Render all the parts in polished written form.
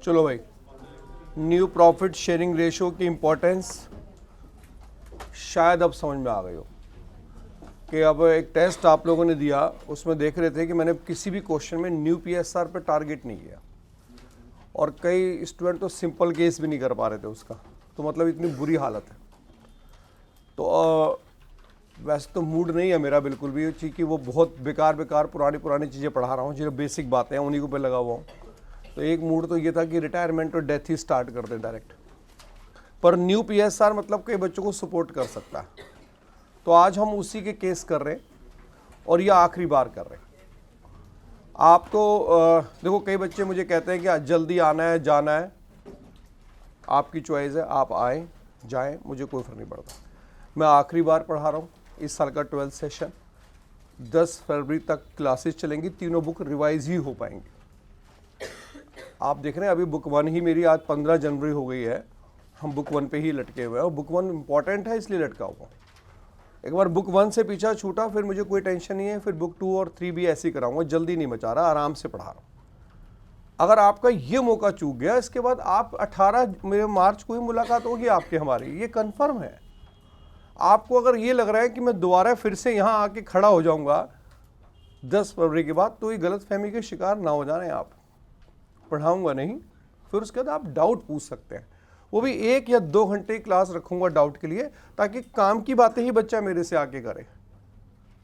चलो भाई, new profit sharing ratio की इंपॉर्टेंस शायद अब समझ में आ गई हो कि अब एक टेस्ट आप लोगों ने दिया, उसमें देख रहे थे कि मैंने किसी भी क्वेश्चन में न्यू पीएसआर पे टारगेट नहीं किया और कई स्टूडेंट तो सिंपल केस भी नहीं कर पा रहे थे उसका, तो मतलब इतनी बुरी हालत है। तो वैसे तो मूड नहीं है मेरा बिल्कुल भी कि वो बहुत बेकार पुरानी चीज़ें पढ़ा रहा हूँ, जो बेसिक बातें हैं उन्हीं को पे लगा हुआ हूँ। तो एक मूड तो ये था कि रिटायरमेंट और डेथ ही स्टार्ट कर दें डायरेक्ट, पर न्यू पीएसआर मतलब कई बच्चों को सपोर्ट कर सकता है। तो आज हम उसी के केस कर रहे हैं और ये आखिरी बार कर रहे हैं। आप तो देखो, कई बच्चे मुझे कहते हैं कि जल्दी आना है जाना है, आपकी चॉइस है, आप आए जाएं, मुझे कोई फर्क नहीं पड़ता। मैं आखिरी बार पढ़ा रहा हूँ इस साल का 12th सेशन। 10 फरवरी तक क्लासेस चलेंगी, तीनों बुक रिवाइज ही हो पाएंगी। आप देख रहे हैं अभी बुक 1 ही मेरी आज 15 जनवरी हो गई है, हम बुक 1 पे ही लटके हुए हैं और बुक 1 इंपॉर्टेंट है इसलिए लटका हुआ। एक बार बुक 1 से पीछा छूटा फिर मुझे कोई टेंशन नहीं है, फिर बुक 2 और 3 भी ऐसे ही कराऊंगा, जल्दी नहीं मचा रहा, आराम से पढ़ा रहा हूँ। अगर आपका ये मौका चूक गया, इसके बाद आप 18 मार्च को ही मुलाकात होगी आपकी हमारी, ये कन्फर्म है। आपको अगर ये लग रहा है कि मैं दोबारा फिर से यहाँ आके खड़ा हो जाऊंगा 10 फरवरी के बाद, तो ये गलत फहमी के शिकार ना हो जाए आप। पढ़ाऊंगा नहीं, फिर उसके बाद आप डाउट पूछ सकते हैं, वो भी 1 या 2 घंटे क्लास रखूंगा डाउट के लिए, ताकि काम की बातें ही बच्चा मेरे से आके करे,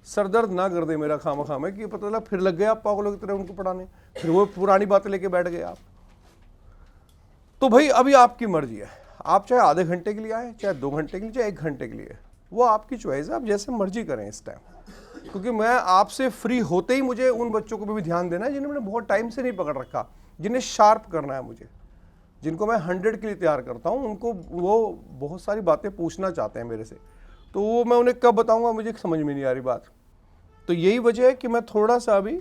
सरदर्द ना कर दे मेरा खामा में कि पता चला फिर लग गया आप पागलों की तरह उनको पढ़ाने, फिर वो पुरानी बातें लेके बैठ गए आप। तो भाई अभी आपकी मर्जी है, आप चाहे आधे घंटे के लिए आए, चाहे 2 घंटे के लिए, चाहे 1 घंटे के लिए, वो आपकी चॉइस है, आप जैसे मर्जी करें इस टाइम। क्योंकि मैं आपसे फ्री होते ही मुझे उन बच्चों को भी ध्यान देना है जिन्हें मैंने बहुत टाइम से नहीं पकड़ रखा, जिन्हें शार्प करना है मुझे, जिनको मैं 100 के लिए तैयार करता हूँ, उनको वो बहुत सारी बातें पूछना चाहते हैं मेरे से, तो वो मैं उन्हें कब बताऊँगा मुझे समझ में नहीं आ रही बात। तो यही वजह है कि मैं थोड़ा सा अभी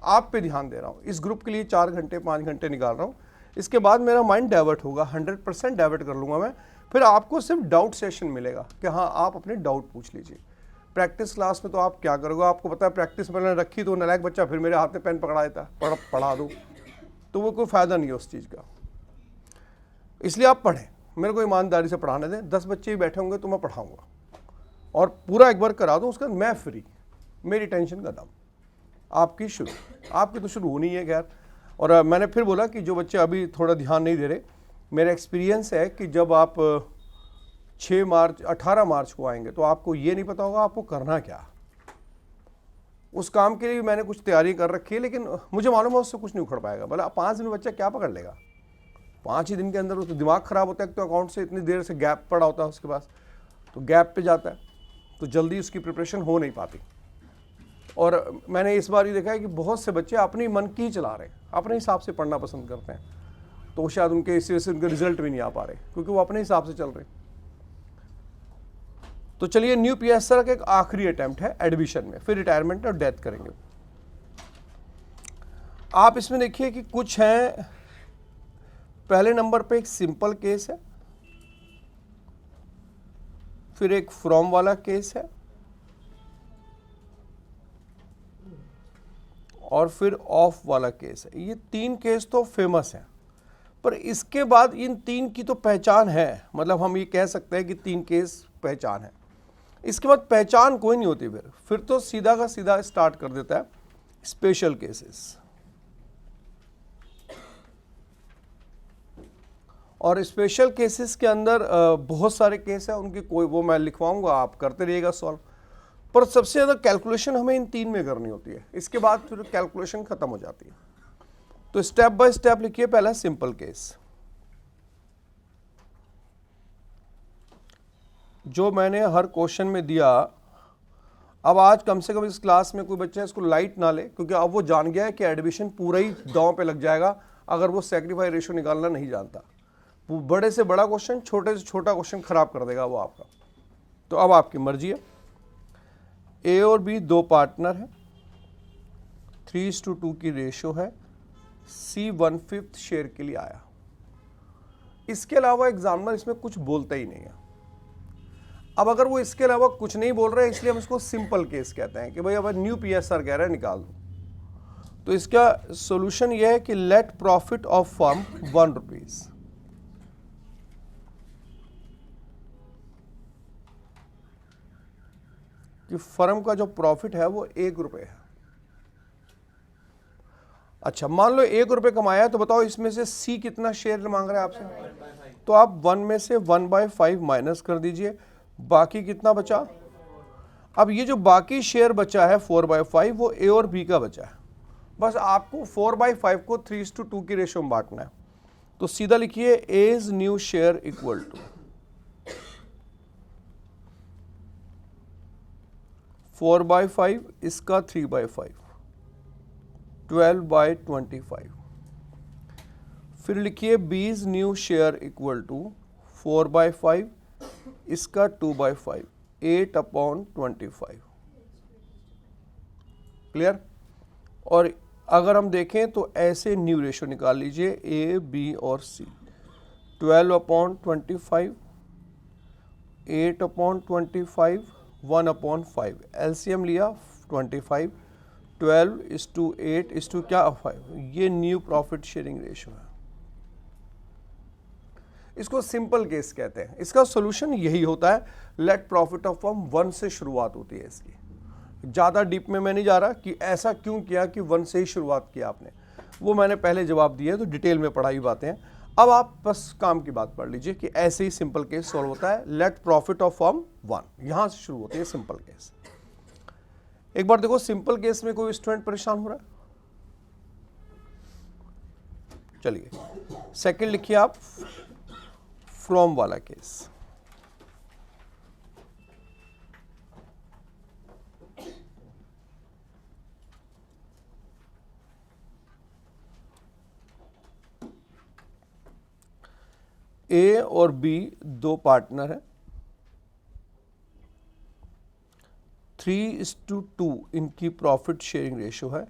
आप पे ध्यान दे रहा हूँ, इस ग्रुप के लिए 4 घंटे 5 घंटे निकाल रहा हूँ। इसके बाद मेरा माइंड डाइवर्ट होगा, 100% डाइवर्ट कर लूँगा मैं, फिर आपको सिर्फ डाउट सेशन मिलेगा कि हाँ आप अपने डाउट पूछ लीजिए। प्रैक्टिस क्लास में तो आप क्या करोगे, आपको पता है प्रैक्टिस मैंने रखी तो नालायक बच्चा फिर मेरे हाथ में पेन पकड़ा देता है, पढ़ा दो, तो वो कोई फ़ायदा नहीं है उस चीज़ का। इसलिए आप पढ़ें, मेरे को ईमानदारी से पढ़ाने दें। 10 बच्चे ही बैठे होंगे तो मैं पढ़ाऊँगा और पूरा एक बार करा दूँ, उसका मैं फ्री, मेरी टेंशन का दाम, आपकी शुरू, आपकी तो शुरू होनी है खैर। और मैंने फिर बोला कि जो बच्चे अभी थोड़ा ध्यान नहीं दे रहे, मेरा एक्सपीरियंस है कि जब आप 18 मार्च को आएंगे तो आपको ये नहीं पता होगा आपको करना क्या। उस काम के लिए भी मैंने कुछ तैयारी कर रखी है, लेकिन मुझे मालूम है उससे कुछ नहीं उखड़ पाएगा। भला 5 दिन बच्चा क्या पकड़ लेगा, 5 ही दिन के अंदर उसका दिमाग ख़राब होता है। तो अकाउंट से इतनी देर से गैप पड़ा होता है उसके पास, तो गैप पे जाता है, तो जल्दी उसकी प्रिपरेशन हो नहीं पाती। और मैंने इस बार ये देखा है कि बहुत से बच्चे अपनी मन की ही चला रहे हैं, अपने हिसाब से पढ़ना पसंद करते हैं, तो शायद उनके इस वजह से उनके रिजल्ट भी नहीं आ पा रहे क्योंकि वो अपने हिसाब से चल रहे। तो चलिए, न्यू पीएसआर का एक आखिरी अटेम्प्ट है एडमिशन में, फिर रिटायरमेंट और डेथ करेंगे। आप इसमें देखिए कि कुछ हैं, पहले नंबर पे एक सिंपल केस है, फिर एक फ्रॉम वाला केस है, और फिर ऑफ वाला केस है। ये 3 केस तो फेमस हैं, पर इसके बाद इन 3 की तो पहचान है, मतलब हम ये कह सकते हैं कि 3 केस पहचान है। इसके बाद पहचान कोई नहीं होती, फिर तो सीधा का सीधा स्टार्ट कर देता है स्पेशल केसेस। और स्पेशल केसेस के अंदर बहुत सारे केस हैं, उनकी कोई वो मैं लिखवाऊंगा, आप करते रहिएगा सॉल्व। पर सबसे ज़्यादा कैलकुलेशन हमें इन 3 में करनी होती है, इसके बाद फिर कैलकुलेशन खत्म हो जाती है। तो स्टेप बाय स्टेप लिखिए। पहला सिंपल केस, जो मैंने हर क्वेश्चन में दिया। अब आज कम से कम इस क्लास में कोई बच्चा इसको लाइट ना ले, क्योंकि अब वो जान गया है कि एडमिशन पूरा ही दांव पे लग जाएगा अगर वो सैक्रिफाइस रेशियो निकालना नहीं जानता। बड़े से बड़ा क्वेश्चन, छोटे से छोटा क्वेश्चन खराब कर देगा वो आपका। तो अब आपकी मर्जी है। ए और बी 2 पार्टनर है, 3:2 की रेशियो है, सी 1/5 शेयर के लिए आया। इसके अलावा एग्जामिनर इसमें कुछ बोलता ही नहीं है। अब अगर वो इसके अलावा कुछ नहीं बोल रहे, इसलिए हम इसको सिंपल केस कहते हैं कि भाई अब न्यू पीएसआर कह रहा है निकाल दो। तो इसका सॉल्यूशन यह है कि let profit of firm 1 rupees, कि फर्म का जो प्रॉफिट है वो 1 रुपये है। अच्छा, मान लो 1 रुपये कमाया, तो बताओ इसमें से सी कितना शेयर मांग रहा है आपसे, तो आप 1 में से 1/5 माइनस कर दीजिए, बाकी कितना बचा। अब ये जो बाकी शेयर बचा है 4/5, वो ए और बी का बचा है। बस आपको 4/5 को 3:2 की रेशो में बांटना है। तो सीधा लिखिए as new share equal to 4/5 इसका 3/5, 12/25। फिर लिखिए बीज न्यू शेयर इक्वल टू 4/5 इसका 2/5, 8/25। क्लियर। और अगर हम देखें तो ऐसे न्यू रेशो निकाल लीजिए ए, बी और सी। 12/25, 8/25, 1/5। एलसीएम लिया 25, 12:8 क्या 5। ये न्यू प्रॉफिट शेयरिंग रेशो है। इसको सिंपल केस कहते हैं। इसका सॉल्यूशन यही होता है, लेट प्रॉफिट ऑफ फर्म 1 से शुरुआत होती है इसकी। ज़्यादा डीप में मैं नहीं जा रहा कि ऐसा क्यों किया कि 1 से ही शुरुआत किया आपने, वो मैंने पहले जवाब दिया, तो डिटेल में पढ़ाई बातें हैं। अब आप बस काम की बात पढ़ लीजिए कि ऐसे ही सिंपल केस सॉल्व होता है। लेट प्रॉफिट ऑफ फर्म 1, यहां से शुरू होती है सिंपल केस। एक बार देखो सिंपल केस में कोई स्टूडेंट परेशान हो रहा है? चलिए सेकंड लिखिए आप, फ्रॉम वाला केस। ए और बी दो पार्टनर है, 3:2 इनकी प्रॉफिट शेयरिंग रेशियो है।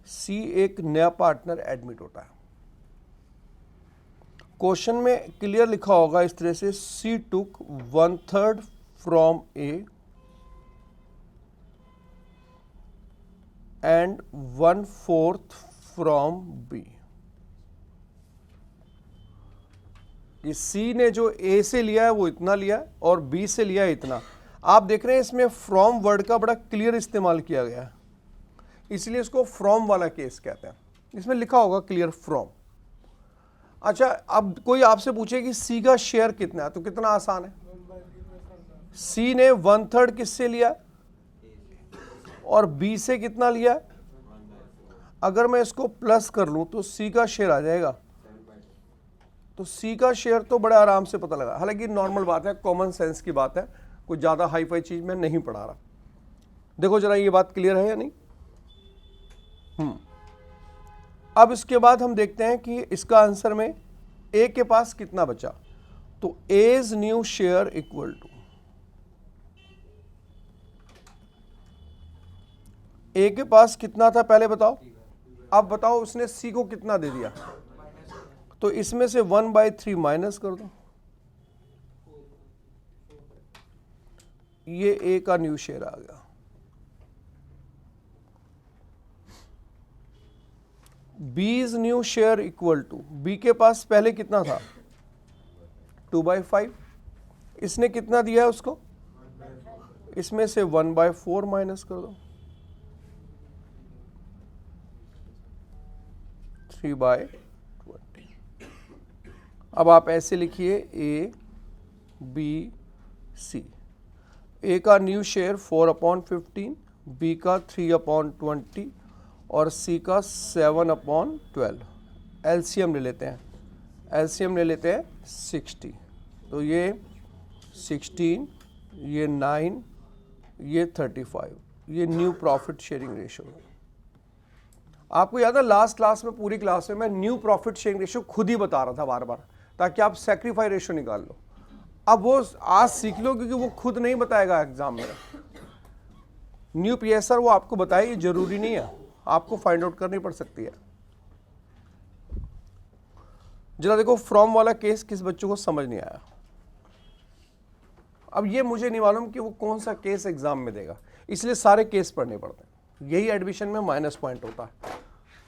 सी एक नया पार्टनर एडमिट होता है। क्वेश्चन में क्लियर लिखा होगा इस तरह से, C took 1/3 from A and 1/4 from B. ये सी ने जो ए से लिया है वो इतना लिया है और बी से लिया है इतना। आप देख रहे हैं इसमें फ्रॉम वर्ड का बड़ा क्लियर इस्तेमाल किया गया है, इसलिए इसको फ्रॉम वाला केस कहते हैं। इसमें लिखा होगा क्लियर फ्रॉम। अच्छा, अब कोई आपसे पूछे कि सी का शेयर कितना है, तो कितना आसान है। सी ने 1/3 किससे लिया और बी से कितना लिया। अगर मैं इसको प्लस कर लूं तो सी का शेयर आ जाएगा। तो सी का शेयर तो बड़े आराम से पता लगा। हालांकि नॉर्मल बात है, कॉमन सेंस की बात है, कोई ज़्यादा हाई फाई चीज़ मैं नहीं पढ़ा रहा। देखो जरा ये बात क्लियर है या नहीं। अब इसके बाद हम देखते हैं कि इसका आंसर में ए के पास कितना बचा। तो as new share equal to, A के पास कितना था पहले बताओ। अब बताओ उसने सी को कितना दे दिया, तो इसमें से 1/3 माइनस कर दो, ये ए का न्यू शेयर आ गया। B's new share equal to, B के पास पहले कितना था 2/5, इसने कितना दिया है उसको, इसमें से 1/4 माइनस कर दो, 3/20। अब आप ऐसे लिखिए ए बी सी। ए का न्यू शेयर 4/15, बी का 3/20 और सी का 7/12। एलसीएम ले लेते हैं, एलसीएम ले लेते हैं 60। तो ये 16, ये 9, ये 35, ये न्यू प्रॉफिट शेयरिंग रेशियो है। आपको याद है लास्ट क्लास में, पूरी क्लास में मैं न्यू प्रॉफिट शेयरिंग रेशियो खुद ही बता रहा था बार बार, ताकि आप सैक्रिफाई रेशियो निकाल लो। अब वो आज सीख लो, क्योंकि वो खुद नहीं बताएगा एग्जाम में। न्यू पीएसआर वो आपको बताए, ये जरूरी नहीं है, आपको फाइंड आउट करनी पड़ सकती है। जरा देखो फ्रॉम वाला केस किस बच्चों को समझ नहीं आया। अब ये मुझे नहीं मालूम कि वो कौन सा केस एग्जाम में देगा, इसलिए सारे केस पढ़ने पड़ते हैं। यही एडमिशन में माइनस पॉइंट होता है।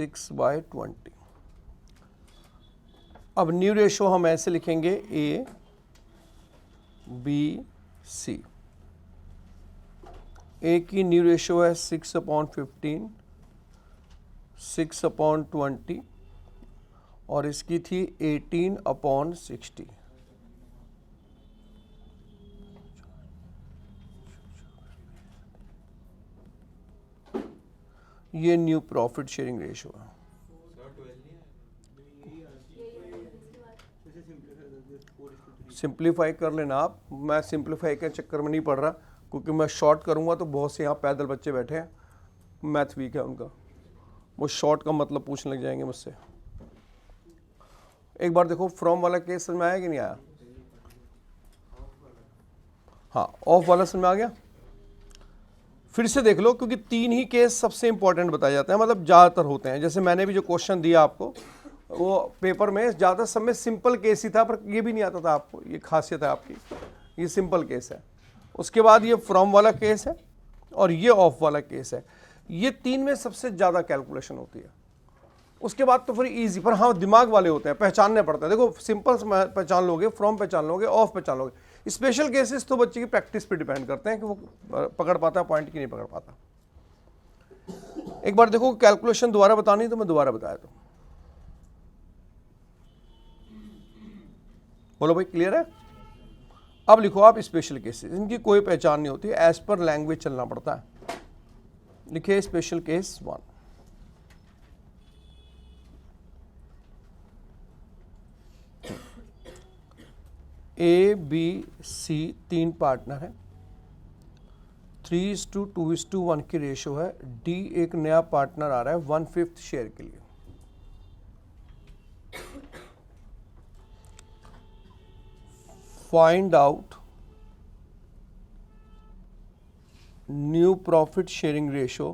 6/20। अब न्यू रेशो हम ऐसे लिखेंगे A B C। A की न्यू रेशो है 6/15, 6/20 और इसकी थी 18/60। ये न्यू प्रॉफिट शेयरिंग रेशो है। सिंप्लीफाई कर लेना आप, मैं सिंप्लीफाई के चक्कर में नहीं पड़ रहा, क्योंकि मैं शॉर्ट करूंगा तो बहुत से यहाँ पैदल बच्चे बैठे हैं, मैथ वीक है उनका, वो शॉर्ट का मतलब पूछने लग जाएंगे मुझसे। एक बार देखो फ्रॉम वाला केस समझ में आया कि नहीं आया? हाँ, ऑफ वाला समझ में आ गया? फिर से देख लो, क्योंकि 3 ही केस सबसे इंपॉर्टेंट बताए जाते हैं, मतलब ज़्यादातर होते हैं। जैसे मैंने भी जो क्वेश्चन दिया आपको, वो पेपर में ज़्यादा समय सिंपल केस ही था, पर ये भी नहीं आता था आपको, ये खासियत है आपकी, ये सिंपल केस है। उसके बाद ये फ्रॉम वाला केस है और ये ऑफ वाला केस है। ये 3 में सबसे ज़्यादा कैलकुलेशन होती है। उसके बाद तो फिर इजी, पर हाँ दिमाग वाले होते हैं, पहचानने पड़ता है। देखो सिंपल पहचान लोगे, फ्रॉम पहचान लोगे, ऑफ पहचान लोगे। स्पेशल केसेस तो बच्चे की प्रैक्टिस पे डिपेंड करते हैं कि वो पकड़ पाता है पॉइंट की नहीं पकड़ पाता। एक बार देखो कैलकुलेशन दोबारा बतानी तो मैं दोबारा बताया तो बोलो भाई क्लियर है? अब लिखो आप स्पेशल केसेस, इनकी कोई पहचान नहीं होती, एज पर लैंग्वेज चलना पड़ता है। लिखिए special case 1। A B C 3 partner है, 3:2:1 की रेशो है। D एक नया पार्टनर आ रहा है 1/5 शेयर के लिए। Find out new profit sharing ratio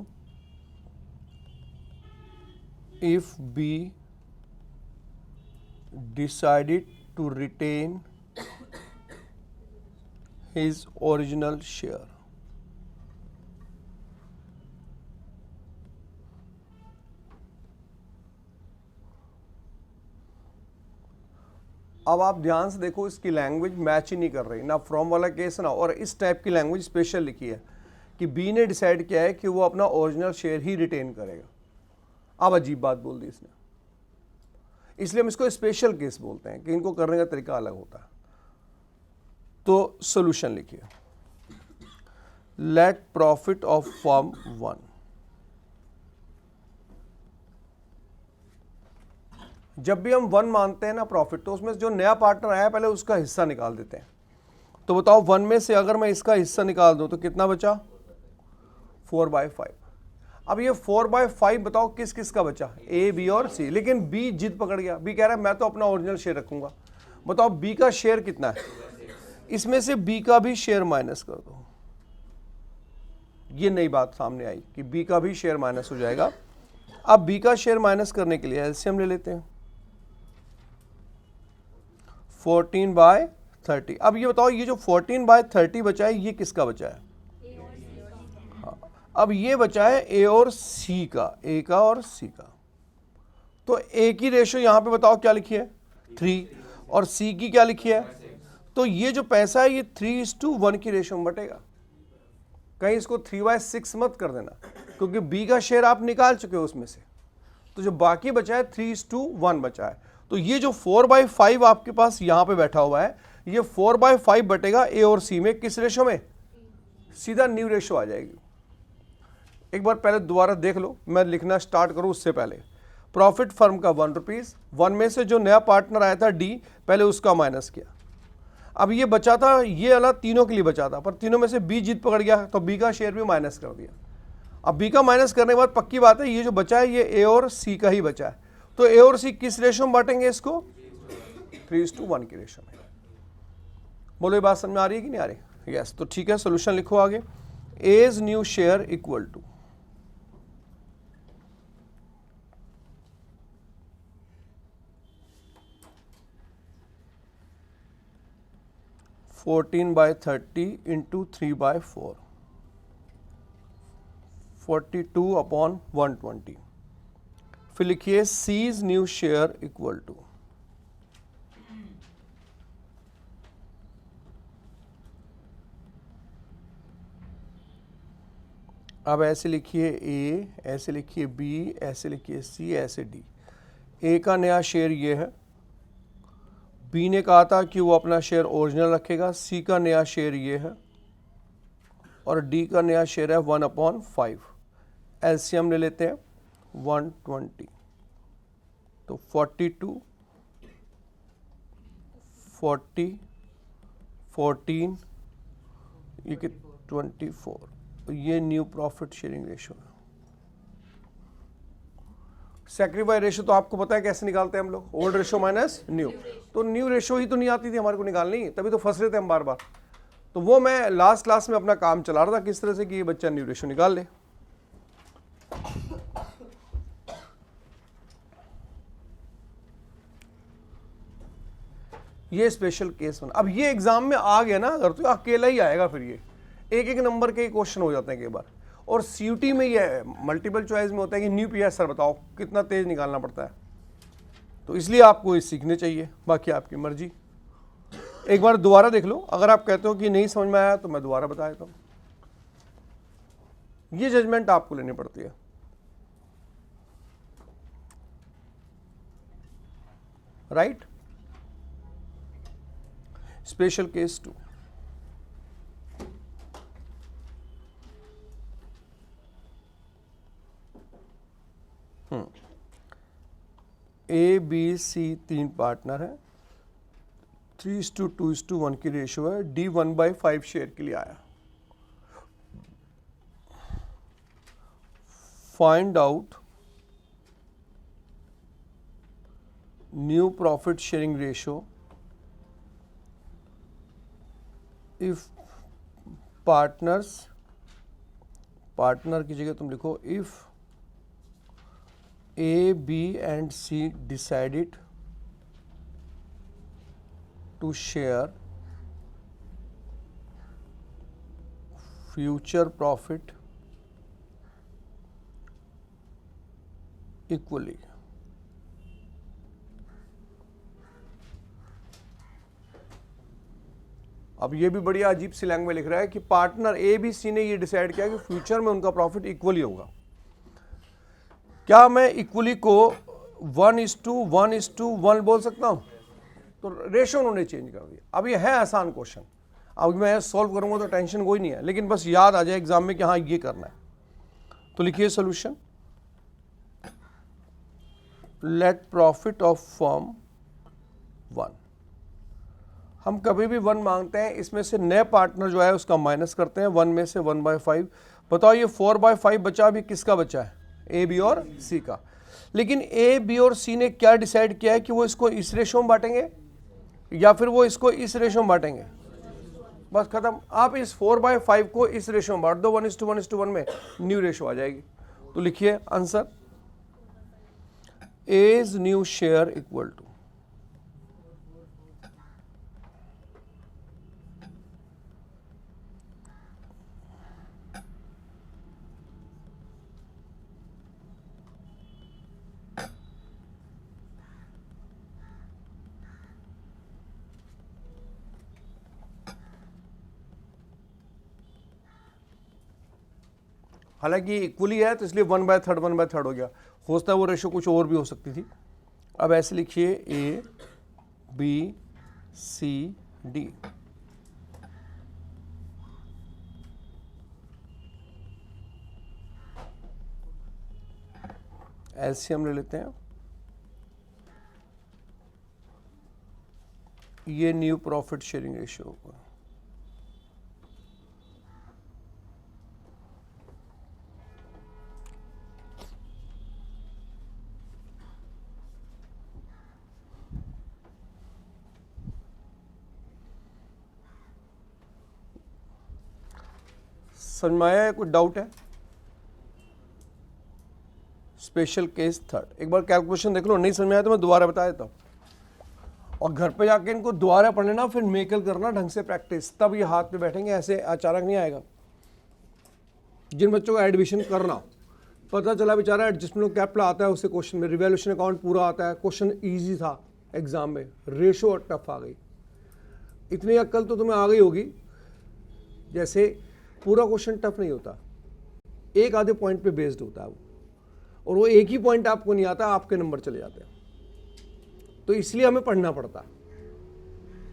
if B decided to retain his original share। अब आप ध्यान से देखो, इसकी लैंग्वेज मैच ही नहीं कर रही, ना फ्रॉम वाला केस ना, और इस टाइप की लैंग्वेज स्पेशल लिखी है कि बी ने डिसाइड किया है कि वो अपना ओरिजिनल शेयर ही रिटेन करेगा। अब अजीब बात बोल दी इसने, इसलिए हम इसको स्पेशल केस बोलते हैं कि इनको करने का तरीका अलग होता है। तो सॉल्यूशन लिखिए, लेट प्रॉफिट ऑफ फर्म 1 जब भी हम 1 मानते हैं ना प्रॉफिट, तो उसमें जो नया पार्टनर आया पहले उसका हिस्सा निकाल देते हैं। तो बताओ 1 में से अगर मैं इसका हिस्सा निकाल दूं तो कितना बचा? 4/5। अब ये 4/5 बताओ किस किस का बचा? A B और C। लेकिन B जिद पकड़ गया, B कह रहा है मैं तो अपना ओरिजिनल शेयर रखूंगा। बताओ B का शेयर कितना है? इसमें से B का भी शेयर माइनस कर दो। ये नई बात सामने आई कि B का भी शेयर माइनस हो जाएगा। अब B का शेयर माइनस करने के लिए एलसीएम ले लेते हैं, 14/30। अब ये बताओ, ये जो 14/30 बचा है ये किसका बचा है? हाँ, अब ये बचा है A और C का, A का और C का। तो A की रेशो यहां पे बताओ क्या लिखी है? 3, और C की क्या लिखी है? तो ये जो पैसा है ये 3:1 की रेशो में बटेगा। कहीं इसको 3/6 मत कर देना, क्योंकि B का शेयर आप निकाल चुके हो उसमें से। तो जो बाकी बचा है 3:1 बचा है। तो ये जो 4/5 आपके पास यहां पे बैठा हुआ है, ये 4/5 बटेगा A और C में, किस रेशो में? सीधा न्यू रेशो आ जाएगी। एक बार पहले दोबारा देख लो, मैं लिखना स्टार्ट करूं उससे पहले। प्रॉफिट फर्म का 1 रुपीज, 1 में से जो नया पार्टनर आया था D, पहले उसका माइनस किया। अब ये बचा था, ये वाला तीनों के लिए बचा था, पर तीनों में से B जिद पकड़ गया तो B का शेयर भी माइनस कर दिया। अब B का माइनस करने के बाद पक्की बात है ये जो बचा है ये A और C का ही बचा है। तो A और C किस रेशो में बांटेंगे इसको? 3:1 की रेशो में। बोलो ये बात समझ में आ रही है कि नहीं आ रही? यस। तो ठीक है, सोल्यूशन लिखो आगे। A's new share equal to 14/30 into 3/4, 42/120। फिर लिखिए C's new share equal to, अब ऐसे लिखिए ए, ऐसे लिखिए बी, ऐसे लिखिए सी, ऐसे डी। ए का नया शेयर ये है, बी ने कहा था कि वो अपना शेयर ओरिजिनल रखेगा, सी का नया शेयर ये है और डी का नया शेयर है 1/5। एलसीएम ले लेते हैं 120, तो 42, 40, 14, ये कि 24, ये न्यू प्रॉफिट शेयरिंग रेशियो है। सैक्रिफाइस रेशियो तो आपको पता है कैसे निकालते हैं हम लोग, ओल्ड रेशियो माइनस न्यू। तो न्यू रेशियो ही तो नहीं आती थी हमारे को निकालनी, तभी तो फंस रहे थे हम बार बार। तो वो मैं लास्ट क्लास में अपना काम चला रहा था किस तरह से कि ये बच्चा न्यू रेशियो निकाल ले। ये स्पेशल केस बना। अब ये एग्जाम में आ गया ना अगर, तो अकेला ही आएगा, फिर ये एक एक नंबर के क्वेश्चन हो जाते हैं कई बार। और सीयूटी में ये मल्टीपल चॉइस में होता है कि न्यू पीएसआर बताओ, कितना तेज निकालना पड़ता है। तो इसलिए आपको ये सीखने चाहिए, बाकी आपकी मर्जी। एक बार दोबारा देख लो, अगर आप कहते हो कि नहीं समझ में आया तो मैं दोबारा बता देता हूँ। ये जजमेंट आपको लेनी पड़ती है। Right. Special case 2, A B C 3 partner है, 3:2:1 की रेशियो है, डी 1/5 शेयर के लिए आया। Find out new profit sharing ratio if partners, partner की जगह तुम लिखो if A, B and C decided to share future profit equally. अब ये भी बढ़िया अजीब सी लैंग्वेज में लिख रहा है कि पार्टनर ए बी सी ने ये डिसाइड किया कि फ्यूचर में उनका प्रॉफिट इक्वली होगा। क्या मैं इक्वली को 1:1:1 बोल सकता हूं? तो रेशियो उन्होंने चेंज कर दिया। अब ये है आसान क्वेश्चन, अब मैं सॉल्व करूंगा तो टेंशन कोई नहीं है, लेकिन बस याद आ जाए एग्जाम में कि हाँ ये करना है। तो लिखिए solution, let profit of firm 1। हम कभी भी 1 मांगते हैं, इसमें से नए पार्टनर जो है उसका माइनस करते हैं, 1 में से 1/5। बताओ ये 4/5 बचा, भी किसका बचा है? ए बी और सी का। लेकिन ए बी और सी ने क्या डिसाइड किया है कि वो इसको इस रेशो में बांटेंगे या फिर वो इसको इस रेशो में बांटेंगे। बस खत्म। आप इस 4/5 को इस रेशो में बांट दो, 1:1:1 में न्यू रेशो आ जाएगी। तो लिखिए answer, as new share equal to, हालांकि इक्वली है तो इसलिए 1/3 1/3 हो गया, हो सकता है वो रेशो कुछ और भी हो सकती थी। अब ऐसे लिखिए A B C D, LCM ले लेते हैं। ये न्यू प्रॉफिट शेयरिंग रेशियो होगा। समझ में आया है? कोई डाउट है? स्पेशल केस 3, एक बार कैलकुलेशन देख लो, नहीं समझ में आया तो मैं दोबारा बता देता हूँ। और घर पे जाके इनको दोबारा पढ़ लेना, फिर मेकल करना ढंग से प्रैक्टिस, तब ये हाथ पे बैठेंगे, ऐसे अचानक नहीं आएगा। जिन बच्चों का एडमिशन करना पता चला बेचारा एडजस्टमेंट ऑफ कैपिटल आता है उसे क्वेश्चन में, रिवैल्यूएशन अकाउंट पूरा आता है, क्वेश्चन इजी था एग्जाम में, रेशो और टफ आ गई। इतनी अक्ल तो तुम्हें आ गई होगी, जैसे पूरा क्वेश्चन टफ नहीं होता, एक आधे पॉइंट पे बेस्ड होता है वो, और वो एक ही पॉइंट आपको नहीं आता, आपके नंबर चले जाते हैं। तो इसलिए हमें पढ़ना पड़ता है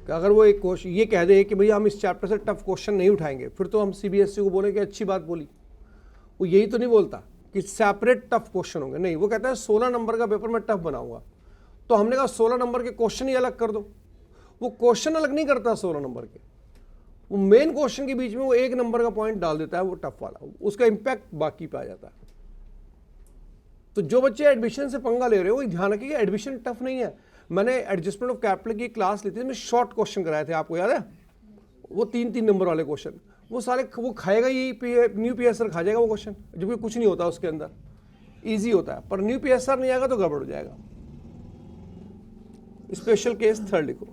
कि अगर वो एक क्वेश्चन ये कह दे कि भैया हम इस चैप्टर से टफ क्वेश्चन नहीं उठाएंगे, फिर तो हम सीबीएसई को बोले कि अच्छी बात बोली। वो यही तो नहीं बोलता कि सेपरेट टफ क्वेश्चन होंगे, नहीं, वो कहता है 16 नंबर का पेपर मैं टफ बनाऊंगा। तो हमने कहा 16 नंबर के क्वेश्चन ही अलग कर दो। वो क्वेश्चन अलग नहीं करता 16 नंबर के, वो मेन क्वेश्चन के बीच में वो 1 नंबर का पॉइंट डाल देता है, वो टफ वाला, उसका इंपैक्ट बाकी पे आ जाता है। तो जो बच्चे एडमिशन से पंगा ले रहे हो, ध्यान रखिए एडमिशन टफ नहीं है। मैंने एडजस्टमेंट ऑफ कैपिटल की क्लास ली थी, मैं शॉर्ट क्वेश्चन कराए थे, आपको याद है? वो 3-3 नंबर वाले क्वेश्चन, वो सारे वो खाएगा ही, न्यू पीएसआर खा जाएगा वो क्वेश्चन, जबकि कुछ नहीं होता उसके अंदर, इजी होता है। पर न्यू पीएसआर नहीं आएगा तो गड़बड़ हो जाएगा। स्पेशल केस थर्ड लिखो।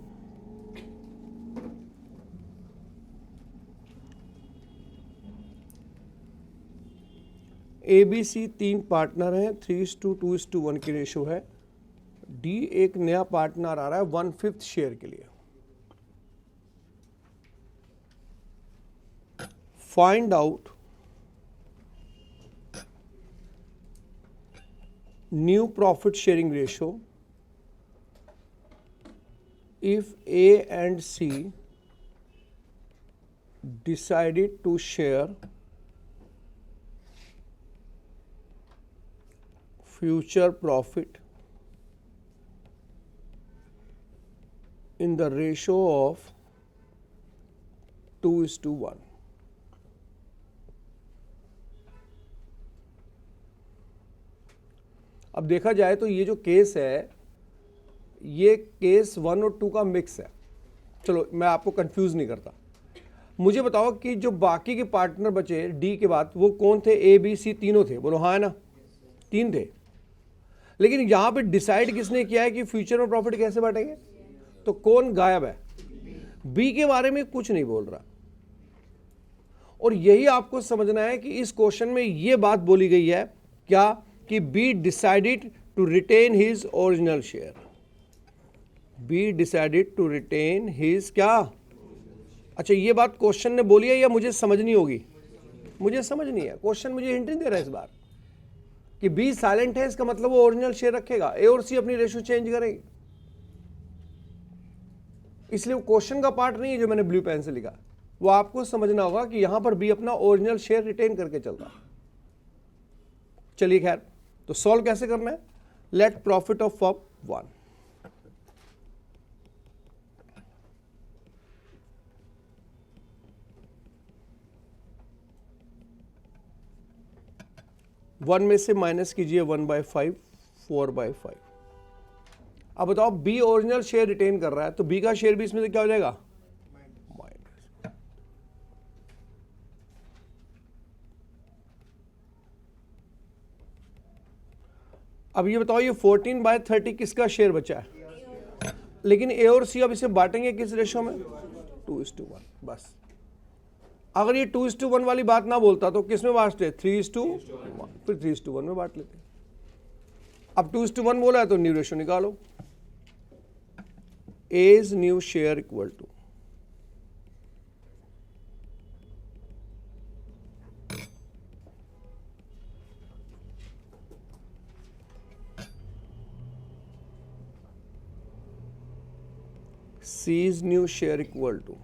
ABC 3 पार्टनर हैं, 3:2:1 की रेशो है। डी एक नया पार्टनर आ रहा है 1/5 शेयर के लिए। Find out new profit sharing ratio if A and C decided to share future profit in the ratio of 2:1। अब देखा जाए तो ये जो केस है, ये केस 1 और 2 का मिक्स है। चलो मैं आपको कंफ्यूज नहीं करता, मुझे बताओ कि जो बाकी के पार्टनर बचे डी के बाद, वो कौन थे? ABC तीनों थे, बोलो हाँ है ना, 3 थे। लेकिन यहां पे डिसाइड किसने किया है कि फ्यूचर में प्रॉफिट कैसे बांटेंगे? तो कौन गायब है? बी के बारे में कुछ नहीं बोल रहा। और यही आपको समझना है कि इस क्वेश्चन में यह बात बोली गई है क्या, कि B decided to retain his original share. B decided to retain his क्या? अच्छा, ये बात क्वेश्चन ने बोली है या मुझे समझनी होगी? मुझे समझनी है, क्वेश्चन मुझे हिंट नहीं दे रहा है इस बार कि बी साइलेंट है, इसका मतलब वो ओरिजिनल शेयर रखेगा, ए और सी अपनी रेशो चेंज करेंगे। इसलिए वो क्वेश्चन का पार्ट नहीं है जो मैंने ब्लू पेन से लिखा, वो आपको समझना होगा कि यहां पर बी अपना ओरिजिनल शेयर रिटेन करके चल रहा है। चलिए खैर, तो सॉल्व कैसे करना है? Let profit of firm 1, one में से माइनस कीजिए 1/5, 4/5। अब बताओ बी ओरिजिनल शेयर रिटेन कर रहा है, तो बी का शेयर भी इसमें से क्या हो जाएगा? माइनस। अब ये बताओ, ये 14/30 किसका शेयर बचा है? लेकिन ए और सी अब इसे बांटेंगे किस रेशो में? 2:1। बस, अगर ये 2:1 वाली बात ना बोलता तो किस में बांटते? 3:1, फिर 3:1 में बांट लेते। अब 2:1 बोला है तो न्यू रेशो निकालो। A's new share equal to C's new share equal to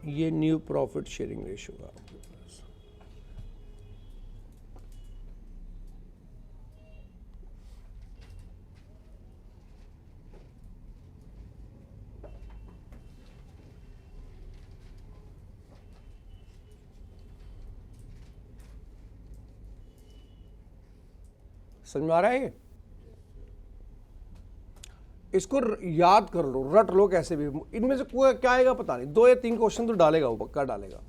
ये न्यू प्रॉफिट शेयरिंग रेशो का। समझ में आ रहा है ये? इसको याद कर लो, रट लो कैसे भी। इनमें से कोई क्या आएगा पता नहीं, 2 या 3 क्वेश्चन तो डालेगा वो, पक्का डालेगा।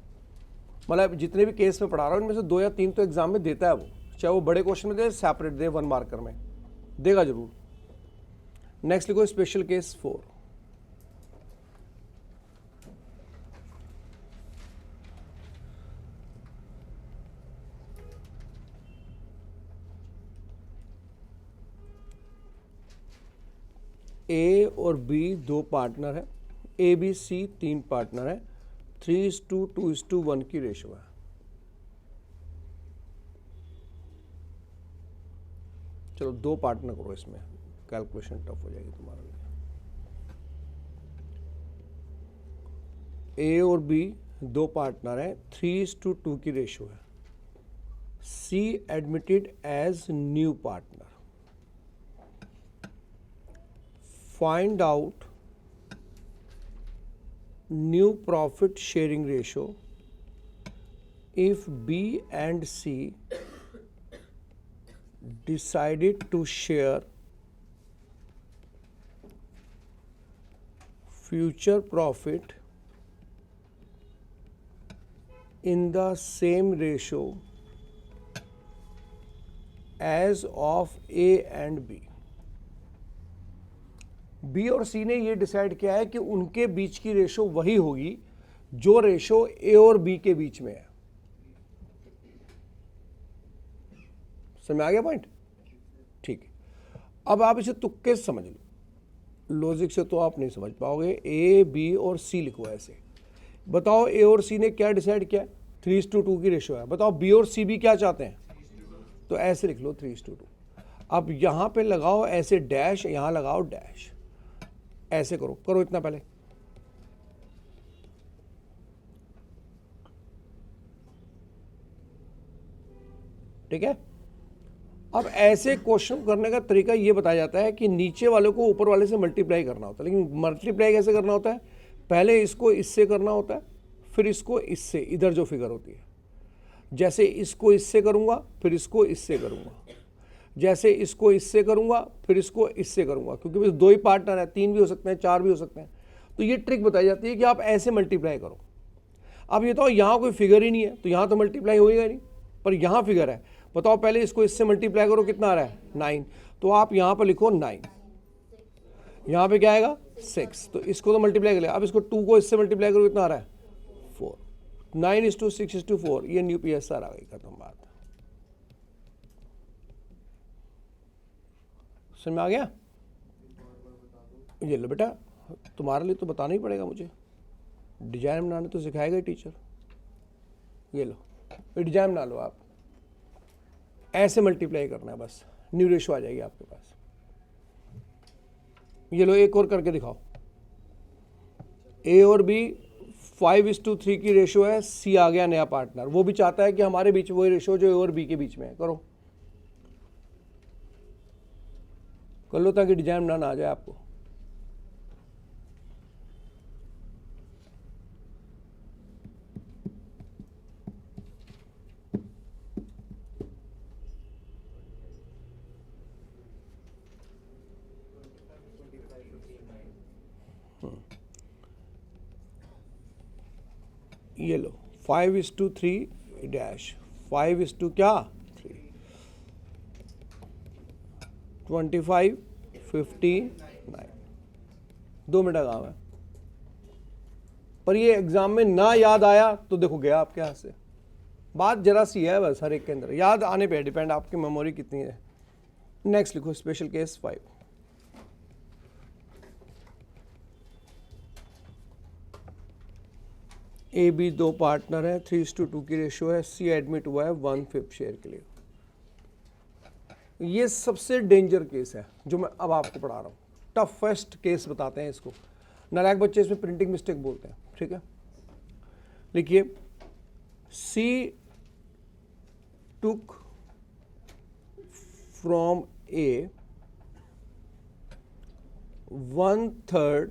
मतलब जितने भी केस में पढ़ा रहा हूँ इनमें से 2 या 3 तो एग्जाम में देता है वो, चाहे वो बड़े क्वेश्चन में दे, सेपरेट दे, 1 मार्कर में देगा जरूर। नेक्स्ट लिखो स्पेशल केस 4। ए और बी 2 पार्टनर है, ए बी सी 3 पार्टनर है, 3:2:1 की रेशो है। चलो 2 पार्टनर करो, इसमें कैलकुलेशन टफ हो जाएगी तुम्हारे लिए। ए और बी 2 पार्टनर है, 3:2 की रेशो है। C admitted as new partner. Find out new profit sharing ratio if B and C decided to share future profit in the same ratio as of A and B। B और C ने ये decide किया है कि उनके बीच की ratio वही होगी जो रेशो ए और बी के बीच में है। समझ में आ गया पॉइंट? ठीक है, अब आप इसे तुक्के से समझ लो, लॉजिक से तो आप नहीं समझ पाओगे। ए बी और सी लिखो ऐसे। बताओ ए और सी ने क्या डिसाइड किया? 3:2 की रेशो है। बताओ बी और सी भी क्या चाहते हैं? तो ऐसे लिख लो 3:2। अब यहां पे लगाओ ऐसे डैश, यहां लगाओ डैश, ऐसे करो, करो इतना पहले। ठीक है, अब ऐसे क्वेश्चन करने का तरीका ये बताया जाता है कि नीचे वाले को ऊपर वाले से मल्टीप्लाई करना होता है। लेकिन मल्टीप्लाई कैसे करना होता है? पहले इसको इससे करना होता है, फिर इसको इससे, इधर जो फिगर होती है। जैसे इसको इससे करूंगा, फिर इसको इससे करूंगा, जैसे इसको इससे करूंगा, फिर इसको इससे करूंगा, क्योंकि 2 ही पार्टनर है, 3 भी हो सकते हैं, 4 भी हो सकते हैं। तो ये ट्रिक बताई जाती है कि आप ऐसे मल्टीप्लाई करो। अब ये तो यहाँ कोई फिगर ही नहीं है, तो यहाँ तो मल्टीप्लाई होएगा नहीं, पर यहाँ फिगर है। बताओ पहले इसको इससे मल्टीप्लाई करो, कितना आ रहा है? 9। तो आप यहाँ पर लिखो 9, यहाँ पे क्या आएगा? 6। तो इसको तो मल्टीप्लाई कर लिया। अब इसको 2 को इससे मल्टीप्लाई करो, कितना आ रहा है? 4। 9:6:4, ये न्यू PSR आ गई, खत्म बात। समझ में आ गया? ये लो बेटा, तुम्हारे लिए तो बताना ही पड़ेगा मुझे, डिजाइन बनाने तो सिखाएगा ही टीचर। ये लो, ये डिजाइन बना लो आप, ऐसे मल्टीप्लाई करना है बस, न्यू रेशो आ जाएगी आपके पास। ये लो, एक और करके दिखाओ। ए और बी 5:3 की रेशो है, सी आ गया नया पार्टनर, वो भी चाहता है कि हमारे बीच वही रेशो जो ए और बी के बीच में है। करो, कर लो ताकि डिजाइन बनाना आ जाए आपको। ये लो 5:3 डैश 5:3 3 25 15 9। 2 मिनट का काम है, पर ये एग्जाम में ना याद आया तो देखो गया आपके हाथ से। बात जरा सी है बस, हर एक के अंदर याद आने पे डिपेंड आपकी मेमोरी कितनी है। नेक्स्ट लिखो special case 5। A B 2 partner है, 3:2 की रेशियो है, सी एडमिट हुआ है 1/5 शेयर के लिए। ये सबसे डेंजर केस है जो मैं अब आपको पढ़ा रहा हूँ, टफेस्ट केस बताते हैं इसको। नालायक बच्चे इसमें प्रिंटिंग मिस्टेक बोलते हैं। ठीक है, लिखिए, C took from A 1/3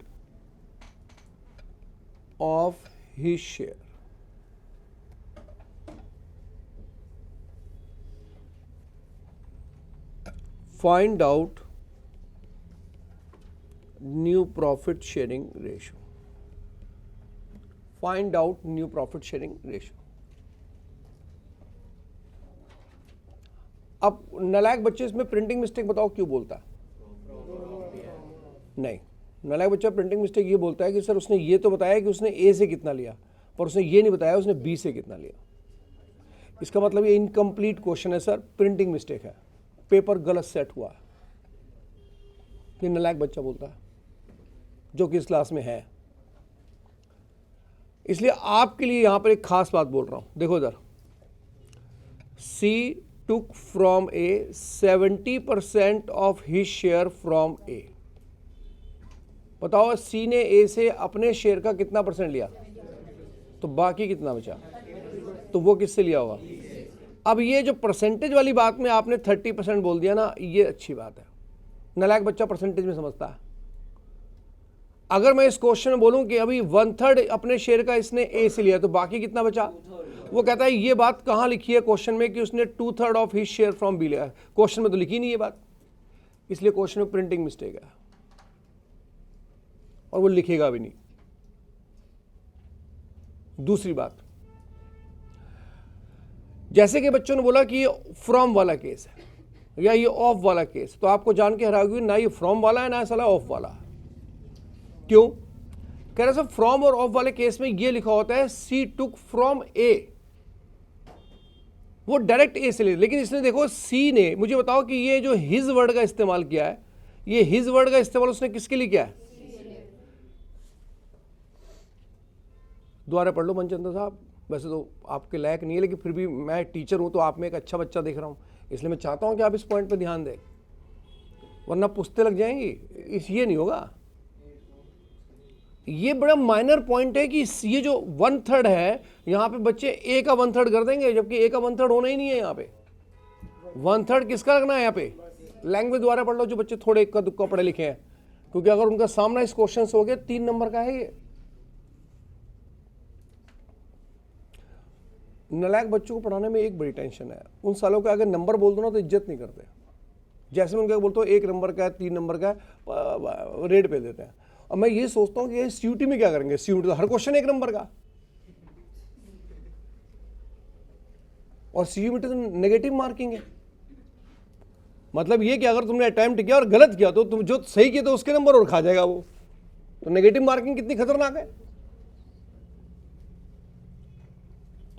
of his share। Find out new profit sharing ratio, find out new profit sharing ratio. अब नालायक बच्चे इसमें प्रिंटिंग मिस्टेक बताओ क्यों बोलता है? नहीं, नालायक बच्चा प्रिंटिंग मिस्टेक ये बोलता है कि सर उसने ये तो बताया कि उसने ए से कितना लिया, पर उसने ये नहीं बताया उसने बी से कितना लिया। इसका मतलब ये इनकम्प्लीट क्वेश्चन है सर, प्रिंटिंग मिस्टेक है, पेपर गलत सेट हुआ है। ये नालायक बच्चा बोलता है जो कि इस क्लास में है। इसलिए आपके लिए यहां पर एक खास बात बोल रहा हूं, देखो इधर, सी took from A 70% of his share from A। बताओ सी ने ए से अपने शेयर का कितना परसेंट लिया, तो बाकी कितना बचा, तो वो किससे लिया होगा। अब ये जो परसेंटेज वाली बात में आपने 30% बोल दिया ना, ये अच्छी बात है, नालायक बच्चा परसेंटेज में समझता है। अगर मैं इस क्वेश्चन में बोलूं कि अभी 1/3 अपने शेयर का इसने ए से लिया, तो बाकी कितना बचा, वो कहता है ये बात कहां लिखी है क्वेश्चन में कि उसने 2/3 of his share from B लिया। क्वेश्चन में तो लिखी नहीं ये बात, इसलिए क्वेश्चन में प्रिंटिंग मिस्टेक है और वो लिखेगा भी नहीं। दूसरी बात, जैसे कि बच्चों ने बोला कि ये फ्रॉम वाला केस है या ये ऑफ वाला केस, तो आपको जान के हैरानी होगी ना ये फ्रॉम वाला है ना साला ऑफ वाला है। क्यों कह रहे सर, फ्रॉम और ऑफ वाले केस में ये लिखा होता है सी टुक फ्रॉम ए, वो डायरेक्ट ए से ले, लेकिन इसने देखो सी ने, मुझे बताओ कि ये जो हिज वर्ड का इस्तेमाल किया है, ये हिज वर्ड का इस्तेमाल उसने किसके लिए किया है? दोबारा पढ़ लो मनचंद्र साहब, वैसे तो आपके लायक नहीं है, लेकिन फिर भी मैं टीचर हूं तो आप में एक अच्छा बच्चा देख रहा हूं, इसलिए मैं चाहता हूं कि आप इस पॉइंट पे ध्यान दें, वरना पुश्ते लग जाएंगी। ये नहीं होगा। ये बड़ा माइनर पॉइंट है कि ये जो 1/3 है, यहां पे बच्चे ए का 1/3 कर देंगे, जबकि ए का 1/3 होना ही नहीं है। यहां पे 1/3 किसका लगना है? यहां पे लैंग्वेज द्वारा पढ़ लो, जो बच्चे थोड़े इक्का दुक्का पढ़े लिखे हैं, क्योंकि अगर उनका सामना इस क्वेश्चन से हो गया 3 नंबर का है ये। नालायक बच्चों को पढ़ाने में एक बड़ी टेंशन है, उन सालों के अगर नंबर बोल दो ना तो इज्जत नहीं करते। जैसे मैं उनका बोलता हूँ 1 नंबर का है, 3 नंबर का है, रेड पे देते हैं। अब मैं ये सोचता हूँ कि ये सीयूटी में क्या करेंगे, सीयूटी तो हर क्वेश्चन 1 नंबर का, और सीयूटी तो नेगेटिव मार्किंग है। मतलब ये कि अगर तुमने अटेम्प्ट किया और गलत किया तो तुम जो सही किया तो उसके नंबर और खा जाएगा वो, तो नेगेटिव मार्किंग कितनी खतरनाक है।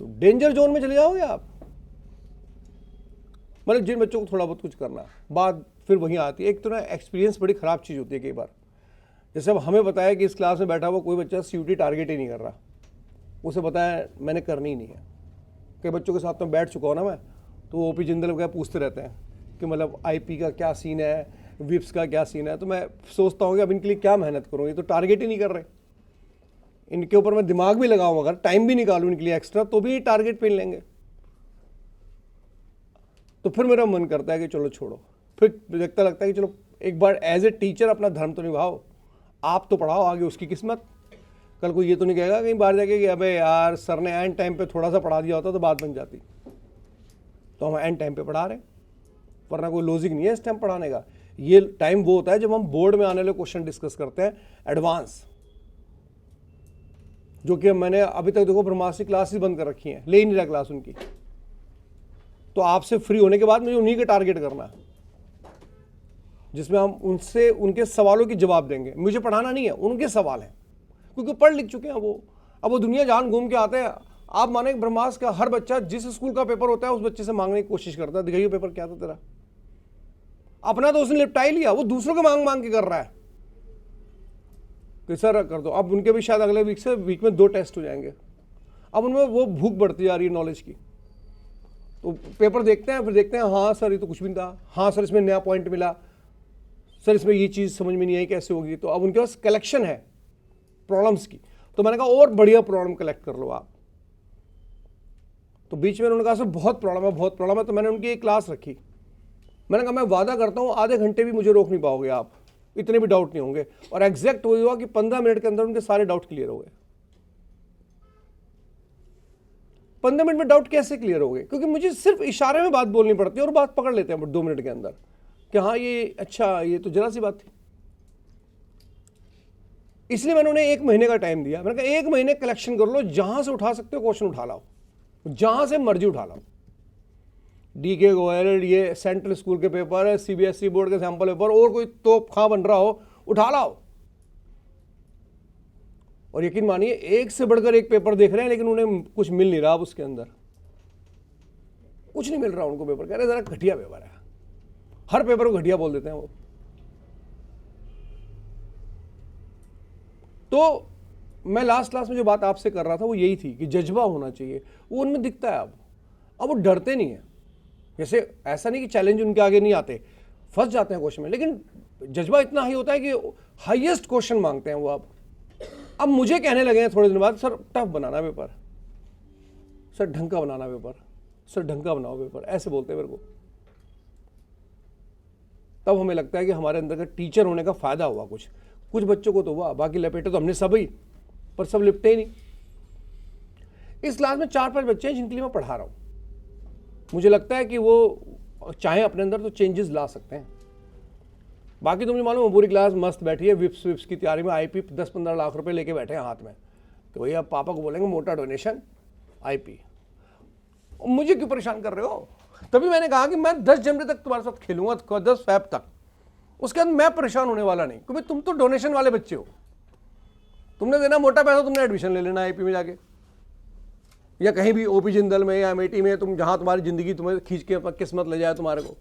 तो डेंजर जोन में चले जाओगे आप। मतलब जिन बच्चों को थोड़ा बहुत कुछ करना, बात फिर वहीं आती है। एक तो ना एक्सपीरियंस बड़ी खराब चीज़ होती है कई बार। जैसे अब हमें बताया कि इस क्लास में बैठा हुआ कोई बच्चा सीयूटी टारगेट ही नहीं कर रहा, उसे बताया मैंने करनी ही नहीं है। कई बच्चों के साथ में बैठ चुका हूँ ना मैं, तो ओपी जिंदल वगैरह पूछते रहते हैं कि मतलब आईपी का क्या सीन है, विप्स का क्या सीन है। तो मैं सोचता हूँ कि अब इनके लिए क्या मेहनत करूँ, ये तो टारगेट ही नहीं कर रहे। इनके ऊपर मैं दिमाग भी लगाऊँ, अगर टाइम भी निकालूँ इनके लिए एक्स्ट्रा, तो भी टारगेट पे लेंगे। तो फिर मेरा मन करता है कि चलो छोड़ो, फिर देखता लगता है कि चलो एक बार एज ए टीचर अपना धर्म तो निभाओ, आप तो पढ़ाओ, आगे उसकी किस्मत। कल को ये तो नहीं कहेगा कहीं बाहर जाके कि अबे यार सर ने एंड टाइम पे थोड़ा सा पढ़ा दिया होता तो बात बन जाती। तो हम एंड टाइम पे पढ़ा रहे, वरना कोई लॉजिक नहीं है इस टाइम पढ़ाने का। ये टाइम वो होता है जब हम बोर्ड में आने वाले क्वेश्चन डिस्कस करते हैं एडवांस, जो कि मैंने अभी तक देखो ब्रह्मास्त्र क्लासेस बंद कर रखी हैं, ले ही नहीं रहा क्लास उनकी। तो आपसे फ्री होने के बाद मुझे उन्हीं के टारगेट करना है, जिसमें हम उनसे उनके सवालों की जवाब देंगे। मुझे पढ़ाना नहीं है, उनके सवाल हैं, क्योंकि पढ़ लिख चुके हैं वो। अब वो दुनिया जान घूम के आते हैं। आप माने ब्रह्मास्त्र का हर बच्चा जिस स्कूल का पेपर होता है उस बच्चे से मांगने की कोशिश करता है, दिखाइए पेपर क्या था तेरा। अपना तो उसने निपटा ही लिया, वो दूसरों को मांग मांग के कर रहा है कि सर कर दो। अब उनके भी शायद अगले वीक में 2 टेस्ट हो जाएंगे। अब उनमें वो भूख बढ़ती जा रही है नॉलेज की। तो पेपर देखते हैं, फिर देखते हैं हाँ सर ये तो कुछ भी नहीं था, हाँ सर इसमें नया पॉइंट मिला, सर इसमें ये चीज़ समझ में नहीं आई कैसे होगी। तो अब उनके पास कलेक्शन है प्रॉब्लम्स की। तो मैंने कहा और बढ़िया प्रॉब्लम कलेक्ट कर लो आप। तो बीच में उन्होंने कहा सर बहुत प्रॉब्लम है, बहुत प्रॉब्लम है। तो मैंने उनकी एक क्लास रखी। मैंने कहा मैं वादा करता हूँ आधे घंटे भी मुझे रोक नहीं पाओगे आप, इतने भी डाउट नहीं होंगे। और एग्जैक्ट वही हुआ कि 15 मिनट के अंदर उनके सारे डाउट क्लियर हो गए। 15 मिनट में डाउट कैसे क्लियर हो गए? क्योंकि मुझे सिर्फ इशारे में बात बोलनी पड़ती है और बात पकड़ लेते हैं 2 मिनट के अंदर। कि हाँ ये अच्छा, ये तो जरा सी बात थी। इसलिए मैंने उन्हें 1 महीने का टाइम दिया। मैंने कहा 1 महीने कलेक्शन कर लो, जहां से उठा सकते हो क्वेश्चन उठा लाओ, जहां से मर्जी उठा लाओ। डीके गोयल, ये सेंट्रल स्कूल के पेपर है, सीबीएसई बोर्ड के सैंपल पेपर, और कोई तोप खां बन रहा हो उठा लाओ। और यकीन मानिए एक से बढ़कर एक पेपर देख रहे हैं, लेकिन उन्हें कुछ मिल नहीं रहा अब उसके अंदर, कुछ नहीं मिल रहा उनको। पेपर कह रहे जरा घटिया पेपर है, हर पेपर को घटिया बोल देते हैं वो। तो मैं लास्ट क्लास में जो बात आपसे कर रहा था वो यही थी कि जज्बा होना चाहिए, वो उनमें दिखता है। अब वो डरते नहीं है। जैसे ऐसा नहीं कि चैलेंज उनके आगे नहीं आते, फंस जाते हैं क्वेश्चन में, लेकिन जज्बा इतना ही होता है कि हाईएस्ट क्वेश्चन मांगते हैं वो। अब मुझे कहने लगे हैं थोड़े दिन बाद, सर टफ बनाना पेपर, सर ढंग का बनाना पेपर, सर ढंग का बनाओ पेपर, ऐसे बोलते हैं मेरे को। तब हमें लगता है कि हमारे अंदर का टीचर होने का फायदा हुआ। कुछ बच्चों को तो हुआ, बाकी लपेटे तो हमने सभी, पर सब लिपटे ही नहीं। इस क्लास में 4-5 बच्चे हैं जिनके लिए मैं पढ़ा रहा हूं। मुझे लगता है कि वो चाहे अपने अंदर तो चेंजेस ला सकते हैं। बाकी तो मुझे मालूम है पूरी क्लास मस्त बैठी है, विप्स की तैयारी में, आईपी 10-15 लाख रुपए लेके बैठे हैं हाथ में कि भैया पापा को बोलेंगे मोटा डोनेशन आईपी। मुझे क्यों परेशान कर रहे हो? तभी मैंने कहा कि मैं 10 जनवरी तक तुम्हारे साथ खेलूंगा, 10 फेब तक। उसके बाद मैं परेशान होने वाला नहीं, क्योंकि तुम तो डोनेशन वाले बच्चे हो। तुमने देना मोटा पैसा, तुमने एडमिशन ले लेना आईपी में जाके, या कहीं भी ओपी जिंदल में या अमेठी में, तुम जहां तुम्हारी जिंदगी तुम्हें खींच के किस्मत ले जाए तुम्हारे को।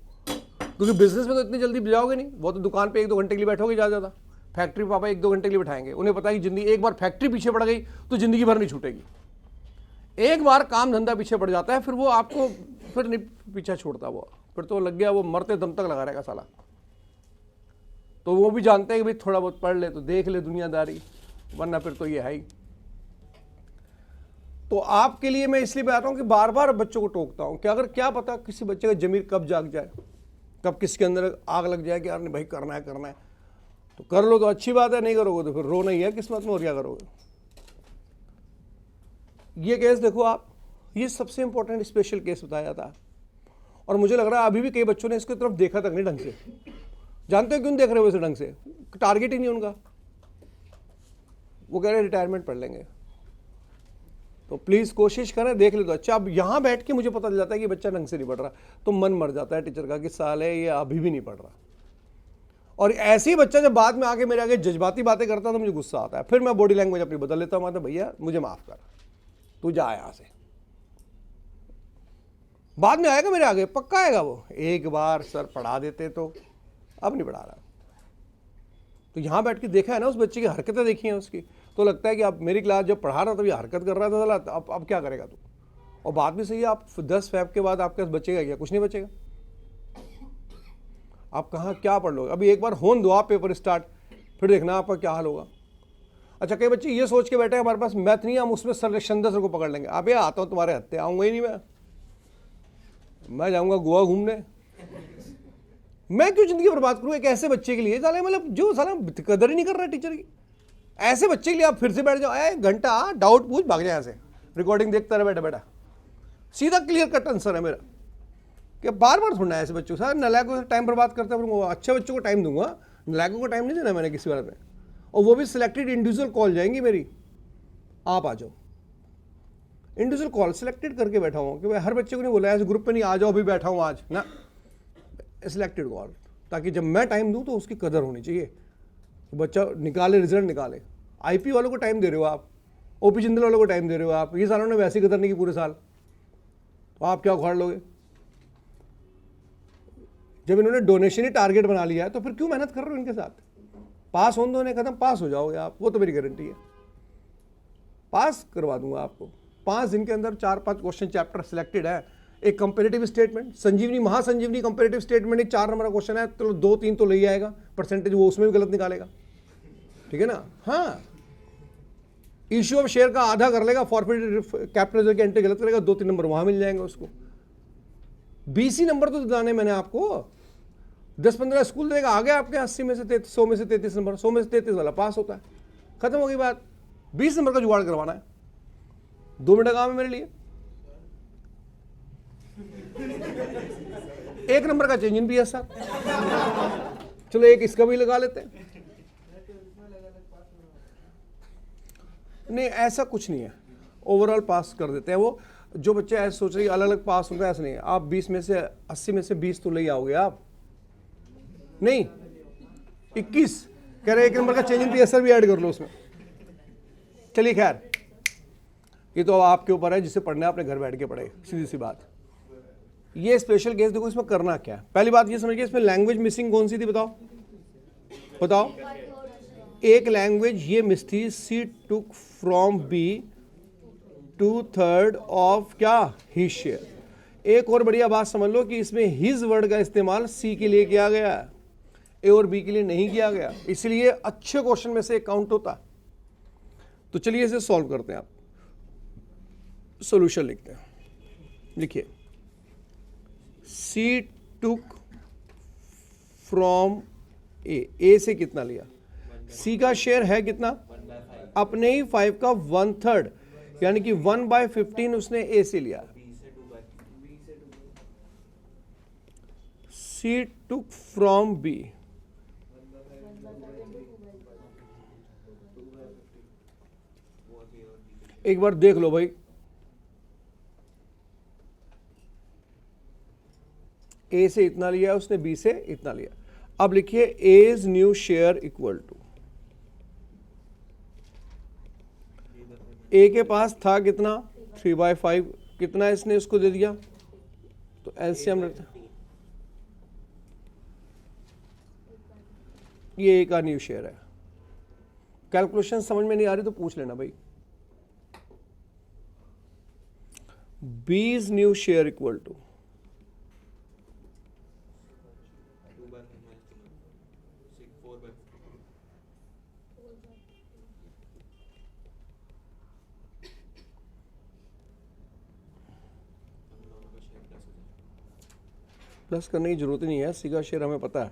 क्योंकि बिजनेस में तो इतनी जल्दी जाओगे नहीं, वो तो दुकान पे 1-2 घंटे के लिए बैठोगे ज़्यादा। फैक्ट्री पापा 1-2 घंटे के लिए बैठाएंगे। उन्हें पता है कि जिंदगी एक बार फैक्ट्री पीछे पड़ गई तो जिंदगी भर नहीं छूटेगी। एक बार काम धंधा पीछे पड़ जाता है, फिर वो आपको फिर नहीं पीछा छोड़ता। वो फिर तो लग गया, वो मरते दम तक लगा रहेगा साला। तो वो भी जानते हैं कि भाई थोड़ा बहुत पढ़ ले तो देख ले दुनियादारी, वरना फिर तो ये है ही। तो आपके लिए मैं इसलिए बता रहा हूं कि बार बार बच्चों को टोकता हूं कि अगर क्या पता किसी बच्चे का जमीर कब जाग जाए, कब किसके अंदर आग लग जाए कि यार नहीं भाई करना है, तो कर लो तो अच्छी बात है, नहीं करोगे तो फिर रोना ही है किस्मत में, और क्या करोगे। ये केस देखो आप, ये सबसे इंपॉर्टेंट स्पेशल केस बताया जाता है। और मुझे लग रहा है अभी भी कई बच्चों ने इसकी तरफ देखा तक नहीं ढंग से। जानते हो क्यों देख रहे हो इसे ढंग से? टारगेट ही नहीं उनका। वो कह रहे रिटायरमेंट पढ़ लेंगे। तो प्लीज कोशिश करें, देख ले तो अच्छा। अब यहां बैठ के मुझे पता चल जाता है कि बच्चा ढंग से नहीं पढ़ रहा, तो मन मर जाता है टीचर का कि साले ये अभी भी नहीं पढ़ रहा। और ऐसे ही बच्चा जब बाद में आके मेरे आगे जज्बाती बातें करता है तो मुझे गुस्सा आता है। फिर मैं बॉडी लैंग्वेज अपनी बदल लेता हूं, भैया मुझे माफ कर, तू जा यहां से। बाद में आएगा मेरे आगे, पक्का आएगा वो। एक बार सर पढ़ा देते तो, अब नहीं पढ़ा रहा। तो यहां बैठ के देखा है ना उस बच्चे की हरकतें देखी हैं उसकी, तो लगता है कि आप मेरी क्लास जब पढ़ा रहा था, ये हरकत कर रहा था, तो अब क्या करेगा तू? और बात भी सही है, आप 10 फेब के बाद आपके पास बचेगा क्या? कुछ नहीं बचेगा। आप कहाँ क्या पढ़ लोगे? अभी एक बार होने दो आप पेपर स्टार्ट, फिर देखना आपका क्या हाल होगा। अच्छा, कई बच्चे ये सोच के बैठे हमारे पास मैथ नहीं है, हम उसमें संदर सर को पकड़ लेंगे। अब ये आता हूँ तुम्हारे हत्ते, आऊँगा ही नहीं मैं जाऊँगा गोवा घूमने। मैं क्यों जिंदगी बर्बाद करूँ एक ऐसे बच्चे के लिए? साले मतलब जो साला कदर ही नहीं कर रहा टीचर की, ऐसे बच्चे के लिए आप फिर से बैठ जाओ, 1 घंटा डाउट पूछ, भाग जाए यहाँ से, रिकॉर्डिंग देखता रहे बैठा बैठा। सीधा क्लियर कट आंसर है मेरा कि बार बार थोड़ा ऐसे बच्चों से नलायकों से टाइम बर्बाद करता हूँ। अच्छे बच्चों को टाइम दूंगा, नलायकों को टाइम नहीं देना मैंने किसी बात में। और वो भी सिलेक्टेड इंडिविजुअल कॉल जाएंगी मेरी, आप आ जाओ। इंडिविजुअल कॉल सिलेक्टेड करके बैठा हूँ कि मैं हर बच्चे को नहीं बोला ऐसे ग्रुप पे नहीं आ जाओ अभी बैठा हूँ आज ना, सिलेक्टेड कॉल, ताकि जब मैं टाइम दूँ तो उसकी कदर होनी चाहिए। बच्चा निकाले, रिजल्ट निकाले। आईपी वालों को टाइम दे रहे हो आप, ओपी जिंदल वालों को टाइम दे रहे हो आप, ये सालों ने वैसी कदर नहीं की पूरे साल, तो आप क्या उखाड़ लोगे? जब इन्होंने डोनेशन ही टारगेट बना लिया है तो फिर क्यों मेहनत कर रहे हो इनके साथ? पास होने दो, ने खत्म, पास हो जाओगे आप, वो तो मेरी गारंटी है। पास करवा दूंगा आपको 5 दिन के अंदर। 4-5 क्वेश्चन चैप्टर सिलेक्टेड है। एक कंपेरेटिव स्टेटमेंट, संजीवनी महासंजीवनी कंपेरेटिव स्टेटमेंट, एक 4 नंबर का क्वेश्चन है, तो 2-3 तो ले ही आएगा परसेंटेज, वो उसमें भी गलत निकालेगा, ठीक है ना? हाँ, इश्यू ऑफ शेयर का आधा कर लेगा, फॉरफिट कैपिटल की एंट्री गलत करेगा, 2-3 नंबर वहां मिल जाएंगे उसको। 20 नंबर तो दिलाने मैंने आपको, 10-15 स्कूल देगा, आगे आपके 80 में से 100 में से 33 नंबर, 100 में से 33 वाला पास होता है, खत्म हो गई बात। 20 नंबर का जुगाड़ करवाना है, 2 मिनट का काम है मेरे लिए। एक नंबर का चेंज इन PSR। चलो एक इसका भी लगा लेते हैं। नहीं ऐसा कुछ नहीं है, ओवरऑल पास कर देते हैं। वो जो बच्चे ऐसे सोच रहे हैं अलग अलग पास होंगे, ऐसा नहीं है। आप 20 में से 80 में से 20 तो ले आओगे आप, नहीं 21 कह रहे, एक नंबर का चेंज इन PSR भी ऐड कर लो उसमें। चलिए खैर, ये तो आपके ऊपर है, जिसे पढ़ना है अपने घर बैठ के पढ़े, सीधी सी बात। ये स्पेशल केस देखो, इसमें करना क्या है। पहली बात ये समझिए, इसमें लैंग्वेज मिसिंग कौन सी थी, बताओ बताओ। एक लैंग्वेज ये मिस थी, सी टुक फ्रॉम बी 2/3 ऑफ क्या, हिज शेयर। एक और बढ़िया बात समझ लो कि इसमें हिज वर्ड का इस्तेमाल सी के लिए किया गया है, ए और बी के लिए नहीं किया गया, इसलिए अच्छे क्वेश्चन में से एक काउंट होता है। तो चलिए इसे सॉल्व करते हैं। आप सॉल्यूशन लिखते हैं, लिखिए सी टुक फ्रॉम ए से कितना लिया, सी का शेयर है कितना, अपने ही 5 का 1/3, यानी कि 1/15 उसने ए से लिया। सी टुक फ्रॉम बी, एक बार देख लो भाई, ए से इतना लिया उसने, बी से इतना लिया। अब लिखिए as new share equal to, A के पास था कितना 3/5, कितना इसने उसको दे दिया, तो एलसीएम रहता, ये ए का न्यू शेयर है। कैलकुलेशन समझ में नहीं आ रही तो पूछ लेना भाई। B's new share equal to, plus करने की जरूरत ही नहीं है, सी का शेयर हमें पता है।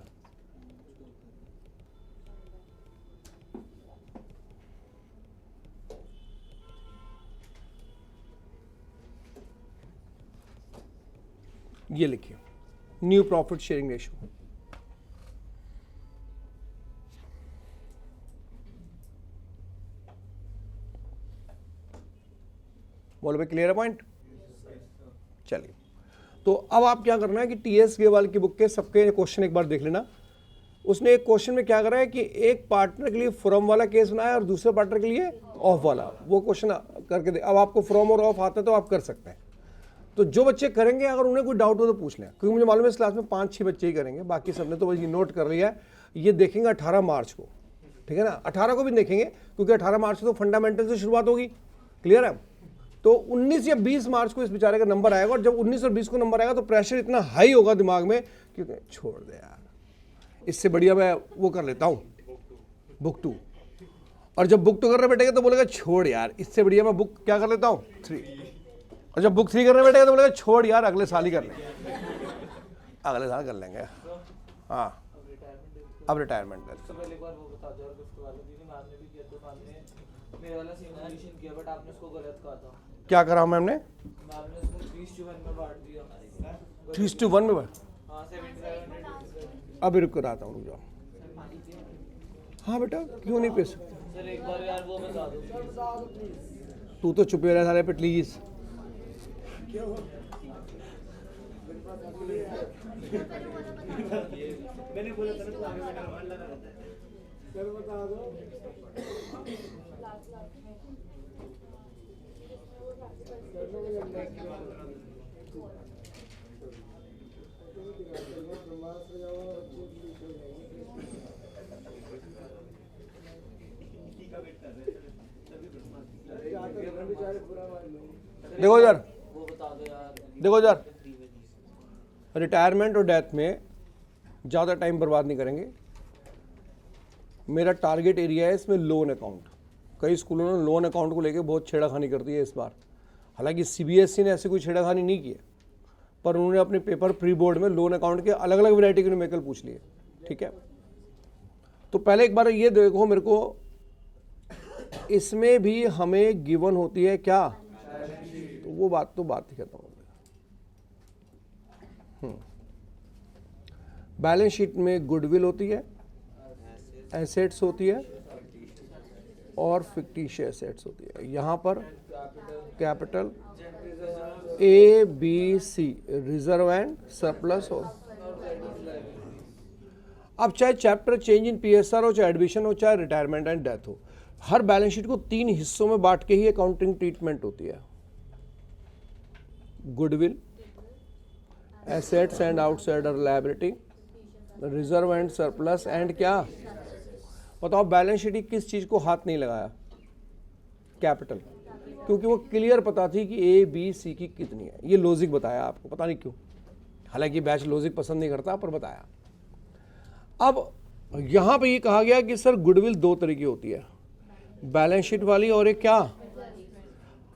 ये लिखिए न्यू प्रॉफिट शेयरिंग रेशियो। बोलो भाई, क्लियर है पॉइंट। चलिए, तो अब आप क्या करना है कि टीएस गेवाल की बुक के सबके क्वेश्चन एक बार देख लेना। उसने एक क्वेश्चन में क्या करा है कि एक पार्टनर के लिए फ्रॉम वाला केस बनाया और दूसरे पार्टनर के लिए ऑफ वाला, वो क्वेश्चन करके दे। अब आपको फ्रॉम और ऑफ आता है तो आप कर सकते हैं। तो जो बच्चे करेंगे, अगर उन्हें कोई डाउट हो तो पूछ लें, क्योंकि मुझे मालूम है इस क्लास में 5-6 बच्चे ही करेंगे, बाकी सबने तो वही नोट कर लिया है। ये देखेंगे 18 मार्च को, ठीक है ना, 18 को भी देखेंगे, क्योंकि 18 मार्च को तो फंडामेंटल से शुरुआत होगी, क्लियर है। तो 19 या 20 मार्च को इस बेचारे का नंबर आएगा, और जब 19 और 20 को नंबर आएगा तो प्रेशर इतना हाई होगा दिमाग में, क्योंकि छोड़ दे यार, इससे बढ़िया मैं वो कर लेता हूँ बुक 2। और जब बुक 2 करने बैठेगा तो बोलेगा छोड़ यार, इससे बढ़िया मैं बुक क्या कर लेता हूँ 3। और जब बुक 3 करने बैठेगा तो बोलेगा छोड़ यार, अगले साल ही कर लेंगे, अगले साल कर लेंगे। हाँ, अब रिटायरमेंट कर। क्या करा मैम ने? 3:1 में बांट। अभी रुक कर आता हूँ, जाओ। हाँ बेटा, क्यों नहीं पे सकते? सर एक बार यार वो बता दो। तू तो चुप रहा सारे पे प्लीज। मैंने बोला था ना, आगे मेरा मन लगा रहता है। सर बता दो। देखो यार, वो बता दो यार, देखो यार, रिटायरमेंट और डेथ में ज़्यादा टाइम बर्बाद नहीं करेंगे। मेरा टारगेट एरिया है इसमें लोन अकाउंट। कई स्कूलों ने लोन अकाउंट को लेकर बहुत छेड़खानी कर दी है इस बार। हालांकि सीबीएसई ने ऐसी कोई छेड़खानी नहीं की है, पर उन्होंने अपने पेपर प्री बोर्ड में लोन अकाउंट के अलग अलग वैरायटी के न्यूमेरिकल पूछ लिए, ठीक है। तो पहले एक बार ये देखो मेरे को, इसमें भी हमें गिवन होती है क्या, तो वो बात तो बात ही खत्म हो गई। बैलेंस शीट में गुडविल होती है, एसेट्स होती है और फिक्टिशियस एसेट्स होती है। यहाँ पर capital A B C, reserve and surplus हो। अब चाहे चैप्टर चेंज इन पीएसआर हो, चाहे एडमिशन हो, चाहे रिटायरमेंट एंड डेथ हो, हर बैलेंस शीट को 3 हिस्सों में बांट के ही अकाउंटिंग ट्रीटमेंट होती है। Goodwill, assets and outsider liability, reserve and surplus and क्या, बताओ बैलेंस शीट की किस चीज को हाथ नहीं लगाया? कैपिटल, क्योंकि वो क्लियर पता थी कि ए बी सी की कितनी है। ये लॉजिक बताया आपको, पता नहीं क्यों, हालांकि बैच लॉजिक पसंद नहीं करता, पर बताया। अब यहां पे ये कहा गया कि सर गुडविल 2 तरह की होती है, बैलेंस शीट वाली और एक क्या,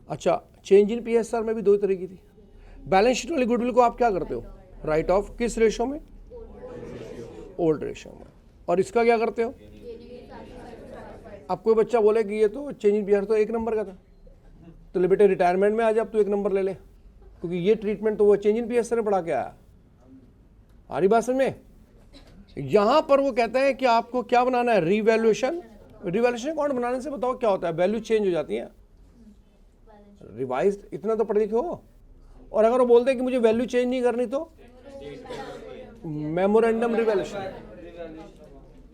अच्छा चेंज इन पीएसआर में भी 2 तरह की थी। बैलेंस शीट वाली गुडविल को आप क्या करते हो? राइट ऑफ, किस रेशो में? ओल्ड रेशो में। और इसका क्या करते हो? अब कोई बच्चा बोले कि ये तो चेंज इन पीएसआर तो 1 नंबर का था, तो ले बेटे रिटायरमेंट में आ जा, अब तू 1 नंबर ले ले, क्योंकि ये ट्रीटमेंट तो वो चेंज इन पीएसआर में पढ़ा के आया। आ रही बात समझ में? यहां पर वो कहते हैं कि आपको क्या बनाना है? रिवैल्यूएशन। रिवैल्यूएशन अकाउंट बनाने से बताओ क्या होता है? वैल्यू चेंज हो जाती है। रिवाइज इतना तो पढ़े लिखे हो। और अगर वो बोलते हैं कि मुझे वैल्यू चेंज नहीं करनी तो मेमोरेंडम रिवैल्यूएशन।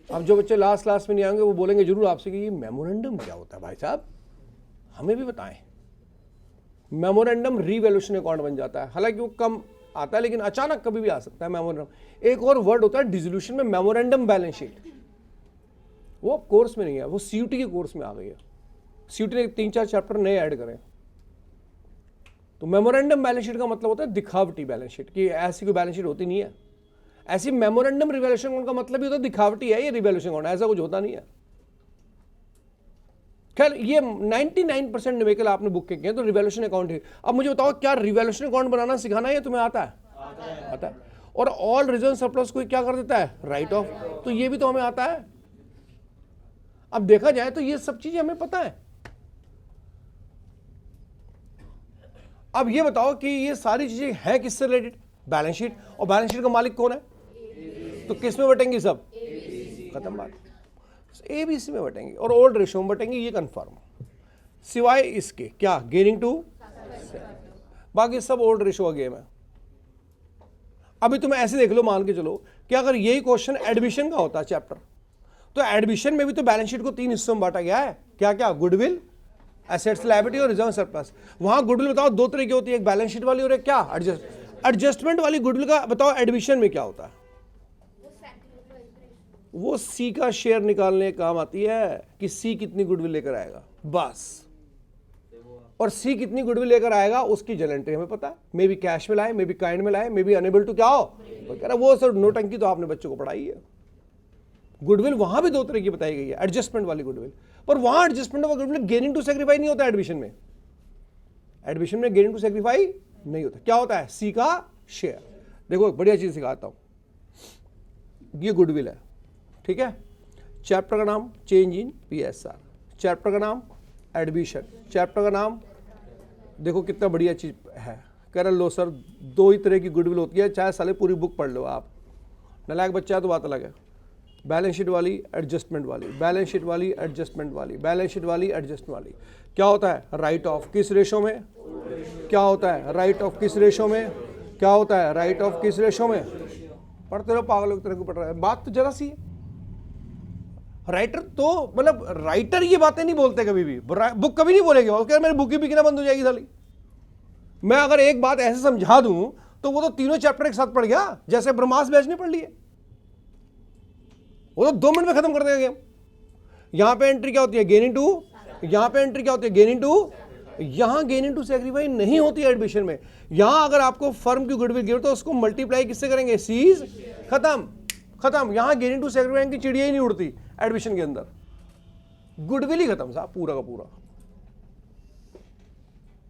अब जो बच्चे लास्ट क्लास में नहीं आएंगे वो बोलेंगे जरूर आपसे कि ये मेमोरेंडम क्या होता है भाई साहब, हमें भी बताएं। मेमोरेंडम रिवैल्यूएशन अकाउंट बन जाता है, हालांकि वो कम आता है लेकिन अचानक कभी भी आ सकता है मेमोरेंडम। एक और वर्ड होता है डिसोल्यूशन में, मेमोरेंडम बैलेंस शीट। वो कोर्स में नहीं है, वो सीयूटी के कोर्स में आ गई है। सीयूटी ने 3-4 चैप्टर नए ऐड करें। तो मेमोरेंडम बैलेंस शीट का मतलब होता है दिखावटी बैलेंस शीट, कि ऐसी कोई बैलेंस शीट होती नहीं है। ऐसी मेमोरेंडम रिवैल्यूएशन अकाउंट का मतलब ही होता है दिखावटी है ये रिवैल्यूएशन अकाउंट, ऐसा कुछ होता नहीं है। खैर ये 99% न्यूमेरिकल आपने बुक के किए तो रिवैल्यूएशन अकाउंट है। अब मुझे बताओ क्या रिवैल्यूएशन अकाउंट बनाना सिखाना है, तुम्हें आता है? आता है। और ऑल रिजर्व सरप्लस को क्या कर देता है? Right of. तो ये भी तो हमें आता है। अब देखा जाए तो ये सब चीजें हमें पता है। अब ये बताओ कि ये सारी चीजें हैं किससे रिलेटेड? Balance sheet. और बैलेंस शीट का मालिक कौन है? तो किस में बटेंगी सब? खत्म बात। एबीसी में बटेंगे और ओल्ड रेशो में बटेंगे, ये कंफर्म। सिवाय इसके क्या? गेनिंग टू, बाकी सब ओल्ड रेशो का गेम है। अभी तुम ऐसे देख लो, मान के चलो कि अगर यही क्वेश्चन एडमिशन का होता चैप्टर, तो एडमिशन में भी तो बैलेंस शीट को 3 हिस्सों में बांटा गया है। क्या क्या? गुडविल, एसेट्स लायबिलिटी और रिजर्व सरप्लस। वहां गुडविल बताओ 2 तरह की होती है, एक बैलेंस शीट वाली और एक क्या? एडजस्टमेंट वाली गुडविल का बताओ एडमिशन में क्या होता है? वो सी का शेयर निकालने का काम आती है कि सी कितनी गुडविल लेकर आएगा, बस। और सी कितनी गुडविल लेकर आएगा उसकी जनरल एंट्री हमें पता है। मे बी कैश में लाए, मे बी काइंड में लाए, मे बी अनेबल टू क्या हो वगैरह, वो सब नोटंकी तो आपने बच्चों को पढ़ाई है। गुडविल वहां भी 2 तरह की बताई गई है, एडजस्टमेंट वाली गुडविल। पर वहां एडजस्टमेंट वाली गुडविल गेनिंग टू सेक्रीफाई नहीं होता एडमिशन में। एडमिशन में गेनिंग टू सेक्रीफाई नहीं होता। क्या होता है? सी का शेयर। देखो एक बढ़िया चीज सिखाता हूं, ये गुडविल है, ठीक है। चैप्टर का नाम चेंज इन पीएसआर, चैप्टर का नाम एडमिशन, चैप्टर का नाम देखो कितना बढ़िया चीज है। कह रहे लो सर 2 ही तरह की गुडविल होती है, चाहे साले पूरी बुक पढ़ लो आप, नालायक बच्चा है तो बात अलग है। बैलेंस शीट वाली, एडजस्टमेंट वाली, बैलेंस शीट वाली, एडजस्टमेंट वाली, बैलेंस शीट वाली, एडजस्टमेंट वाली। क्या होता है? राइट ऑफ किस रेशो में? क्या होता है? राइट ऑफ किस रेशो में? क्या होता है? राइट ऑफ किस रेशो में? पढ़ते रहो पागलों की तरह को पढ़ रहा है, बात तो जरा सी है। राइटर तो मतलब राइटर ये बातें नहीं बोलते कभी भी, बुक कभी नहीं बोलेगी, उसके मेरी बुक ही बिकना बंद हो जाएगी साली। मैं अगर एक बात ऐसे समझा दूं तो वो तो तीनों चैप्टर एक साथ पढ़ गया, जैसे ब्रह्मास्त्र बैच ने पढ़ लिए, वो तो 2 मिनट में खत्म कर देगा गेम। यहां पे एंट्री क्या होती है? Gaining to. यहां पे एंट्री क्या होती है? Gaining to. यहां गेनिंग टू सेक्रीफाई नहीं होती है एडमिशन में। यहां अगर आपको फर्म की गुडविल गिर तो उसको मल्टीप्लाई किससे करेंगे? सीज। खत्म खत्म। यहां गेनिंग टू सेक्रीफाई की चिड़िया ही नहीं उड़ती एडमिशन के अंदर, गुडविल ही खत्म साहब पूरा का पूरा।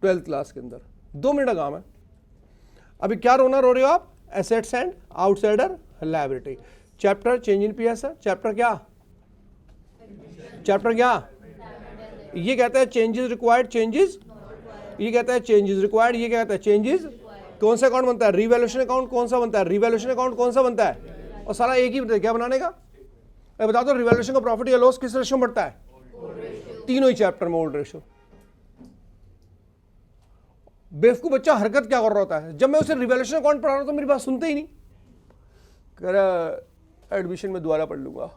12th क्लास के अंदर 2 मिनट का काम है। अभी क्या रोना रो रहे हो आप? Assets and outsider liability. Chapter change in PSR, chapter क्या? चैप्टर क्या? ये कहता है चेंजेस रिक्वायर्ड, चेंजेस, ये कहता है चेंजेस रिक्वायर्ड, ये क्या कहता है? चेंजेस। कौन सा अकाउंट बनता है? रिवैल्यूएशन अकाउंट कौन सा बनता है? रिवैल्यूएशन अकाउंट कौन सा बनता है? और सारा एक ही बनता है, क्या बनाने का? बता दो, रिवैल्यूएशन का प्रॉफिट या लॉस किस रेशियो में बढ़ता है? तीनों ही चैप्टर में ओल्ड रेशियो। बेवकूफ बच्चा हरकत क्या कर रहा होता है, जब मैं उसे रिवैल्यूएशन अकाउंट पढ़ा रहा हूं तो मेरी बात सुनते ही नहीं। कह रहा एडमिशन में दोबारा पढ़ लूंगा,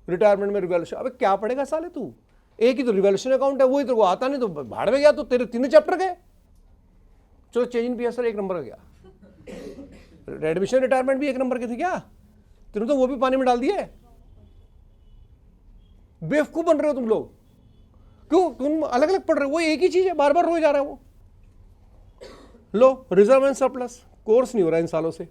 रिटायरमेंट में रिवैल्यूएशन। अबे क्या पढ़ेगा साले तू? एक ही तो रिवैल्यूएशन अकाउंट है, वही तेरे को आता नहीं तो भाड़ में गया, तो तेरे तीनों चैप्टर गए। चलो चेंज इन पीएसआर एक नंबर का गया, एडमिशन रिटायरमेंट भी एक नंबर के थे क्या? तुमने तो वो भी पानी में डाल दिए। बेवकूफ बन रहे हो तुम लोग। क्यों? तुम अलग अलग पढ़ रहे हो, वो एक ही चीज है, बार बार रोज जा रहा है वो। लो, रिजर्व एंड सरप्लस कोर्स नहीं हो रहा इन सालों से।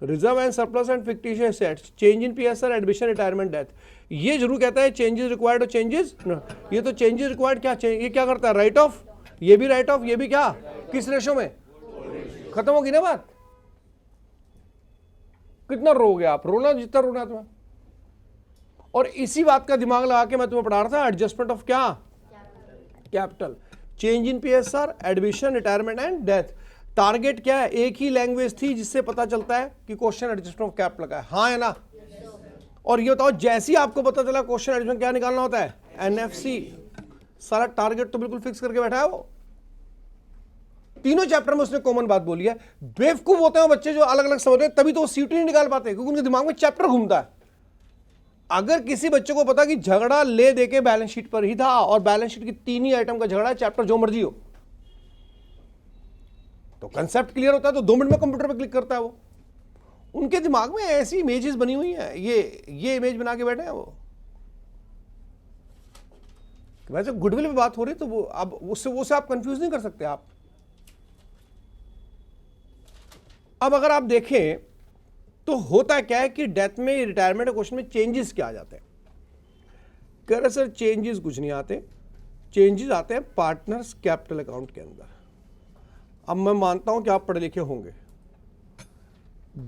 Reserve and surplus and fictitious assets, change in PSR, admission, retirement, death. ये जरूर कहता है चेंजेस रिक्वायर्ड और चेंजेस, ये तो चेंजेस रिक्वायर्ड क्या, ये क्या करता है? राइट ऑफ, ये भी राइट ऑफ, ये भी क्या, किस रेशो में? खत्म होगी ना बात। कितना रोगे आप? रोना जितना रोना है तुम्हें। और इसी बात का दिमाग लगा के मैं तुम्हें पढ़ा रहा था, एडजस्टमेंट ऑफ क्या, capital, change in PSR, admission, retirement and death. Target क्या है? एक ही लैंग्वेज थी जिससे पता चलता है कि क्वेश्चन एडजस्टमेंट ऑफ कैपिटल का है, हाँ है ना? और ये बताओ, जैसे ही आपको पता चला क्वेश्चन एडजस्टमेंट क्या निकालना होता है, एनएफसी, सारा टारगेट तो बिल्कुल फिक्स करके बैठा है वो। तीनों चैप्टर में उसने कॉमन बात बोली है। बेवकूफ होते हैं बच्चे जो अलग अलग समझ रहे हैं, तभी तो वो सीटी नहीं निकाल पाते, क्योंकि उनके दिमाग में चैप्टर घूमता है। अगर किसी बच्चे को पता कि झगड़ा ले दे के बैलेंस शीट पर ही था और बैलेंस शीट की तीन ही आइटम का झगड़ा है, चैप्टर जो मर्जी हो, तो कंसेप्ट क्लियर होता है, तो 2 मिनट में कंप्यूटर पे क्लिक करता है वो। उनके दिमाग में ऐसी इमेजेस बनी हुई हैं, ये इमेज बना के बैठे हैं वो। वैसे गुडविल पे बात हो रही है तो वो अब उससे आप कंफ्यूज नहीं कर सकते आप। अब अगर आप देखें तो होता क्या है कि डेथ में, रिटायरमेंट क्वेश्चन में चेंजेस क्या आ जाते हैं? कह रहे सर चेंजेस कुछ नहीं आते, चेंजेस आते हैं पार्टनर्स कैपिटल अकाउंट के अंदर। अब मैं मानता हूं कि आप पढ़े लिखे होंगे।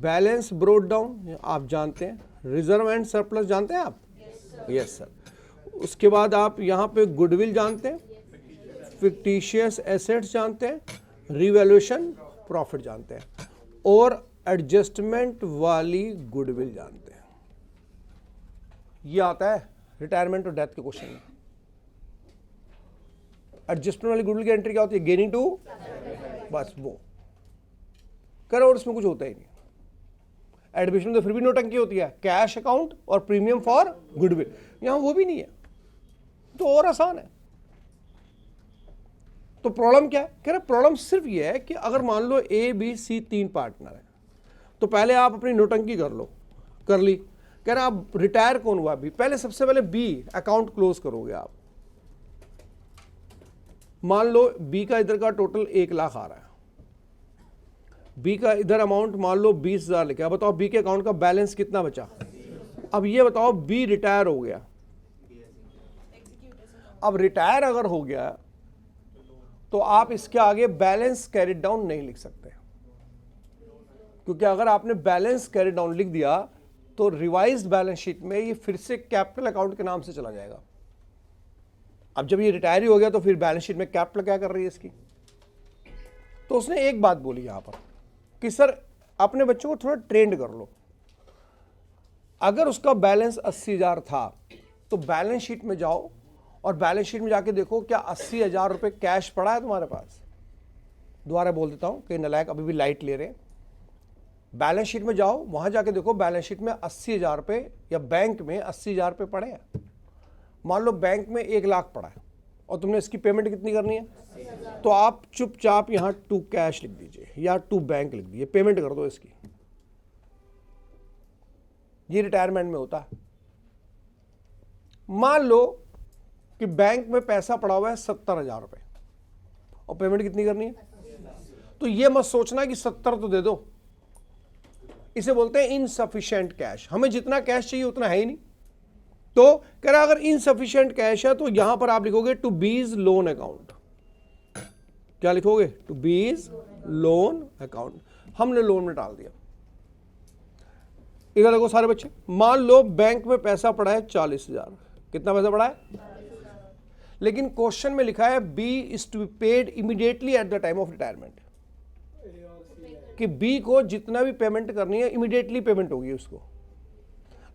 बैलेंस ब्रोट डाउन आप जानते हैं, रिजर्व एंड सरप्लस जानते हैं आप? Yes sir. उसके बाद आप यहां पे गुडविल जानते हैं, फिक्टिशियस एसेट्स जानते हैं, रिवैल्यूएशन प्रॉफिट जानते हैं, और एडजस्टमेंट वाली गुडविल जानते हैं। ये आता है रिटायरमेंट और डेथ के क्वेश्चन में। एडजस्टमेंट वाली गुडविल की एंट्री क्या होती है? गेनिंग टू, बस वो करो, और इसमें कुछ होता ही नहीं। एडमिशन में तो फिर भी नोटंकी होती है, कैश अकाउंट और प्रीमियम फॉर गुडविल, यहां वो भी नहीं है, तो और आसान है। तो प्रॉब्लम क्या है? कह रहे प्रॉब्लम सिर्फ ये है कि अगर मान लो ए बी सी 3 पार्टनर है, तो पहले आप अपनी नोटंकी कर लो, कर ली। कह रहे आप रिटायर कौन हुआ अभी? पहले सबसे पहले बी अकाउंट क्लोज करोगे आप। मान लो बी का इधर का टोटल 1 लाख आ रहा है, बी का इधर अमाउंट मान लो 20,000 लिखा। बताओ बी के अकाउंट का बैलेंस कितना बचा? अब ये बताओ बी रिटायर हो गया। अब रिटायर अगर हो गया तो आप इसके आगे बैलेंस कैरिड डाउन नहीं लिख सकते, क्योंकि अगर आपने बैलेंस कैरिड डाउन लिख दिया तो रिवाइज्ड बैलेंस शीट में ये फिर से कैपिटल अकाउंट के नाम से चला जाएगा। अब जब ये रिटायर ही हो गया तो फिर बैलेंस शीट में कैपिटल क्या कर रही है इसकी? तो उसने एक बात बोली यहां पर कि सर अपने बच्चों को थोड़ा ट्रेंड कर लो। अगर उसका बैलेंस 80,000 था तो बैलेंस शीट में जाओ और बैलेंस शीट में जाके देखो क्या 80,000 रुपए कैश पड़ा है तुम्हारे पास। दोबारा बोल देता हूं कि नालायक अभी भी लाइट ले रहे हैं। बैलेंस शीट में जाओ, वहां जाके देखो बैलेंस शीट में 80,000 रुपए या बैंक में 80,000 रुपए पड़े हैं। मान लो बैंक में 1 लाख पड़ा है और तुमने इसकी पेमेंट कितनी करनी है, तो आप चुपचाप यहां टू कैश लिख दीजिए या टू बैंक लिख दीजिए, पेमेंट कर दो इसकी। ये रिटायरमेंट में होता है। मान लो कि बैंक में पैसा पड़ा हुआ है 70,000 रुपए और पेमेंट कितनी करनी है, तो ये मत सोचना कि 70 तो दे दो, इसे बोलते हैं इनसफिशिएंट कैश। हमें जितना कैश चाहिए उतना है ही नहीं। तो कह रहा अगर इनसफिशिएंट कैश है तो यहां पर आप लिखोगे टू बीज लोन अकाउंट। क्या लिखोगे? टू बीज लोन अकाउंट। हमने लोन में डाल दिया। इधर देखो सारे बच्चे, मान लो बैंक में पैसा पड़ा है 40,000। कितना पैसा पड़ा है? लेकिन क्वेश्चन में लिखा है B is to be paid immediately at the time of retirement. कि बी को जितना भी पेमेंट करनी है इमीडिएटली पेमेंट होगी उसको।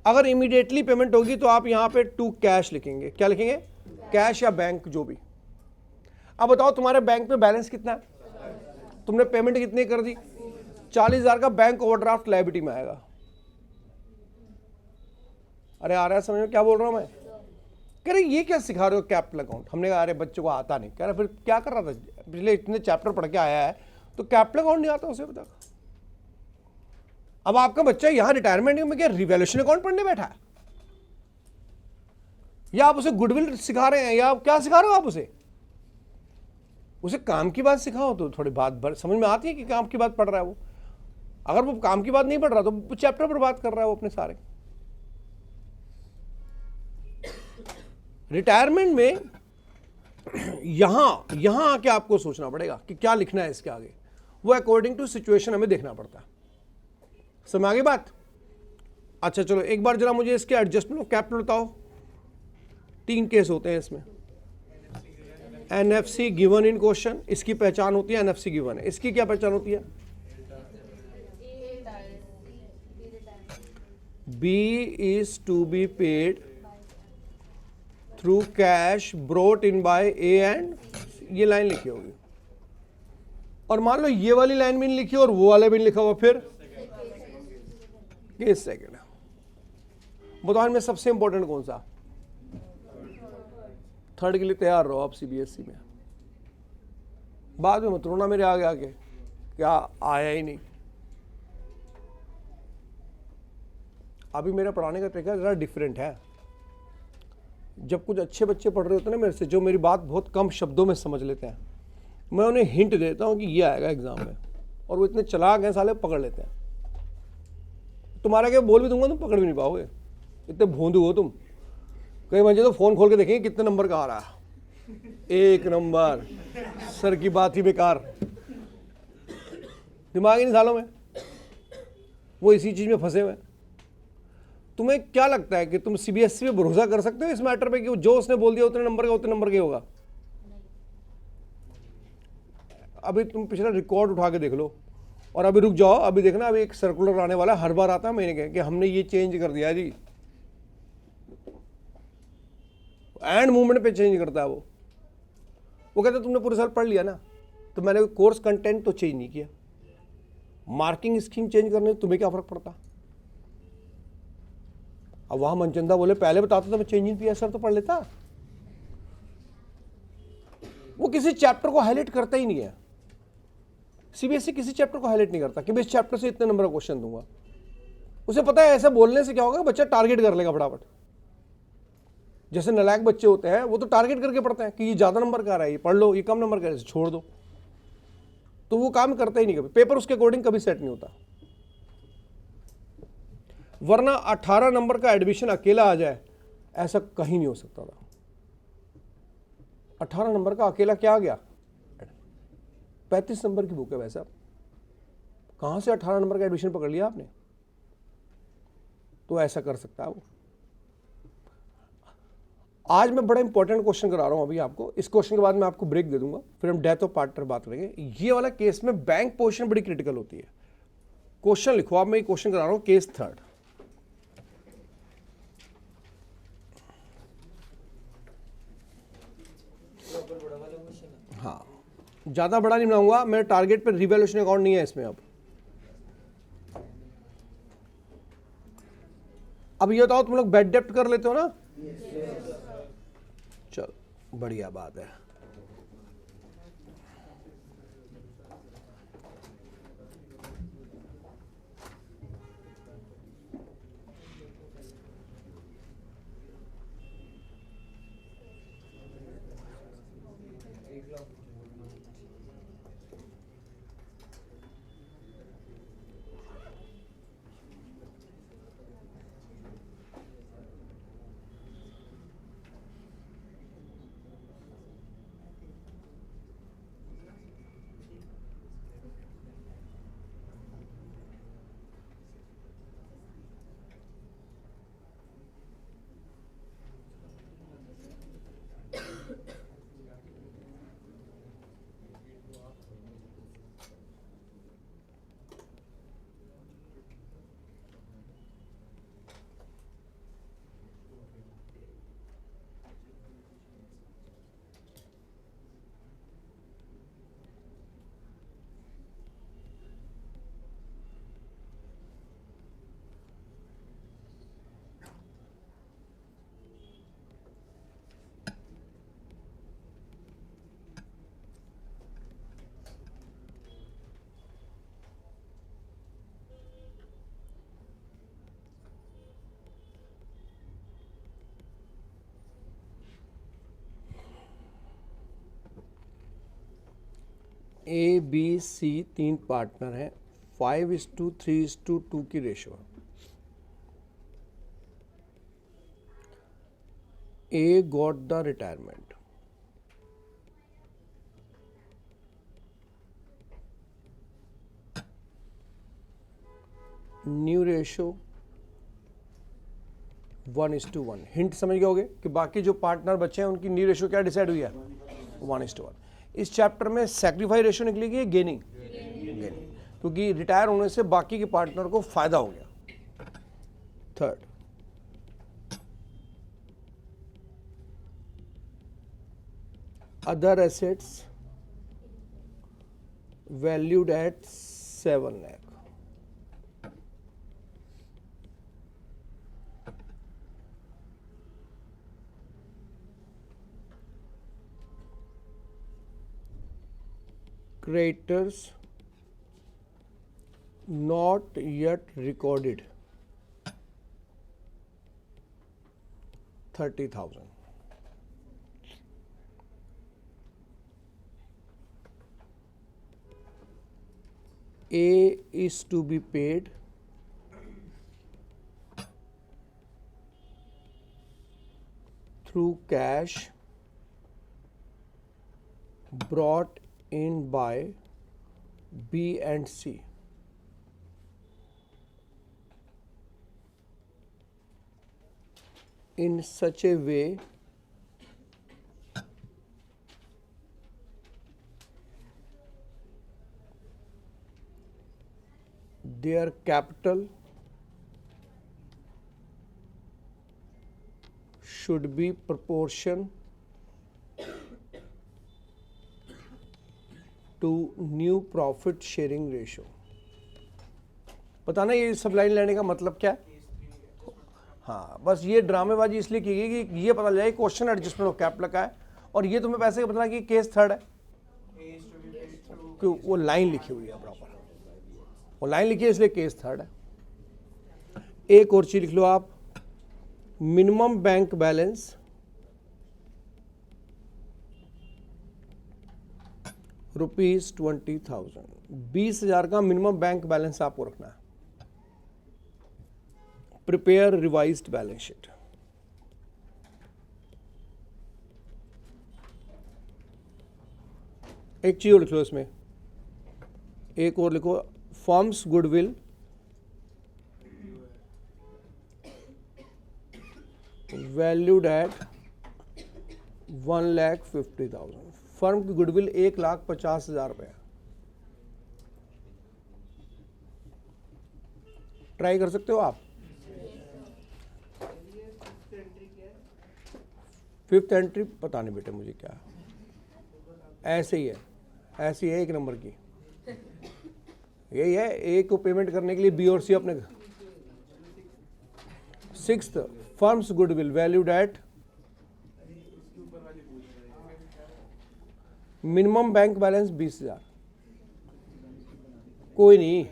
अगर इमीडिएटली पेमेंट होगी तो आप यहां पे टू कैश लिखेंगे। क्या लिखेंगे? कैश या बैंक, जो भी। अब बताओ तुम्हारे बैंक में बैलेंस कितना है? तुमने पेमेंट कितनी कर दी? 40,000 का बैंक ओवरड्राफ्ट लायबिलिटी में आएगा। अरे आ रहा है समझ में क्या बोल रहा हूं मैं? कह रहे ये क्या सिखा रहे हो कैपिटल अकाउंट? हमने कहा अरे बच्चों को आता नहीं। कह रहे फिर क्या कर रहा था? पिछले इतने चैप्टर पढ़ के आया है तो कैपिटल अकाउंट नहीं आता उसे अभी तक। अब आपका बच्चा यहां रिटायरमेंट में क्या रिवैल्यूएशन अकाउंट पढ़ने बैठा है? या आप उसे गुडविल सिखा रहे हैं, या आप क्या सिखा रहे हो? आप उसे काम की बात सिखाओ तो थोड़ी बात समझ में आती है कि काम की बात पढ़ रहा है वो। अगर वो काम की बात नहीं पढ़ रहा तो चैप्टर पर बात कर रहा है वो अपने सारे। रिटायरमेंट में यहां आके आपको सोचना पड़ेगा कि क्या लिखना है इसके आगे। वो अकॉर्डिंग टू सिचुएशन हमें देखना पड़ता है। समझ आ गई बात? अच्छा चलो एक बार जरा मुझे इसके एडजस्टमेंट ऑफ कैपिटल बताओ। 3 केस होते हैं इसमें। एनएफसी गिवन इन क्वेश्चन, इसकी पहचान होती है एनएफसी गिवन है। इसकी क्या पहचान होती है? B is to be paid through cash brought in by A and, ये लाइन लिखी होगी। और मान लो ये वाली लाइन भी नहीं लिखी और वो वाला भी नहीं लिखा हुआ, फिर केस सेकंड है। बताओ इनमें सबसे इंपॉर्टेंट कौन सा? थर्ड के लिए तैयार रहो आप सीबीएसई में। बाद में मत रोना मेरे आगे आके क्या आया ही नहीं। अभी मेरा पढ़ाने का तरीका जरा डिफरेंट है। जब कुछ अच्छे बच्चे पढ़ रहे होते हैं ना मेरे से, जो मेरी बात बहुत कम शब्दों में समझ लेते हैं, मैं उन्हें हिंट देता हूं कि ये आएगा एग्जाम में, और वो इतने चालाक हैं साले, पकड़ लेते हैं। तुम्हारा क्या बोल भी दूंगा तुम पकड़ भी नहीं पाओगे, इतने भोंदू हो तुम। कई बच्चे तो फोन खोल के देखेंगे कितने नंबर का आ रहा है। 1 नंबर, सर की बात ही बेकार। दिमाग ही नहीं सालों में, वो इसी चीज में फंसे हुए। तुम्हें क्या लगता है कि तुम सीबीएसई पे भरोसा कर सकते हो इस मैटर पे कि जो उसने बोल दिया उतने नंबर का उतने नंबर का होगा? अभी तुम पिछला रिकॉर्ड उठा के देख लो, और अभी रुक जाओ, अभी देखना अभी एक सर्कुलर आने वाला है, हर बार आता है महीने के कि हमने ये चेंज कर दिया जी। एंड मूवमेंट पे चेंज करता है वो कहता है तुमने पूरे साल पढ़ लिया ना, तो मैंने कोर्स कंटेंट तो चेंज नहीं किया, मार्किंग स्कीम चेंज करने तुम्हें क्या फर्क पड़ता? अब वहां मनचंदा बोले पहले बताता तो मैं चेंज नहीं किया सर, तो पढ़ लेता। वो किसी चैप्टर को हाईलाइट करता ही नहीं है। सीबीएसई किसी चैप्टर को हाईलाइट नहीं करता कि मैं इस चैप्टर से इतने नंबर का क्वेश्चन दूंगा। उसे पता है ऐसा बोलने से क्या होगा, बच्चा टारगेट कर लेगा फटाफट। जैसे नालायक बच्चे होते हैं वो तो टारगेट करके पढ़ते हैं कि ये ज्यादा नंबर का आ रहा है, ये पढ़ लो, ये कम नंबर का है, छोड़ दो। तो वो काम करता ही नहीं, कभी पेपर उसके अकॉर्डिंग कभी सेट नहीं होता। वरना 18 नंबर का एडमिशन अकेला आ जाए, ऐसा कहीं नहीं हो सकता था। 18 नंबर का अकेला क्या आ गया? 35 नंबर की बुक है वैसा, कहां से 18 नंबर का एडमिशन पकड़ लिया आपने? तो ऐसा कर सकता है वो। आज मैं बड़ा इंपॉर्टेंट क्वेश्चन करा रहा हूं अभी आपको। इस क्वेश्चन के बाद मैं आपको ब्रेक दे दूंगा, फिर हम डेथ ऑफ पार्टनर बात करेंगे। ये वाला केस में बैंक पोजीशन बड़ी क्रिटिकल होती है। क्वेश्चन लिखो आप, मैं ये क्वेश्चन करा रहा हूं, केस थर्ड। हाँ, ज्यादा बड़ा नहीं बनाऊंगा, मेरे टारगेट पे रिवैल्यूएशन अकाउंट नहीं है इसमें। अब ये बताओ तुम लोग बेड डेप्ट कर लेते हो ना? चलो बढ़िया बात है। ए बी सी 3 पार्टनर हैं, 5:3:2 की रेशो है। A got the retirement, new ratio 1:1। Hint समझ गए होगे कि बाकी जो पार्टनर बचे हैं उनकी न्यू रेशो क्या डिसाइड हुई है, 1:1। इस चैप्टर में सैक्रिफाई रेशो निकलेगी गेनिंग, क्योंकि रिटायर होने से बाकी के पार्टनर को फायदा हो गया। Third, other assets valued at 7 lakh, creditors not yet recorded 30,000, A is to be paid through cash brought in by B and C. In such a way their capital should be proportion to new profit sharing ratio। पता ना ये सब line लेने का मतलब क्या है? हाँ, बस ये ड्रामेबाजी इसलिए की गई कि ये पता चले क्वेश्चन एडजस्टमेंट ऑफ कैपिटल का है, और ये तुम्हें पैसे का पता कि केस थर्ड है, क्यों वो लाइन लिखी हुई है प्रॉपर, वो लाइन लिखी है इसलिए केस थर्ड है। एक और चीज लिख लो आप, मिनिमम बैंक बैलेंस ₹20,000, 20,000 का मिनिमम बैंक बैलेंस आपको रखना है। Prepare revised balance sheet. एक चीज और लिख लो इसमें, एक और लिखो, firms goodwill valued at 1,50,000। Firm की गुडविल 1,50,000 रुपये। ट्राई कर सकते हो आप। फिफ्थ एंट्री पता नहीं बेटे मुझे क्या, ऐसे ही है, ऐसी है 1 नंबर की, यही है। ए को पेमेंट करने के लिए बी और सी अपने। Sixth, firms goodwill valued at minimum bank balance 20,000। कोई नहीं,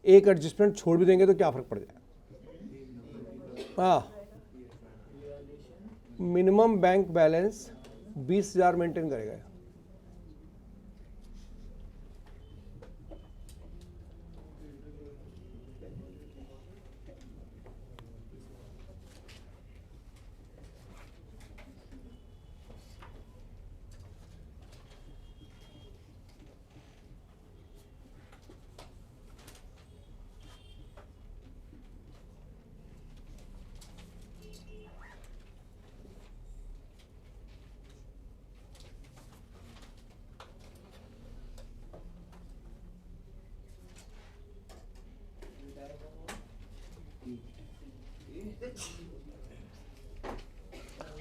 एक एडजस्टमेंट छोड़ भी देंगे तो क्या फर्क पड़ जाएगा। हाँ, मिनिमम बैंक बैलेंस 20,000 मेंटेन करेगा।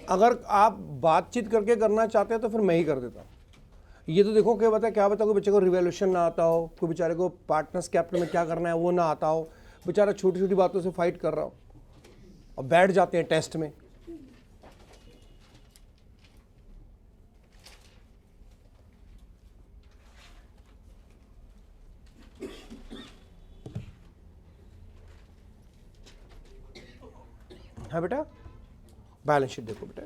अगर आप बातचीत करके करना चाहते हैं तो फिर मैं ही कर देता हूँ। ये तो देखो क्या बता कोई बच्चे को रिवॉल्यूशन ना आता हो, कोई बेचारे को पार्टनर्स कैपिटल में क्या करना है वो ना आता हो, बेचारा छोटी छोटी बातों से फाइट कर रहा हो और बैठ जाते हैं टेस्ट में। हाँ बेटा, बैलेंस शीट देखो बेटा,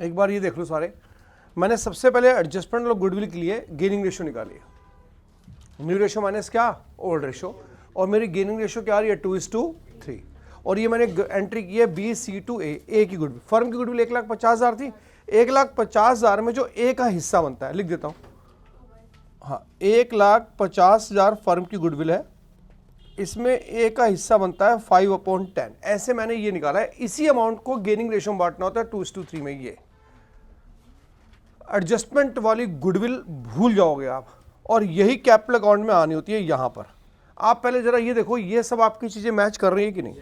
एक बार ये देख लो सारे, मैंने सबसे पहले एडजस्टमेंट और गुडविल के लिए गेनिंग रेशियो निकाली है, न्यू रेशियो माइनस क्या, ओल्ड रेशियो, और मेरी गेनिंग रेशियो क्या आ रही है 2:3, और ये मैंने एंट्री की है BC2A, ए की गुडविल, फर्म की गुडविल 1,50,000 थी, 1,50,000 में जो ए का हिस्सा बनता है लिख देता हूँ, हाँ 1,50,000 फर्म की गुडविल है, इसमें ए का हिस्सा बनता है 5/10, ऐसे मैंने ये निकाला है। इसी अमाउंट को गेनिंग रेशियो में बांटना होता है 2:3 में। ये एडजस्टमेंट वाली गुडविल भूल जाओगे आप, और यही कैपिटल अकाउंट में आनी होती है यहां पर। आप पहले जरा ये देखो, ये सब आपकी चीजें मैच कर रही है कि नहीं?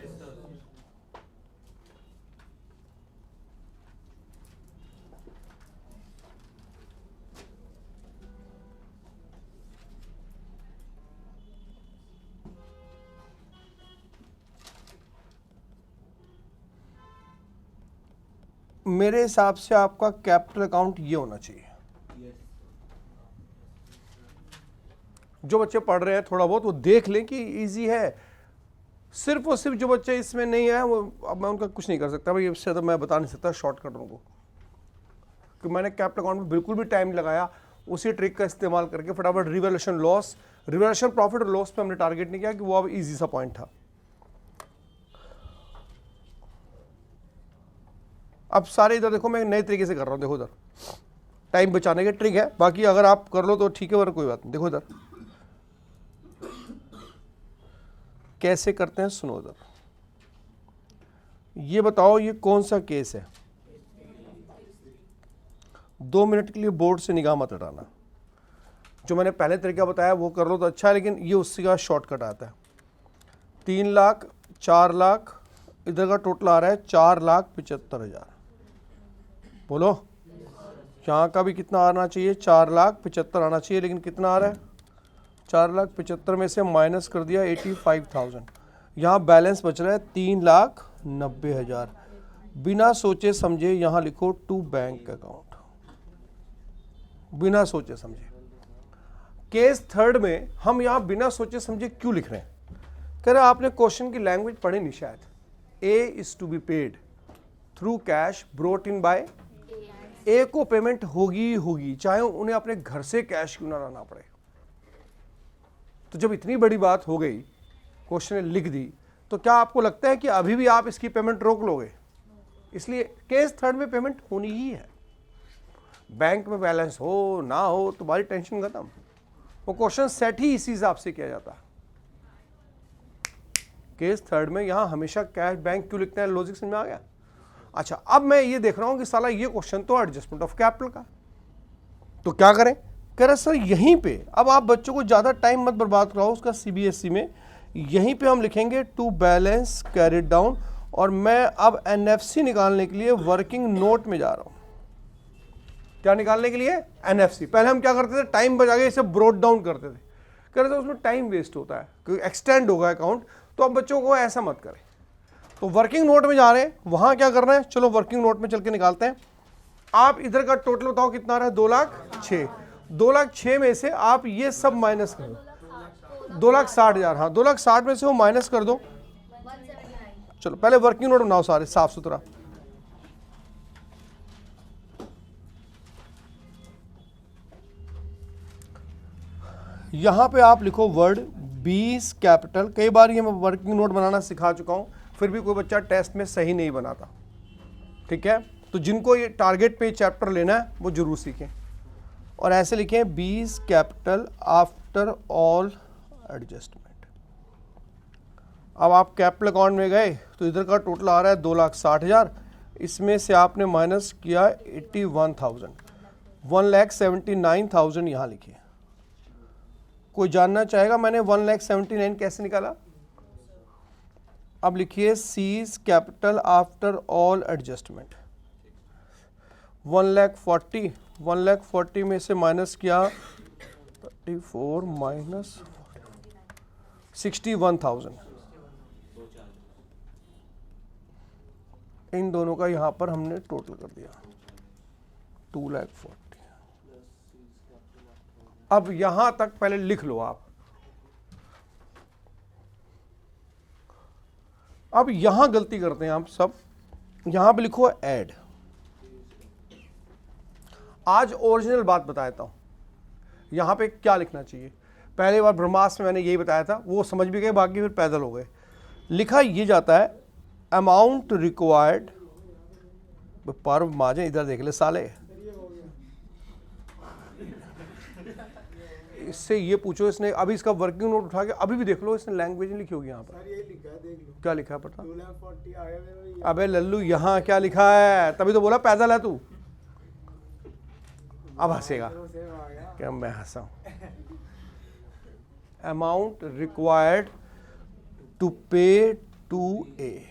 मेरे हिसाब से आपका कैपिटल अकाउंट ये होना चाहिए। जो बच्चे पढ़ रहे हैं थोड़ा बहुत वो देख लें कि इजी है। सिर्फ और सिर्फ जो बच्चे इसमें नहीं है वो, अब मैं उनका कुछ नहीं कर सकता भाई, इससे तो मैं बता नहीं सकता शॉर्टकट उनको, कि मैंने कैपिटल अकाउंट में बिल्कुल भी टाइम लगाया, उसी ट्रिक का इस्तेमाल करके फटाफट रिवैल्यूएशन लॉस, रिवैल्यूएशन प्रॉफिट और लॉस पे हमने टारगेट नहीं किया, कि वो अब इजी सा पॉइंट था। अब सारे इधर देखो, मैं नए तरीके से कर रहा हूँ, देखो इधर टाइम बचाने के ट्रिक है, बाकी अगर आप कर लो तो ठीक है, वरना कोई बात नहीं। देखो इधर कैसे करते हैं, सुनो इधर, ये बताओ ये कौन सा केस है। 2 मिनट के लिए बोर्ड से निगाह मत हटाना, जो मैंने पहले तरीका बताया वो कर लो तो अच्छा है, लेकिन ये उससे का शॉर्टकट आता है। 3 लाख, 4 लाख, इधर का टोटल आ रहा है 4,75,000। बोलो यहाँ का भी कितना आना चाहिए, 4,75,000 आना चाहिए, लेकिन कितना आ रहा है, 4,75,000 में से माइनस कर दिया 85,000, यहाँ बैलेंस बच रहा है 3,90,000। बिना सोचे समझे यहाँ लिखो टू बैंक अकाउंट, बिना सोचे समझे। केस थर्ड में हम यहाँ बिना सोचे समझे क्यों लिख रहे हैं, कह रहे आपने क्वेश्चन की लैंग्वेज पढ़ी नहीं शायद। A is to be paid through cash brought in by, A को पेमेंट होगी होगी, चाहे उन्हें अपने घर से कैश क्यों ना लाना पड़े। तो जब इतनी बड़ी बात हो गई, क्वेश्चन ने लिख दी, तो क्या आपको लगता है कि अभी भी आप इसकी पेमेंट रोक लोगे? इसलिए केस थर्ड में पेमेंट होनी ही है। बैंक में बैलेंस हो ना हो तुम्हारी टेंशन खत्म, वो क्वेश्चन सेट ही इसी हिसाब से किया जाता है। केस थर्ड में यहां हमेशा कैश बैंक क्यों लिखते हैं, लॉजिक समझ में आ गया? अच्छा, अब मैं ये देख रहा हूं कि साला ये क्वेश्चन तो एडजस्टमेंट ऑफ कैपिटल का, तो क्या करें? कह रहे सर यहीं पे, अब आप बच्चों को ज्यादा टाइम मत बर्बाद कराओ उसका सीबीएसई में, यहीं पे हम लिखेंगे टू बैलेंस कैरिड डाउन, और मैं अब एनएफसी निकालने के लिए वर्किंग नोट में जा रहा हूं। क्या निकालने के लिए? एनएफसी। पहले हम क्या करते थे, टाइम बचा के इसे ब्रोट डाउन करते थे, कह रहे थे उसमें टाइम वेस्ट होता है क्योंकि एक्सटेंड होगा अकाउंट, तो अब बच्चों को ऐसा मत करें। तो वर्किंग नोट में जा रहे हैं, वहां क्या करना है, चलो वर्किंग नोट में चल के निकालते हैं। आप इधर का टोटल बताओ कितना आ रहा है, 2,06,000। 2,06,000 में से आप ये सब माइनस कर दो, 2,60,000, हाँ 2,60,000 में से वो माइनस कर दो। चलो पहले वर्किंग नोट बनाओ सारे साफ सुथरा। यहां पे आप लिखो वर्ड 20 कैपिटल। कई बार ये मैं वर्किंग नोट बनाना सिखा चुका हूं, फिर भी कोई बच्चा टेस्ट में सही नहीं बनाता, ठीक है? तो जिनको ये टारगेट पे चैप्टर लेना है वो जरूर सीखें, और ऐसे लिखें 20 कैपिटल आफ्टर ऑल एडजस्टमेंट। अब आप कैपिटल अकाउंट में गए तो इधर का टोटल आ रहा है 2,60,000, इसमें से आपने माइनस किया 81,000, 1,79,000 यहाँ लिखिए। कोई जानना चाहेगा मैंने 1,79,000 कैसे निकाला? अब लिखिए seize capital after all adjustment. 1,40,000 में से माइनस किया 34 माइनस 61,000। इन दोनों का यहां पर हमने टोटल कर दिया 2,40,000। अब यहां तक पहले लिख लो आप। अब यहां गलती करते हैं आप सब, यहां पे लिखो ऐड। आज ओरिजिनल बात बताता हूं यहां पे क्या लिखना चाहिए। पहले बार ब्रह्मास्त्र में मैंने यही बताया था, वो समझ भी गए, बाकी फिर पैदल हो गए। लिखा ये जाता है अमाउंट रिक्वायर्ड, पर्व माजे इधर देख ले साले, इससे ये पूछो इसने अभी इसका वर्किंग नोट उठा के अभी भी देख लो, इसने लैंग्वेज लिखी होगी यहाँ पर। ये लिखा है, देख लो क्या लिखा है पता? 2,40,000 आया मेरा ये। अबे लल्लू यहाँ क्या लिखा है? तभी तो बोला पैदल है तू। अब हंसेगा सेम आ गया। क्या मैं हंसा हूं? अमाउंट रिक्वायर्ड टू पे टू ए।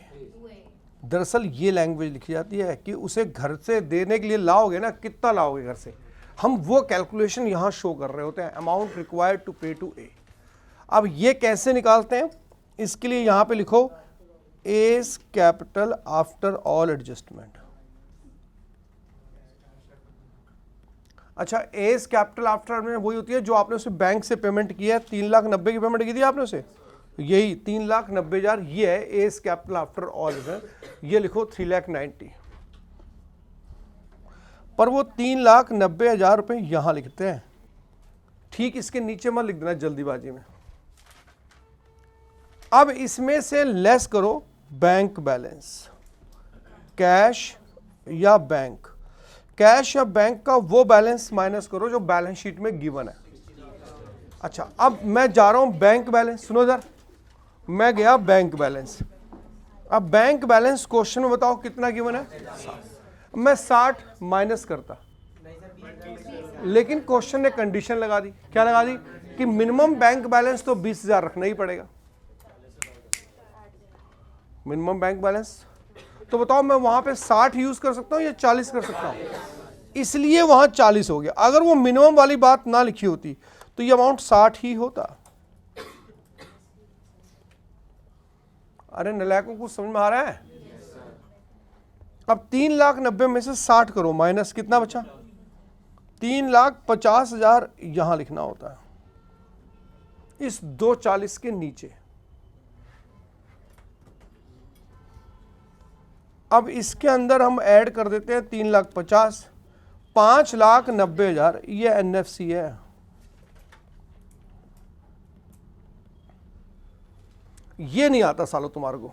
दरअसल ये लैंग्वेज लिखी जाती है कि उसे घर से देने के लिए लाओगे ना, कितना लाओगे घर से, हम वो कैलकुलेशन यहां शो कर रहे होते हैं। अमाउंट रिक्वायर्ड टू पे टू ए। अब ये कैसे निकालते हैं? इसके लिए यहां पे लिखो as capital after all adjustment. अच्छा, एज कैपिटल आफ्टर में वही होती है जो आपने उसे बैंक से पेमेंट की है। 3,90,000 की पेमेंट की थी आपने उसे, यही 3,90,000 ये है एज कैपिटल आफ्टर ऑल। ये लिखो 3,90,000, पर वो 3,90,000 रुपए यहां लिखते हैं। ठीक इसके नीचे मत लिख देना जल्दीबाजी में। अब इसमें से लेस करो बैंक बैलेंस, कैश या बैंक। कैश या बैंक का वो बैलेंस माइनस करो जो बैलेंस शीट में गिवन है। अच्छा, अब मैं जा रहा हूं बैंक बैलेंस, सुनो इधर, मैं गया बैंक बैलेंस। अब बैंक बैलेंस क्वेश्चन में बताओ कितना गिवन है? 60। मैं 60 माइनस करता, लेकिन क्वेश्चन ने कंडीशन लगा दी। क्या लगा दी? कि मिनिमम बैंक बैलेंस तो 20,000 रखना ही पड़ेगा। मिनिमम बैंक बैलेंस तो बताओ मैं वहां पे 60 यूज कर सकता हूं या 40 कर सकता हूं? इसलिए वहां 40 हो गया। अगर वो मिनिमम वाली बात ना लिखी होती तो ये अमाउंट 60 ही होता। अरे नलायकों को समझ में आ रहा है? अब 3,90,000 में से 60 करो, माइनस कितना बचा? 3,50,000 यहां लिखना होता है, इस 240 के नीचे। अब इसके अंदर हम ऐड कर देते हैं 3,50,000, 5,90,000 ये एनएफसी है। ये नहीं आता सालों तुम्हारे को,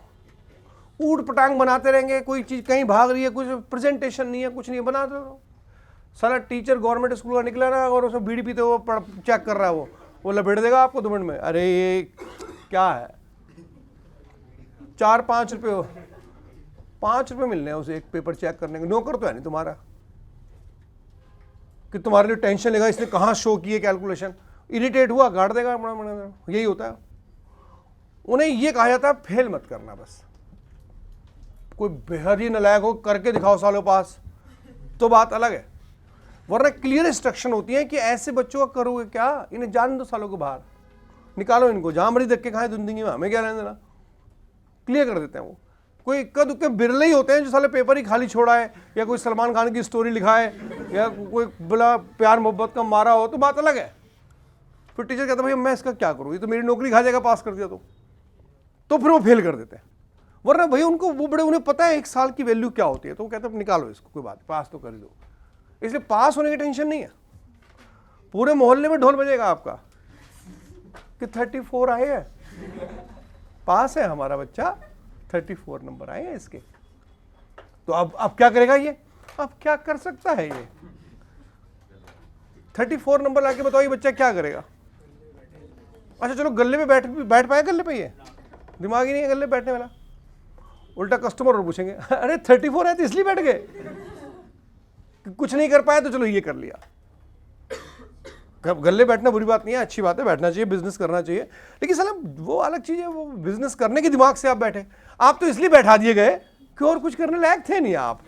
ऊट पटांग बनाते रहेंगे, कोई चीज कहीं भाग रही है, कुछ प्रेजेंटेशन नहीं है, कुछ नहीं बनाते रहो। साला टीचर गवर्नमेंट स्कूल का निकला ना और उसमें बीड़ी पीते हुए चेक कर रहा है, वो लपेट देगा आपको 2 मिनट में। अरे ये क्या है, 4-5 रुपये, 5 रुपये मिलने हैं उसे एक पेपर चेक करने के। नौकर तो है नहीं तुम्हारा कि तुम्हारे लिए टेंशन लेगा इसने कहाँ शो की है कैलकुलेशन। इरिटेट हुआ गाड़ देगा, यही होता है। उन्हें ये कहा जाता है फेल मत करना, बस कोई बेहद ही नालायक हो करके दिखाओ सालों पास तो बात अलग है, वरना क्लियर इंस्ट्रक्शन होती है कि ऐसे बच्चों का करोगे क्या, इन्हें जान दो सालों को बाहर निकालो, इनको जहां मरी धक्के खाए जिंदगी में, हमें क्या रहने देना। क्लियर कर देते हैं वो। कोई इक्का दुक्के बिरले ही होते हैं जो साले पेपर ही खाली छोड़ा है, या कोई सलमान खान की स्टोरी लिखा है, या कोई बड़ा प्यार मोहब्बत का मारा हो तो बात अलग है। फिर टीचर कहता है भाई मैं इसका क्या करूँ, ये तो मेरी नौकरी खा जाएगा पास कर दिया तो फिर वो फेल कर देते हैं। वरना भाई उनको वो बड़े, उन्हें पता है 1 साल की वैल्यू क्या होती है, तो वो कहते हैं निकालो इसको, कोई बात पास तो कर ही दो। इसलिए पास होने की टेंशन नहीं है। पूरे मोहल्ले में ढोल बजेगा आपका कि 34 आए हैं, पास है हमारा बच्चा, 34 नंबर आए हैं इसके। तो अब क्या करेगा ये, अब क्या कर सकता है ये? 34 नंबर लाके बताओ ये बच्चा क्या करेगा? अच्छा चलो गले पे बैठ पाया, गले पे ये दिमाग ही नहीं है गले बैठने वाला। उल्टा कस्टमर और पूछेंगे अरे 34 है तो इसलिए बैठ गए, कुछ नहीं कर पाया तो चलो ये कर लिया। गले बैठना बुरी बात नहीं है, अच्छी बात है, बैठना चाहिए, बिजनेस करना चाहिए, लेकिन साला वो अलग चीज है, वो बिजनेस करने के दिमाग से आप बैठे। आप तो इसलिए बैठा दिए गए कि और कुछ करने लायक थे नहीं आप।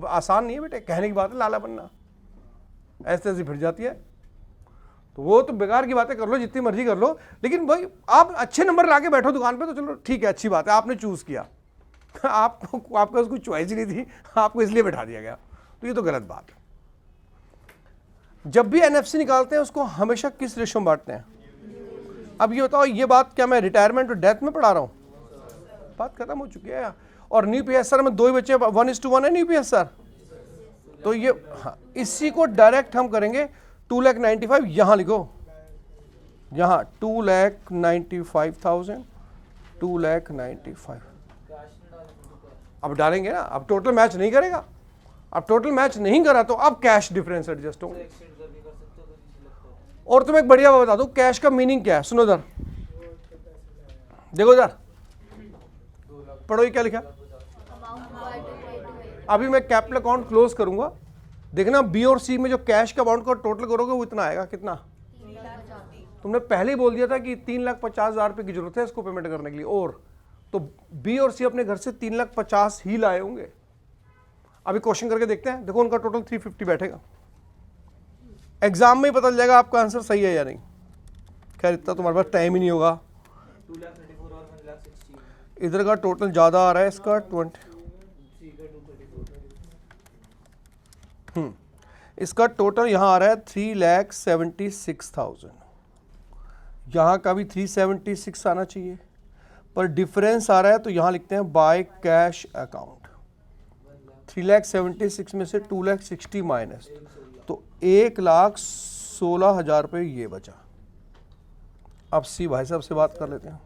आसान नहीं है बेटे, कहने की बात है लाला बनना, ऐसे ऐसी फिर जाती है। तो वो तो बेकार की बातें कर लो, जितनी मर्जी कर लो, लेकिन भाई आप अच्छे नंबर ला के बैठो दुकान पे तो चलो ठीक है, अच्छी बात है, आपने चूज किया। आपको आपका कोई चॉइस ही नहीं थी, आपको इसलिए बैठा दिया गया, तो ये तो गलत बात है। जब भी एनएफसी निकालते हैं उसको हमेशा किस रेशो में बांटते हैं? अब ये बताओ, ये बात क्या मैं रिटायरमेंट और डेथ में पढ़ा रहा हूँ? बात खत्म हो चुकी है। और न्यू पीएसआर में 2 ही बच्चे, 1:1 है न्यू पीएसआर। तो ये हाँ, इसी को डायरेक्ट हम करेंगे 2,95,000, यहां लिखो, यहां 2,95,000, 2,95,000 अब डालेंगे ना। अब टोटल मैच नहीं करेगा, अब टोटल मैच नहीं करा तो अब कैश डिफरेंस एडजस्ट होगा। और तुम्हें एक बढ़िया बता दूं, कैश का मीनिंग क्या है, सुनो इधर, देखो इधर, पढ़ो ये क्या लिखा। अभी मैं कैपिटल अकाउंट क्लोज करूंगा, देखना बी और सी में जो कैश का अमाउंट को टोटल करोगे वो इतना आएगा, कितना? तुमने पहले ही बोल दिया था कि 3,50,000 रुपए की जरूरत है इसको पेमेंट करने के लिए, और तो बी और सी अपने घर से 3,50,000 ही लाए होंगे। अभी क्वेश्चन करके देखते हैं, देखो उनका टोटल 350 बैठेगा। एग्जाम में ही पता चल जाएगा आपका आंसर सही है या नहीं। खैर इतना तुम्हारे पास टाइम ही नहीं होगा। 2,34 और 1,60,000। इधर का टोटल ज्यादा आ रहा है, इसका 20, इसका टोटल यहां आ रहा है 3,76,000, यहां का भी 376 आना चाहिए, पर डिफरेंस आ रहा है तो यहां लिखते हैं बाय कैश अकाउंट। 3,76,000 में से 2,60,000 माइनस, तो 1,16,000 रुपये ये बचा। अब सी भाई साहब से बात कर लेते हैं।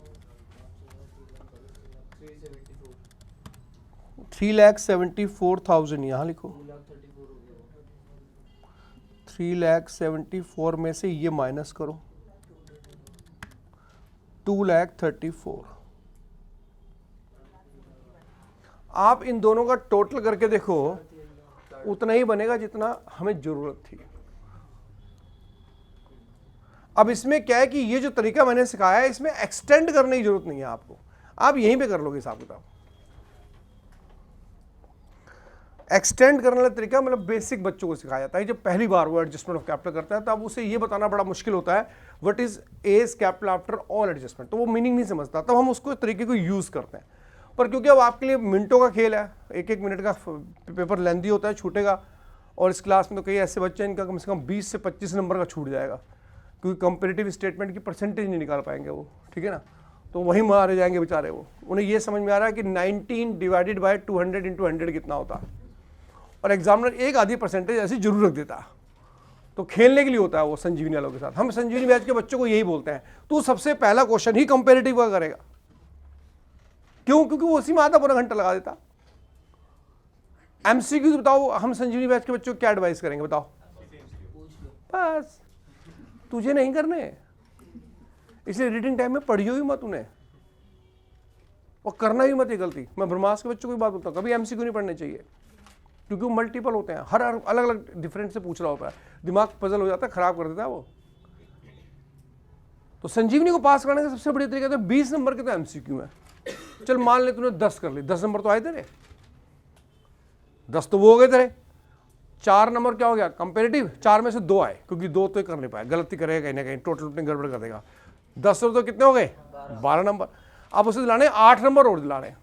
3,74,000 यहां लिखो, 3,74,000 में से ये माइनस करो, 2,34,000। आप इन दोनों का टोटल करके देखो, उतना ही बनेगा जितना हमें जरूरत थी। अब इसमें क्या है कि ये जो तरीका मैंने सिखाया है, इसमें एक्सटेंड करने की जरूरत नहीं है आपको, आप यहीं पे कर लोगे हिसाब किताब। एक्सटेंड करने वाला तरीका मतलब बेसिक बच्चों को सिखाया जाता है। जब पहली बार वो एडजस्टमेंट ऑफ कैपिटल करता है तब उसे ये बताना बड़ा मुश्किल होता है what is as capital after all adjustment, तो वो मीनिंग नहीं समझता, तब हम उसको तरीके को यूज करते हैं। पर क्योंकि अब आपके लिए मिनटों का खेल है, 1-1 मिनट का पेपर लेंदी होता है, छूटेगा, और इस क्लास में तो कई ऐसे बच्चे हैं इनका कम से कम 20 से 25 नंबर का छूट जाएगा, क्योंकि कंपेरेटिव स्टेटमेंट की परसेंटेज नहीं निकाल पाएंगे वो, ठीक है ना, तो वहीं मारे जाएंगे बेचारे। वो उन्हें ये समझ में आ रहा है कि 19 डिवाइडेड बाय 200 इंटू 100 कितना होता है, और एग्जामिनर एक आधी परसेंटेज ऐसी जरूर रख देता है, तो खेलने के लिए होता है वो संजीवनी वालों के साथ। हम संजीवनी बैच के बच्चों को यही बोलते हैं, तू सबसे पहला क्वेश्चन ही कंपेरेटिव का करेगा। क्यों? क्योंकि वो उसी में आधा पूरा घंटा लगा देता। एमसीक्यू बताओ, हम संजीवनी बैच के बच्चों को क्या एडवाइस करेंगे बताओ? बस तुझे नहीं करने, इसलिए रीडिंग टाइम में पढ़ियो ही मत उन्हें, और करना ही मत ये गलती। मैं ब्रह्मास्त्र के बच्चों को भी बात बोलता हूँ, कभी एमसीक्यू नहीं पढ़ने चाहिए, क्योंकि वो मल्टीपल होते हैं, हर अलग अलग डिफरेंट से पूछ रहा होता है, दिमाग पजल हो जाता है, खराब कर देता है वो। तो संजीवनी को पास करने का सबसे बढ़िया तरीका तो 20 नंबर के तो एमसीक्यू है। चल मान ले तूने 10 कर ली, 10 नंबर तो आए तेरे, 10 तो वो हो गए तेरे। 4 नंबर क्या हो गया? कंपेरेटिव, 4 में से 2 आए, क्योंकि 2 तो कर नहीं पाया, गलती करेगा कहीं ना कहीं, टोटल अपनी गड़बड़ कर देगा। 10 तो कितने हो गए? 12 नंबर। अब उसे दिलाने 8 नंबर और दिलाने।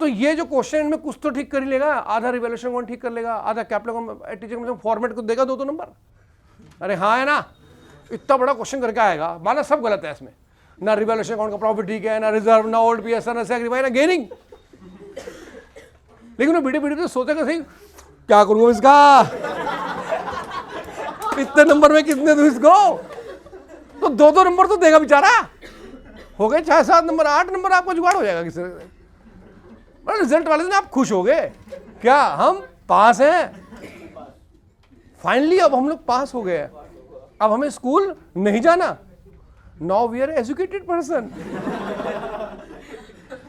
तो ये जो क्वेश्चन इनमें कुछ तो ठीक कर ही लेगा, आधा रिवैल्यूएशन कौन ठीक कर लेगा, आधा कैपिटल टीचर में फॉर्मेट को देगा 2 नंबर। अरे हाँ है ना, इतना बड़ा क्वेश्चन करके आएगा, माना सब गलत है इसमें, ना रिवैल्यूएशन अकाउंट का प्रॉफिट ठीक है, ना रिजर्व, ना ओल्ड पीएसआर, ना सैक्रिफाइस, ना गेनिंग। लेकिन वो बीटे तो सोचेगा सही क्या करूंगा इसका, इतने नंबर में कितने दूं इसको, तो 2 नंबर तो देगा बेचारा। हो गए 6-7 नंबर, 8 नंबर आपको जुगाड़ हो जाएगा किसी रिजल्ट वाले दिन आप खुश हो गए, क्या हम पास हैं फाइनली, अब हम लोग पास हो गए, अब हमें स्कूल नहीं जाना, now we are educated person,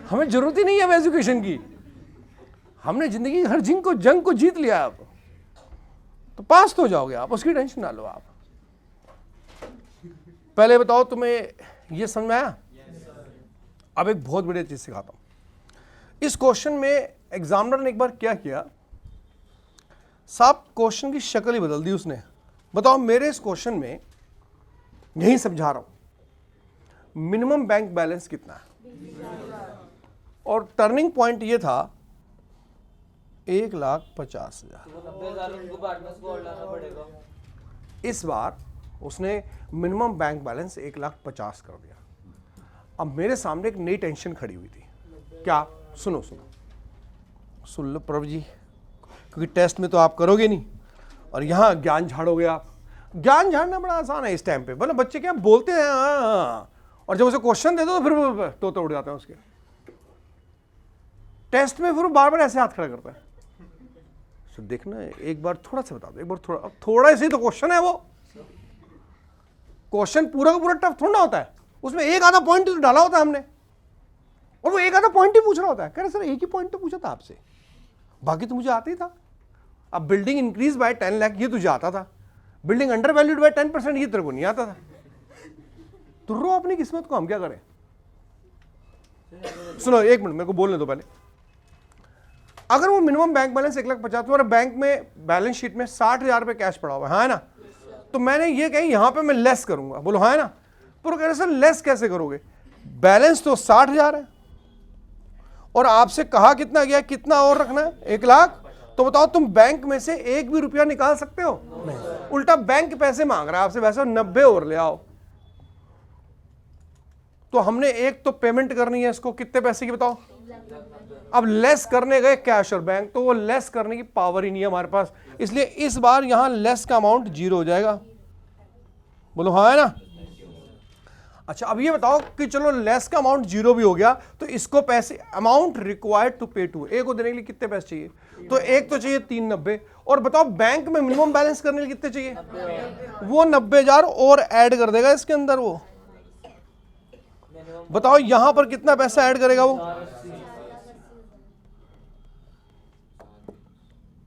हमें जरूरत ही नहीं है अब एजुकेशन की। हमने जिंदगी की हर जंग को जीत लिया, अब तो पास तो हो जाओगे आप, उसकी टेंशन ना लो आप। पहले बताओ तुम्हें ये समझ में आया? अब एक बहुत बड़ी चीज सिखाता हूं। इस क्वेश्चन में एग्जामिनर ने एक बार क्या किया साहब, क्वेश्चन की शक्ल ही बदल दी उसने। बताओ मेरे इस क्वेश्चन में, यही समझा रहा हूं, मिनिमम बैंक बैलेंस कितना है, और टर्निंग पॉइंट ये था 1,50,000। इस बार उसने मिनिमम बैंक बैलेंस 1,50,000 कर दिया। अब मेरे सामने एक नई टेंशन खड़ी हुई थी। क्या? सुनो सुन लो प्रभु जी, क्योंकि टेस्ट में तो आप करोगे नहीं और यहाँ ज्ञान झाड़ोगे आप। ज्ञान झाड़ना बड़ा आसान है इस टाइम पे, मतलब बच्चे क्या बोलते हैं हाँ, और जब उसे क्वेश्चन दे दो तो फिर तो उड़ जाते हैं उसके। टेस्ट में फिर वो बार बार ऐसे हाथ खड़ा करता है। तो देखना एक बार थोड़ा सा बता दो, एक बार थोड़ा ऐसे ही तो क्वेश्चन है वो। क्वेश्चन पूरा का पूरा टफ थोड़ा होता है, उसमें एक आधा पॉइंट तो डाला होता है हमने, और वो एक आधा पॉइंट ही पूछ रहा होता है। कह रहे सर एक ही पॉइंट तो पूछा था आपसे, बाकी तो मुझे आता ही था। अब बिल्डिंग इंक्रीज बाय 10 लाख ये तुझे आता था, बिल्डिंग अंडर वैल्यूड बाय 10% ये तेरे को नहीं आता था। तो रो अपनी किस्मत को, हम क्या करें? सुनो एक मिनट मेरे को बोलने दो पहले। अगर वो मिनिमम बैंक बैलेंस 1,50,000, तुम्हारे बैंक में बैलेंस शीट में 60,000 रुपए कैश पड़ा हुआ है, हाँ है ना? तो मैंने ये कही यहां पे मैं लेस करूंगा, बोलो हाँ है ना? पर कह रहे सर लेस कैसे करोगे, बैलेंस तो 60,000 है और आपसे कहा कितना गया, कितना और रखना है 1,00,000। तो बताओ तुम बैंक में से एक भी रुपया निकाल सकते हो? नहीं। उल्टा बैंक पैसे मांग रहा है आपसे, वैसे 90 और ले आओ। तो हमने एक तो पेमेंट करनी है इसको, कितने पैसे की बताओ? अब लेस करने गए कैश और बैंक, तो वो लेस करने की पावर ही नहीं है हमारे पास, इसलिए इस बार यहां लेस का अमाउंट 0 हो जाएगा। बोलो हाँ है ना? अच्छा अब ये बताओ कि चलो लेस का अमाउंट 0 भी हो गया, तो इसको पैसे अमाउंट रिक्वायर्ड टू पे टू, एक को देने के लिए कितने पैसे चाहिए? तो एक तो चाहिए 390, और बताओ बैंक में मिनिमम बैलेंस करने के लिए कितने चाहिए? वो 90,000 और ऐड कर देगा इसके अंदर। वो बताओ यहां पर कितना पैसा ऐड करेगा वो?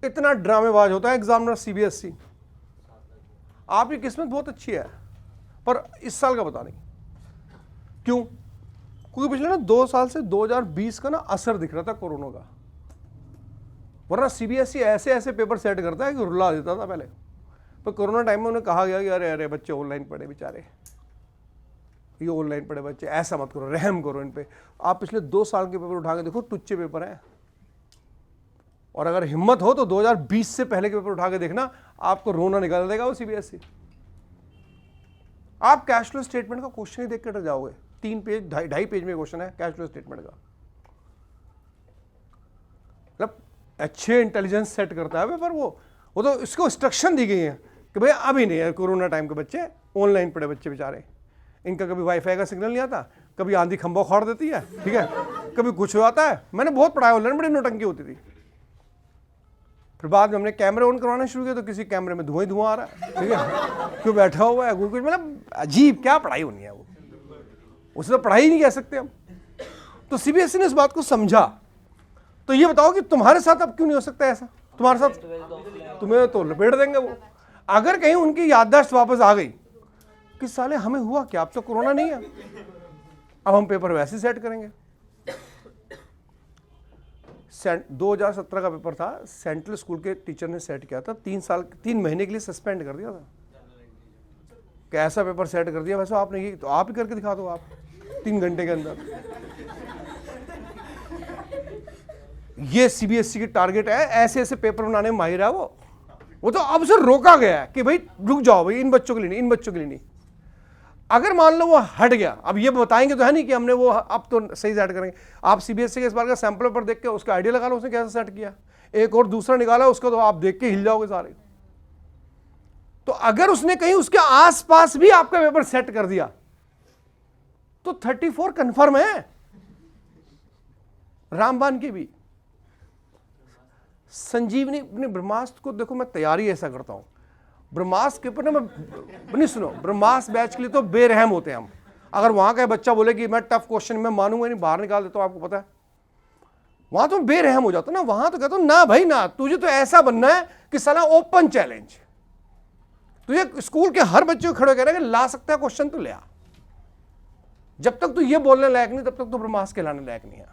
इतना ड्रामेबाज होता है एग्जामिनर सीबीएसई। आपकी किस्मत बहुत अच्छी है, पर इस साल का पता नहीं क्यों, क्योंकि पिछले ना 2 साल से 2020 का ना असर दिख रहा था कोरोना का। वरना सीबीएसई ऐसे ऐसे पेपर सेट करता है कि रुला देता था पहले, पर कोरोना टाइम में उन्हें कहा गया कि अरे अरे बच्चे ऑनलाइन पढ़े, बेचारे ये ऑनलाइन पढ़े बच्चे, ऐसा मत करो, रहम करो इन पे। आप पिछले 2 साल के पेपर उठा के देखो, टुच्चे पेपर हैं। और अगर हिम्मत हो तो 2020 से पहले के पेपर उठा के देखना, आपको रोना निकाल देगा वो सीबीएसई। आप कैश फ्लो स्टेटमेंट का क्वेश्चन ही देख कर जाओगे, 3 पेज 2.5 पेज में क्वेश्चन है कैश फ्लो स्टेटमेंट का। मतलब अच्छे इंटेलिजेंस सेट करता है पेपर वो तो इसको इंस्ट्रक्शन दी गई है कि भाई अभी नहीं है, कोरोना टाइम के बच्चे ऑनलाइन पढ़े बच्चे बेचारे, इनका कभी वाईफाई का सिग्नल नहीं आता, कभी आंधी खंभा उखाड़ देती है, ठीक है, कभी कुछ हो जाता है। मैंने बहुत पढ़ाया ऑनलाइन, बड़ी नौटंकी होती थी। फिर बाद में हमने कैमरे ऑन करवाना शुरू किया तो किसी कैमरे में धुआं ही धुआं आ रहा है, ठीक है, क्यों बैठा हुआ है कुछ, मतलब अजीब क्या पढ़ाई होनी है वो, उसे तो पढ़ाई नहीं कह सकते हम। तो सीबीएसई ने इस बात को समझा। तो ये बताओ कि तुम्हारे साथ अब क्यों नहीं हो सकता ऐसा? तुम्हारे साथ तुम्हें तो लपेट देंगे वो। अगर कहीं उनकी याददाश्त वापस आ गई कि साले हमें हुआ क्या, अब तो कोरोना नहीं है, अब हम पेपर वैसे सेट करेंगे। 2017 का पेपर था, सेंट्रल स्कूल के टीचर ने सेट किया था, 3 महीने के लिए सस्पेंड कर दिया था। कैसा पेपर सेट कर दिया? वैसे आपने ये तो आप ही करके दिखा दो, आप 3 घंटे के अंदर। ये सीबीएसई की टारगेट है, ऐसे ऐसे पेपर बनाने में माहिर है वो तो अब से रोका गया है कि भाई रुक जाओ भाई, इन बच्चों के लिए नहीं, इन बच्चों के लिए नहीं। अगर मान लो वो हट गया, अब ये बताएंगे तो है नहीं कि हमने वो अब तो सही सेट करेंगे। आप सीबीएसई के इस बार का सैंपल पेपर देख के उसका आइडिया लगा लो उसने कैसे सेट किया, एक और दूसरा निकाला उसका, तो आप देख के हिल जाओगे सारे। तो अगर उसने कहीं उसके आसपास भी आपका पेपर सेट कर दिया तो 34 कंफर्म है। रामबान की भी, संजीवनी ब्रह्मास्त्र को देखो, मैं तैयारी ऐसा करता हूं ब्रह्मास्त्र के ऊपर ना, मैं नहीं सुनो, ब्रह्मास्त्र बैच के लिए तो बेरहम होते हैं हम। अगर वहां का बच्चा बोले कि मैं टफ क्वेश्चन में मानूंगा नहीं, बाहर निकाल देता हूं, आपको पता है वहां तो बेरहम हो जाता ना, वहां तो कहता हूं ना भाई ना, तुझे तो ऐसा बनना है कि साला ओपन चैलेंज, तुझे स्कूल के हर बच्चे को खड़े कह रहा है कि ला सकता है क्वेश्चन तो ले आ। जब तक तू ये बोलने लायक नहीं तब तक तू ब्रह्मास्त्र कहलाने लायक नहीं है।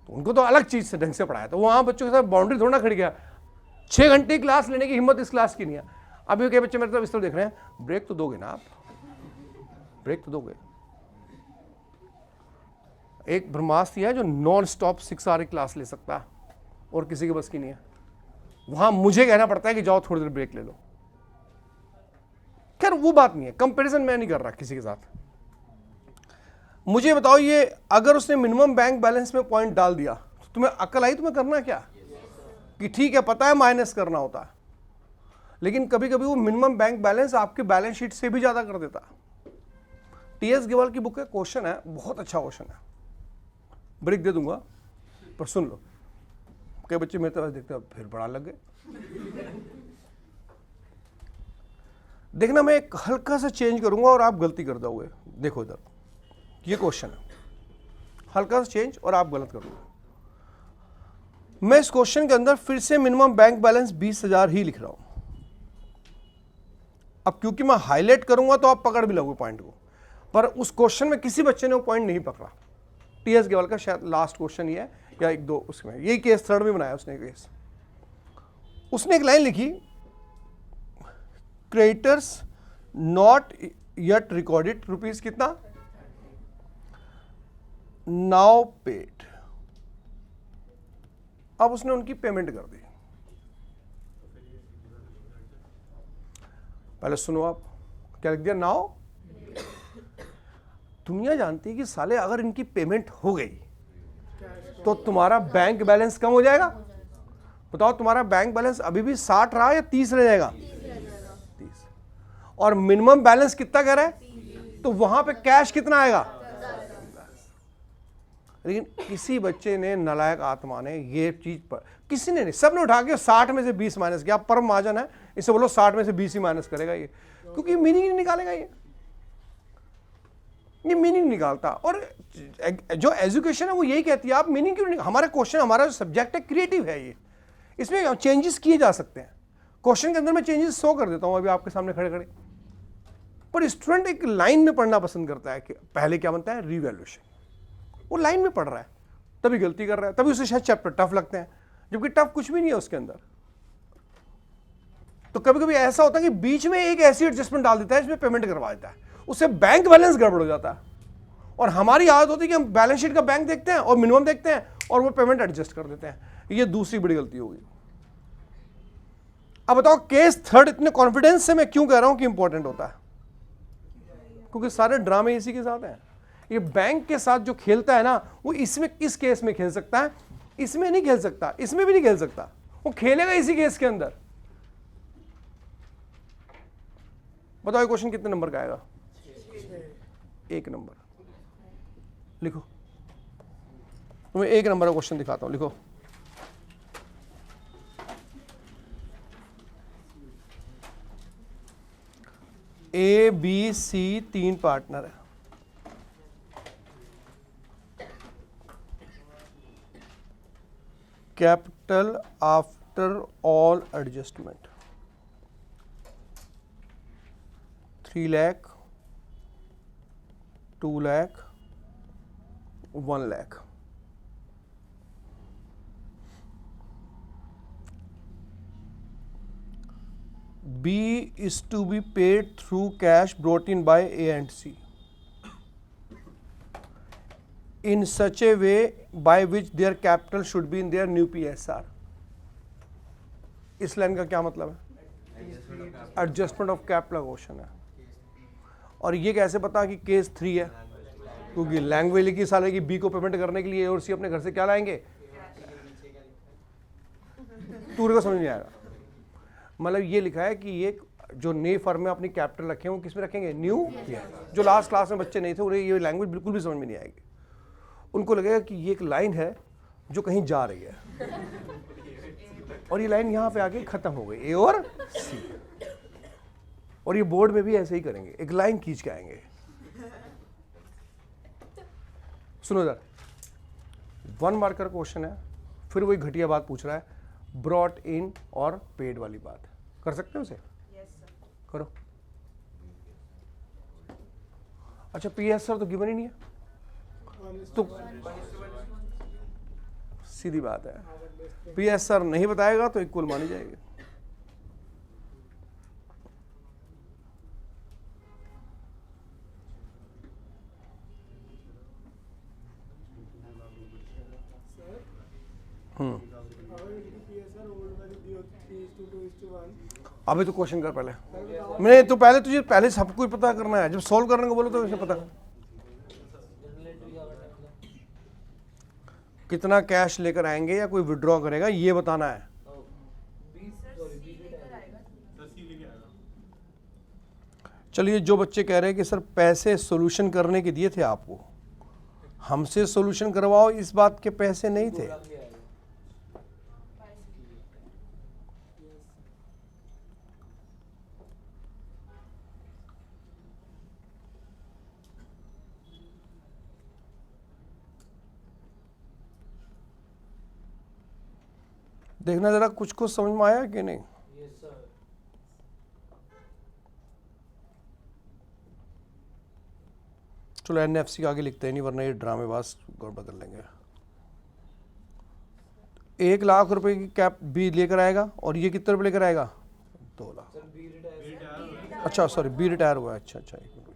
तो उनको तो अलग चीज से ढंग से पढ़ाया, तो वहां बच्चों के साथ बाउंड्री थोड़ा खड़ी गया। 6 घंटे की क्लास लेने की हिम्मत इस क्लास की नहीं है। अभी कई बच्चे मेरे तरफ इस तरह देख रहे हैं, ब्रेक तो दोगे ना आप, ब्रेक तो दोगे। एक ब्रह्मास्त्र है जो नॉन स्टॉप 6 आवर की क्लास ले सकता है और किसी के बस की नहीं है। वहां मुझे कहना पड़ता है कि जाओ थोड़ी देर ब्रेक ले लो। खैर वो बात नहीं है, कंपैरिजन मैं नहीं कर रहा किसी के साथ। मुझे बताओ, ये अगर उसने मिनिमम बैंक बैलेंस में पॉइंट डाल दिया तो तुम्हें अकल आई तुम्हें करना क्या? कि ठीक है पता है माइनस करना होता है, लेकिन कभी कभी वो मिनिमम बैंक बैलेंस आपके बैलेंस शीट से भी ज्यादा कर देता। टीएस गेवाल की बुक का क्वेश्चन है, बहुत अच्छा क्वेश्चन है, ब्रेक दे दूंगा पर सुन लो। कई बच्चे मेरे तरफ देखते हैं फिर पढ़ा लग गए। देखना मैं एक हल्का सा चेंज करूंगा और आप गलती कर दोगे। देखो इधर ये क्वेश्चन है, हल्का सा चेंज और आप गलत कर दोगे। मैं इस क्वेश्चन के अंदर फिर से मिनिमम बैंक बैलेंस 20,000 ही लिख रहा हूं। अब क्योंकि मैं हाईलाइट करूंगा तो आप पकड़ भी लोगे पॉइंट को, पर उस क्वेश्चन में किसी बच्चे ने वो पॉइंट नहीं पकड़ा। टीएस गेवाल का शायद लास्ट क्वेश्चन ये है या एक दो, उसमें यही केस थर्ड में बनाया उसने केस। उसने एक लाइन लिखी, creditors not yet recorded rupees कितना, नाउ पेड। अब उसने उनकी पेमेंट कर दी। पहले सुनो आप, क्या लिख दिया, नाउ। दुनिया जानती है कि साले अगर इनकी पेमेंट हो गई तो तुम्हारा बैंक बैलेंस कम हो जाएगा। बताओ तुम्हारा बैंक बैलेंस अभी भी 60 रहा या 30 रह जाएगा? 30। और मिनिमम बैलेंस कितना कह रहा है, तो वहां पे कैश कितना आएगा? लेकिन किसी बच्चे ने, नालायक आत्मा ने ये चीज पर, किसी ने नहीं, सबने उठा के 60 में से 20 माइनस किया। परम महाजन है, इसे बोलो 60 में से 20 ही माइनस करेगा ये, क्योंकि मीनिंग नहीं निकालेगा ये मीनिंग निकालता। और जो एजुकेशन है वो यही कहती है, आप मीनिंग क्यों नहीं, हमारा क्वेश्चन, हमारा जो सब्जेक्ट है क्रिएटिव है, ये इसमें चेंजेस किए जा सकते हैं। क्वेश्चन के अंदर मैं चेंजेस शो कर देता हूं अभी आपके सामने खड़े खड़े, पर स्टूडेंट एक लाइन में पढ़ना पसंद करता है कि पहले क्या बनता है, रिवैल्यूएशन। वो लाइन में पढ़ रहा है तभी गलती कर रहा है, तभी उसे शायद चैप्टर टफ लगते हैं, जबकि टफ कुछ भी नहीं है उसके अंदर। तो कभी कभी ऐसा होता है कि बीच में एक ऐसी एडजस्टमेंट डाल देता है, इसमें पेमेंट करवा देता है, उससे बैंक बैलेंस गड़बड़ हो जाता है। और हमारी आदत होती है कि हम बैलेंस शीट का बैंक देखते हैं और मिनिमम देखते हैं और वो पेमेंट एडजस्ट कर देते हैं। ये दूसरी बड़ी गलती होगी। अब बताओ, केस थर्ड इतने कॉन्फिडेंस से मैं क्यों कह रहा हूं कि इंपॉर्टेंट होता है, क्योंकि सारे ड्रामे इसी के साथ हैं। ये बैंक के साथ जो खेलता है ना, वो इसमें, इस केस में खेल सकता है, इसमें नहीं खेल सकता, इसमें भी नहीं खेल सकता, वो खेलेगा इसी केस के अंदर। बताओ ये क्वेश्चन कितने नंबर का आएगा? 1 नंबर। लिखो, तुम्हें 1 नंबर का क्वेश्चन दिखाता हूं, लिखो। ए बी सी 3 पार्टनर है। Capital after all adjustment 3 lakh, 2 lakh, 1 lakh. B is to be paid through cash brought in by A and C in such a way by which their capital should be in their new PSR. इस line का क्या मतलब है? Adjustment of capital question है। और ये कैसे पता कि केस 3 है? क्योंकि लैंग्वेज लिखी साले की, बी को पेमेंट करने के लिए और सी अपने घर से क्या लाएंगे, टूर को समझ नहीं आएगा। मतलब ये लिखा है कि ये जो नए फर्म में अपनी कैपिटल रखे हैं वो किस में रखेंगे, न्यू। जो लास्ट क्लास में बच्चे नहीं थे उन्हें ये लैंग्वेज बिल्कुल भी समझ में नहीं आएगी। उनको लगेगा कि ये एक लाइन है जो कहीं जा रही है और ये लाइन यहाँ पे आके खत्म हो गई, ए और सी। और ये बोर्ड में भी ऐसे ही करेंगे, एक लाइन खींच के आएंगे। सुनो इधर, 1 मार्कर क्वेश्चन है, फिर वही घटिया बात पूछ रहा है, ब्रॉट इन और पेड वाली बात। कर सकते हो उसे? करो। अच्छा PSR तो गिवन ही नहीं है, तो सीधी बात है, PSR नहीं बताएगा तो इक्वल मानी जाएगी। अभी तो क्वेश्चन कर पहले, मैंने तो तुझे पहले सब कुछ पता करना है, जब सॉल्व करने को बोलो तो इसे पता कितना कैश लेकर आएंगे या कोई विड्रॉ करेगा ये बताना है। चलिए, जो बच्चे कह रहे हैं कि सर पैसे सॉल्यूशन करने के दिए थे आपको, हमसे सॉल्यूशन करवाओ, इस बात के पैसे नहीं थे। देखना जरा कुछ कुछ समझ में आया कि नहीं। चलो NFC आगे लिखते हैं, नहीं वरना ये ड्रामेबाज गड़बड़ कर लेंगे। 1 लाख रुपए की कैप बी लेकर आएगा, और ये कितने रुपए लेकर आएगा? 2 लाख। अच्छा सॉरी, बी रिटायर हुआ है। अच्छा, एक मिनट,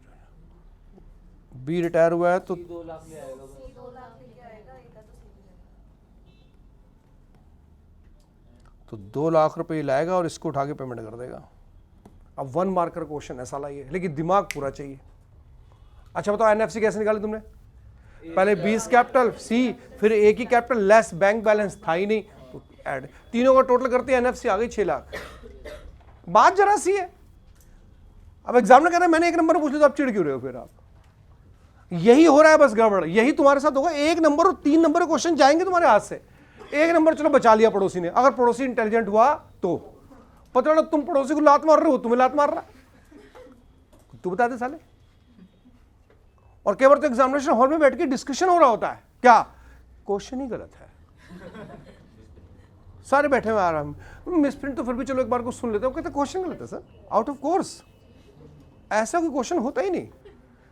बी रिटायर हुआ है तो 2 लाख ले आएगा। तो 2 लाख रुपए लाएगा और इसको उठा के पेमेंट कर देगा। अब 1 मार्कर क्वेश्चन ऐसा लाइए, लेकिन दिमाग पूरा चाहिए। अच्छा बताओ NFC कैसे निकाले तुमने? पहले 20 कैपिटल सी, फिर एक ही कैपिटल लेस बैंक बैलेंस था ही नहीं, तो ऐड, तीनों का टोटल करते हैं NFC आ गई 6 लाख। बात जरा सी है। अब एग्जामिनर कह रहे हैं मैंने 1 नंबर पूछ लिया, तो आप चिढ़ क्यों रहे हो? फिर आप यही हो रहा है बस गड़बड़, यही तुम्हारे साथ होगा। 1 नंबर और 3 नंबर क्वेश्चन जाएंगे तुम्हारे हाथ से। 1 नंबर चलो बचा लिया पड़ोसी ने, अगर पड़ोसी इंटेलिजेंट हुआ तो पता नहीं तुम पड़ोसी को लात मार रहे हो, तुम्हें लात मार रहा, तू बता दे साले। और कई बार तो एग्जामिनेशन हॉल में बैठ के डिस्कशन हो रहा होता है, क्या क्वेश्चन ही गलत है, सारे बैठे हुए आराम, मिसप्रिंट तो फिर भी चलो एक बार को सुन लेते हो, कहते क्वेश्चन गलत है सर, आउट ऑफ कोर्स ऐसा कोई क्वेश्चन होता ही नहीं।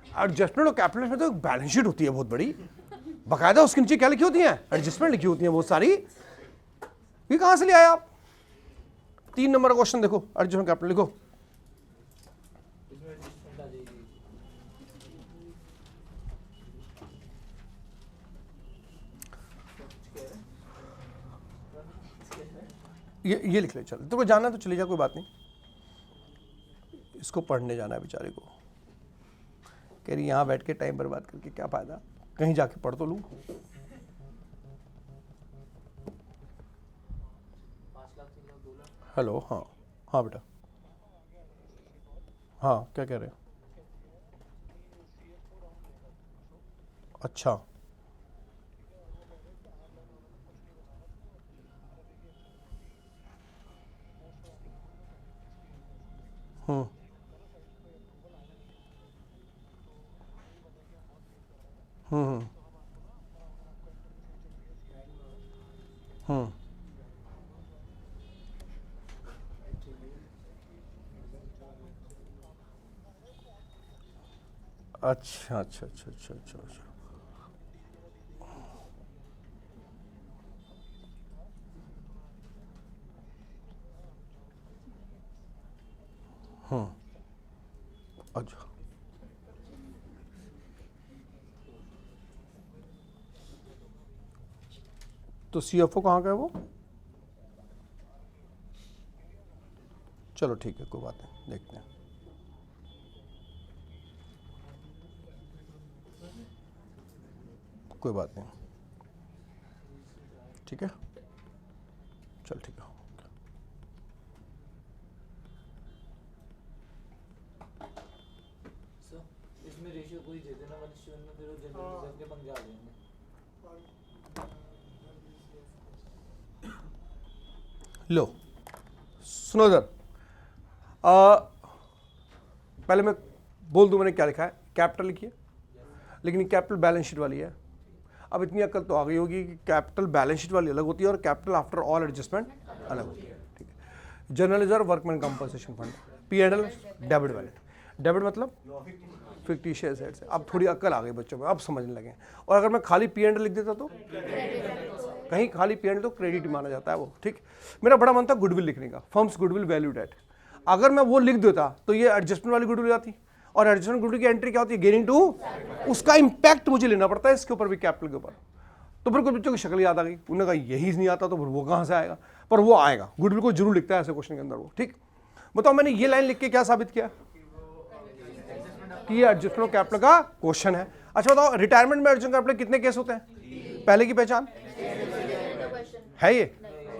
एडजस्टमेंट और कैपिटल में तो एक बैलेंस शीट होती है बहुत बड़ी, बकायदा उसके नीचे क्या लिखी होती है? एडजस्टमेंट लिखी होती है बहुत सारी। ये कहां से ले आए आप? 3 नंबर क्वेश्चन देखो, एडजस्टमेंट कैपिटल लिखो। ये लिख ले, चल तेरे को जाना तो चले जा, कोई बात नहीं। इसको पढ़ने जाना है बेचारे को, कह रही यहाँ बैठ के टाइम बर्बाद करके क्या फायदा, कहीं जाके पढ़ तो लूँ। हेलो, हाँ हाँ बेटा, हाँ क्या कह रहे हो? अच्छा, हम्म हम्म हम्म अच्छा अच्छा अच्छा अच्छा अच्छा अच्छा, अच्छा तो CFO कहाँ का है वो? चलो ठीक है, कोई बात नहीं, देखते हैं। कोई बात नहीं, ठीक है, चल ठीक है। इसमें रेशियो कोई दे देना 1:1 में, फिर वो जनरल रिजर्व के पंगे आ जाएंगे। लो सुनो इधर, पहले मैं बोल दूं मैंने क्या लिखा है। कैपिटल लिखिए, लेकिन कैपिटल बैलेंस शीट वाली है। अब इतनी अक्ल तो आ गई होगी कि कैपिटल बैलेंस शीट वाली अलग होती है और कैपिटल आफ्टर ऑल एडजस्टमेंट अलग होती है, ठीक है। General reserve, workman compensation fund, P&L, debit wallet. Debit मतलब फिक्टिशियस एसेट्स। अब थोड़ी अक्ल आ गई बच्चों में, अब समझने लगे। और अगर मैं खाली P&L लिख देता तो कहीं खाली P&L तो क्रेडिट माना जाता है वो, ठीक। मेरा बड़ा मन था गुडविल लिखने का, फर्म्स गुडविल वैल्यूड एट। अगर मैं वो लिख देता तो ये एडजस्टमेंट वाली गुडविल आती, और एडजस्टमेंट गुडविल की एंट्री क्या होती है, गेनिंग टू, उसका इंपैक्ट मुझे लेना पड़ता है इसके ऊपर भी, कैपिटल के ऊपर। तो फिर कुछ बच्चों की शक्ल याद आ गई, उन्होंने कहा यही नहीं आता तो फिर वो कहाँ से आएगा, पर वो आएगा, गुडविल को जरूर लिखता है ऐसे क्वेश्चन के अंदर वो, ठीक। बताओ मैंने ये लाइन लिख के क्या साबित किया कि ये एडजस्टमेंट कैपिटल का क्वेश्चन है। अच्छा बताओ रिटायरमेंट में एडजस्टमेंट कैपिटल कितने केस होते हैं, पहले की पहचान है ये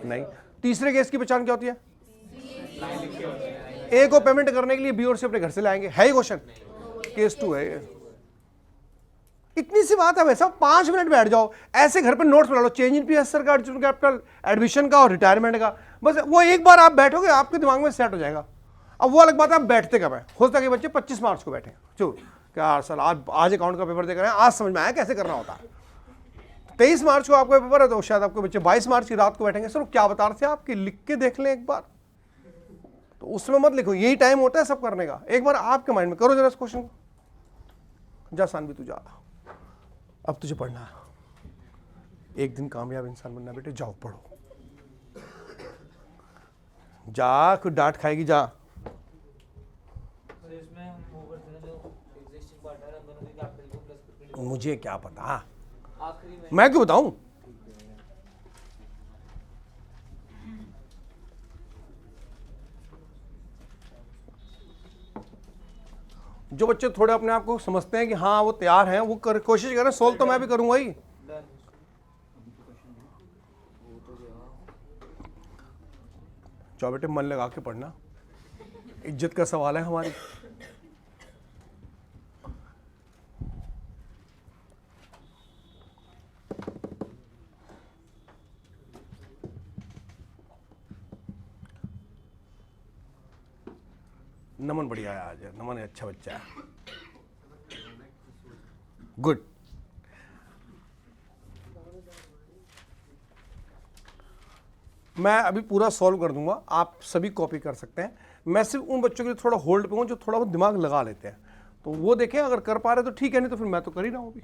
नहीं। तीसरे केस की पहचान क्या होती है, ए को पेमेंट करने के लिए बी और सी अपने घर से लाएंगे, है ये क्वेश्चन, केस 2 है ये। इतनी सी बात है भाई साहब, 5 मिनट बैठ जाओ, ऐसे घर पे नोट्स बना लो, चेंज इन पीएसआर का, एडजस्टमेंट कैपिटल, एडमिशन का और रिटायरमेंट का, बस वो एक बार आप बैठोगे आपके दिमाग में सेट हो जाएगा। अब वो अलग बात है आप बैठते कब है, हो सकता है कि बच्चे 25 मार्च को बैठे, चलो क्या सर आज अकाउंट का पेपर देख रहे हैं, आज समझ में आया कैसे करना होता है। 23 मार्च को आपका पेपर है तो शायद आपके बच्चे 22 मार्च की रात को बैठेंगे, सर क्या बता रहे थे आपके, लिख के देख लें एक बार। तो उसमें मत लिखो, यही टाइम होता है सब करने का, एक बार आपके माइंड में करो जरा इस क्वेश्चन को। जा सानवी तू जा, अब तुझे पढ़ना है, एक दिन कामयाब इंसान बनना बेटे, जाओ पढ़ो, जा, कुछ डांट खाएगी जा। तो इसमें हम वो करते हैं जो एग्जिस्टिंग पार्टनर है दोनों के कैपिटल को प्लस करके मुझे क्या पता, आखिरी में मैं क्यों बताऊं। जो बच्चे थोड़े अपने आप को समझते हैं कि हाँ वो तैयार हैं, वो कोशिश करें, सोल्व तो मैं भी करूंगा ही। डन। जाओ बेटे मन लगा के पढ़ना, इज्जत का सवाल है हमारी। नमन बढ़िया है आज, नमन अच्छा बच्चा है, गुड। मैं अभी पूरा सॉल्व कर दूंगा, आप सभी कॉपी कर सकते हैं। मैं सिर्फ उन बच्चों के लिए थोड़ा होल्ड पे हूं जो थोड़ा बहुत दिमाग लगा लेते हैं, तो वो देखें, अगर कर पा रहे तो ठीक है, नहीं तो फिर मैं तो कर ही रहा हूं अभी।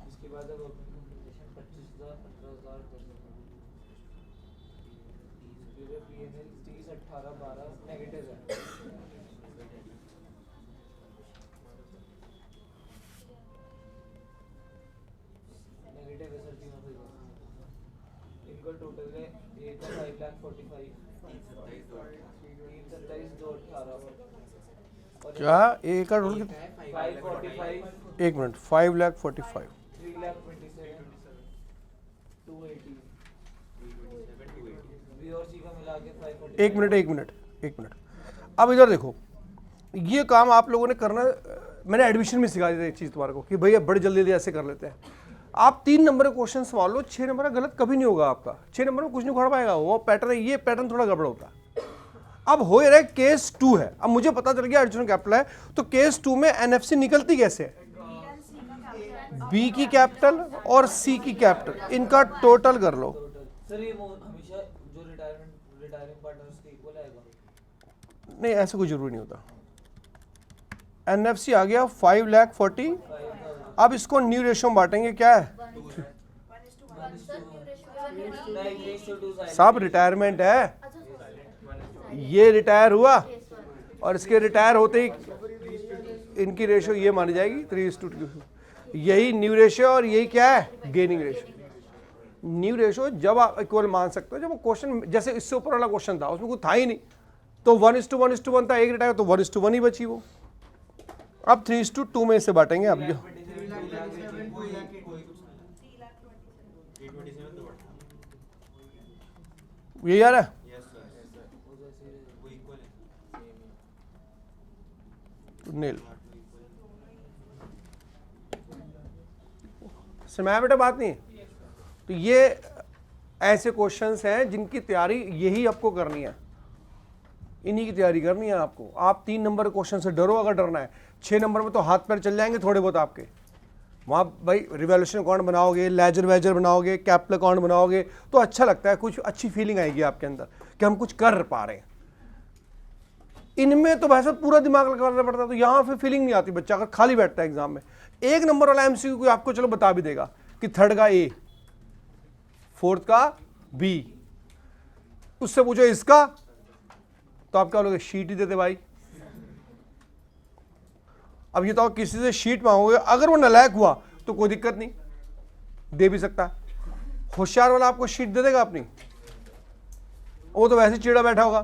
इसके बाद अब वर्किंग कंपनसेशन 25,000, 18,000, 10,000। फिर P&L 30, 18, 12 नेगेटिव है। नेगेटिव है सर तीनों से। इनका टोटल है एक का 5,45,000, 327, 2, 18 क्या ए का टोटल कितना, 545, एक मिनट, 5,45,000, 3,27, 280 बी और सी का मिला के 545। एक मिनट। अब इधर देखो, ये काम आप लोगों ने करना, मैंने एडमिशन में सिखा दिया था एक चीज़ तुम्हारे को कि भैया बड़े जल्दी ऐसे कर लेते हैं। आप 3 नंबर के क्वेश्चन सवाल लो, 6 नंबर का गलत कभी नहीं होगा आपका, 6 नंबर में कुछ नहीं उखाड़ पाएगा, वो पैटर्न है, ये पैटर्न थोड़ा गड़बड़ होता है। अब हो रहा है केस 2 है, अब मुझे पता चल गया एडिशनल कैपिटल है, तो केस 2 में एनएफसी निकलती कैसे है? बी की कैपिटल और सी की कैपिटल, इनका टोटल कर लो। सर ये हमेशा जो रिटायरिंग पार्टनर्स के इक्वल आएगा? नहीं, ऐसा कोई जरूरी नहीं होता। एनएफसी आ गया 5,40,000। अब इसको न्यू रेशियो में बांटेंगे, क्या है साहब? रिटायरमेंट है, ये रिटायर हुआ और इसके रिटायर होते ही इनकी रेशियो ये मानी जाएगी 3:2। यही न्यू रेशियो और यही क्या है? Gaining ratio. न्यू रेशियो जब आप इक्वल मान सकते हो, जब वो क्वेश्चन जैसे इससे ऊपर वाला क्वेश्चन था उसमें कुछ था ही नहीं, तो 1:1:1 था, एक रिटायर तो 1:1 ही बची वो। अब 3:2 में इसे बांटेंगे। अब ये यार है नील समय बेटा, बात नहीं। तो ये ऐसे क्वेश्चंस हैं जिनकी तैयारी यही आपको करनी है, इन्हीं की तैयारी करनी है आपको। आप 3 नंबर क्वेश्चन से डरो अगर डरना है, 6 नंबर में तो हाथ पैर चल जाएंगे थोड़े बहुत आपके। वहाँ भाई रिवैल्यूएशन अकाउंट बनाओगे, लेजर वेजर बनाओगे, कैपिटल अकाउंट बनाओगे तो अच्छा लगता है, कुछ अच्छी फीलिंग आएगी आपके अंदर कि हम कुछ कर पा रहे हैं। इनमें तो भाई साहब पूरा दिमाग लगाना पड़ता है, तो यहाँ फिर फीलिंग नहीं आती। बच्चा अगर खाली बैठता है एग्जाम में, 1 नंबर वाला एमसीक्यू कोई आपको चलो बता भी देगा कि 3rd का ए, 4th का बी, उससे पूछो इसका, तो आप क्या बोलोगे? शीट ही देते भाई। अब ये तो किसी से शीट मांगोगे, अगर वो नालायक हुआ तो कोई दिक्कत नहीं, दे भी सकता है। होशियार वाला आपको शीट दे देगा अपनी, वो तो वैसे चिड़ा बैठा होगा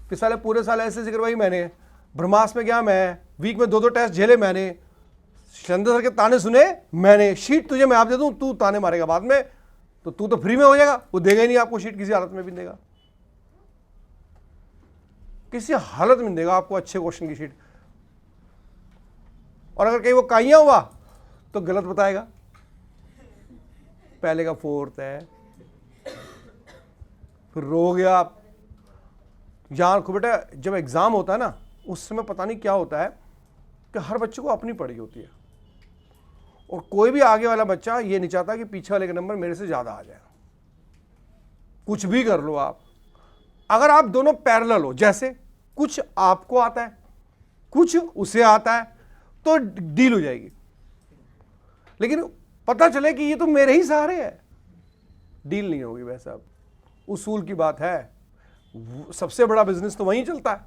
कि साले पूरे साल ऐसे जिक्र भाई मैंने, ब्रह्मास में गया मैं, वीक में 2-2 टेस्ट झेले मैंने, चंद्र सर के ताने सुने मैंने, शीट तुझे मैं आप दे दूं, तू ताने मारेगा बाद में, तो तू तो फ्री में हो जाएगा। वो देगा ही नहीं आपको शीट, किसी हालत में भी नहीं देगा, किसी हालत में देगा आपको अच्छे क्वेश्चन की शीट। और अगर कहीं वो काइया हुआ तो गलत बताएगा, पहले का 4th है, फिर रो गया आप। यार को बेटा जब एग्जाम होता है ना, उस समय पता नहीं क्या होता है कि हर बच्चे को अपनी पढ़ी होती है, और कोई भी आगे वाला बच्चा ये नहीं चाहता कि पीछे वाले का नंबर मेरे से ज्यादा आ जाए। कुछ भी कर लो आप, अगर आप दोनों पैरेलल हो, जैसे कुछ आपको आता है कुछ उसे आता है, तो डील हो जाएगी। लेकिन पता चले कि ये तो मेरे ही सहारे है, डील नहीं होगी। वैसे अब उसूल की बात है, सबसे बड़ा बिजनेस तो वहीं चलता है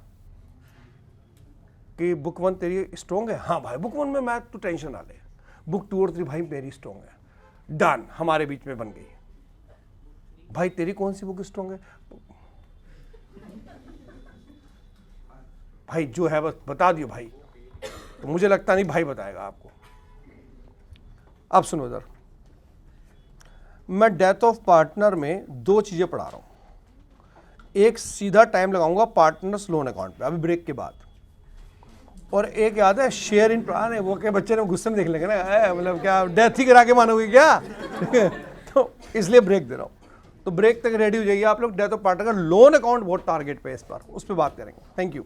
कि बुक 1 तेरी स्ट्रॉन्ग है, हाँ भाई बुक 1 में मैं तो टेंशन ना ले, बुक 2 और 3 भाई मेरी स्ट्रॉन्ग है, डन, हमारे बीच में बन गई। भाई तेरी कौन सी बुक स्ट्रॉन्ग है भाई? जो है बस बता दियो भाई। तो मुझे लगता नहीं भाई बताएगा आपको। अब सुनो इधर, मैं डेथ ऑफ पार्टनर में 2 चीजें पढ़ा रहा हूं। एक सीधा टाइम लगाऊंगा पार्टनर्स लोन अकाउंट पे अभी ब्रेक के बाद, और एक याद है शेयर इन प्लान, वो के बच्चे ने गुस्से में देख लेंगे ना, मतलब क्या डेथ ही करा के मानोगे क्या? तो इसलिए ब्रेक दे रहा हूं, तो ब्रेक तक रेडी हो जाइए आप लोग। डेथ ऑफ पार्टनर का लोन अकाउंट बहुत टारगेट पे, इस पर उस पर बात करेंगे। Thank you.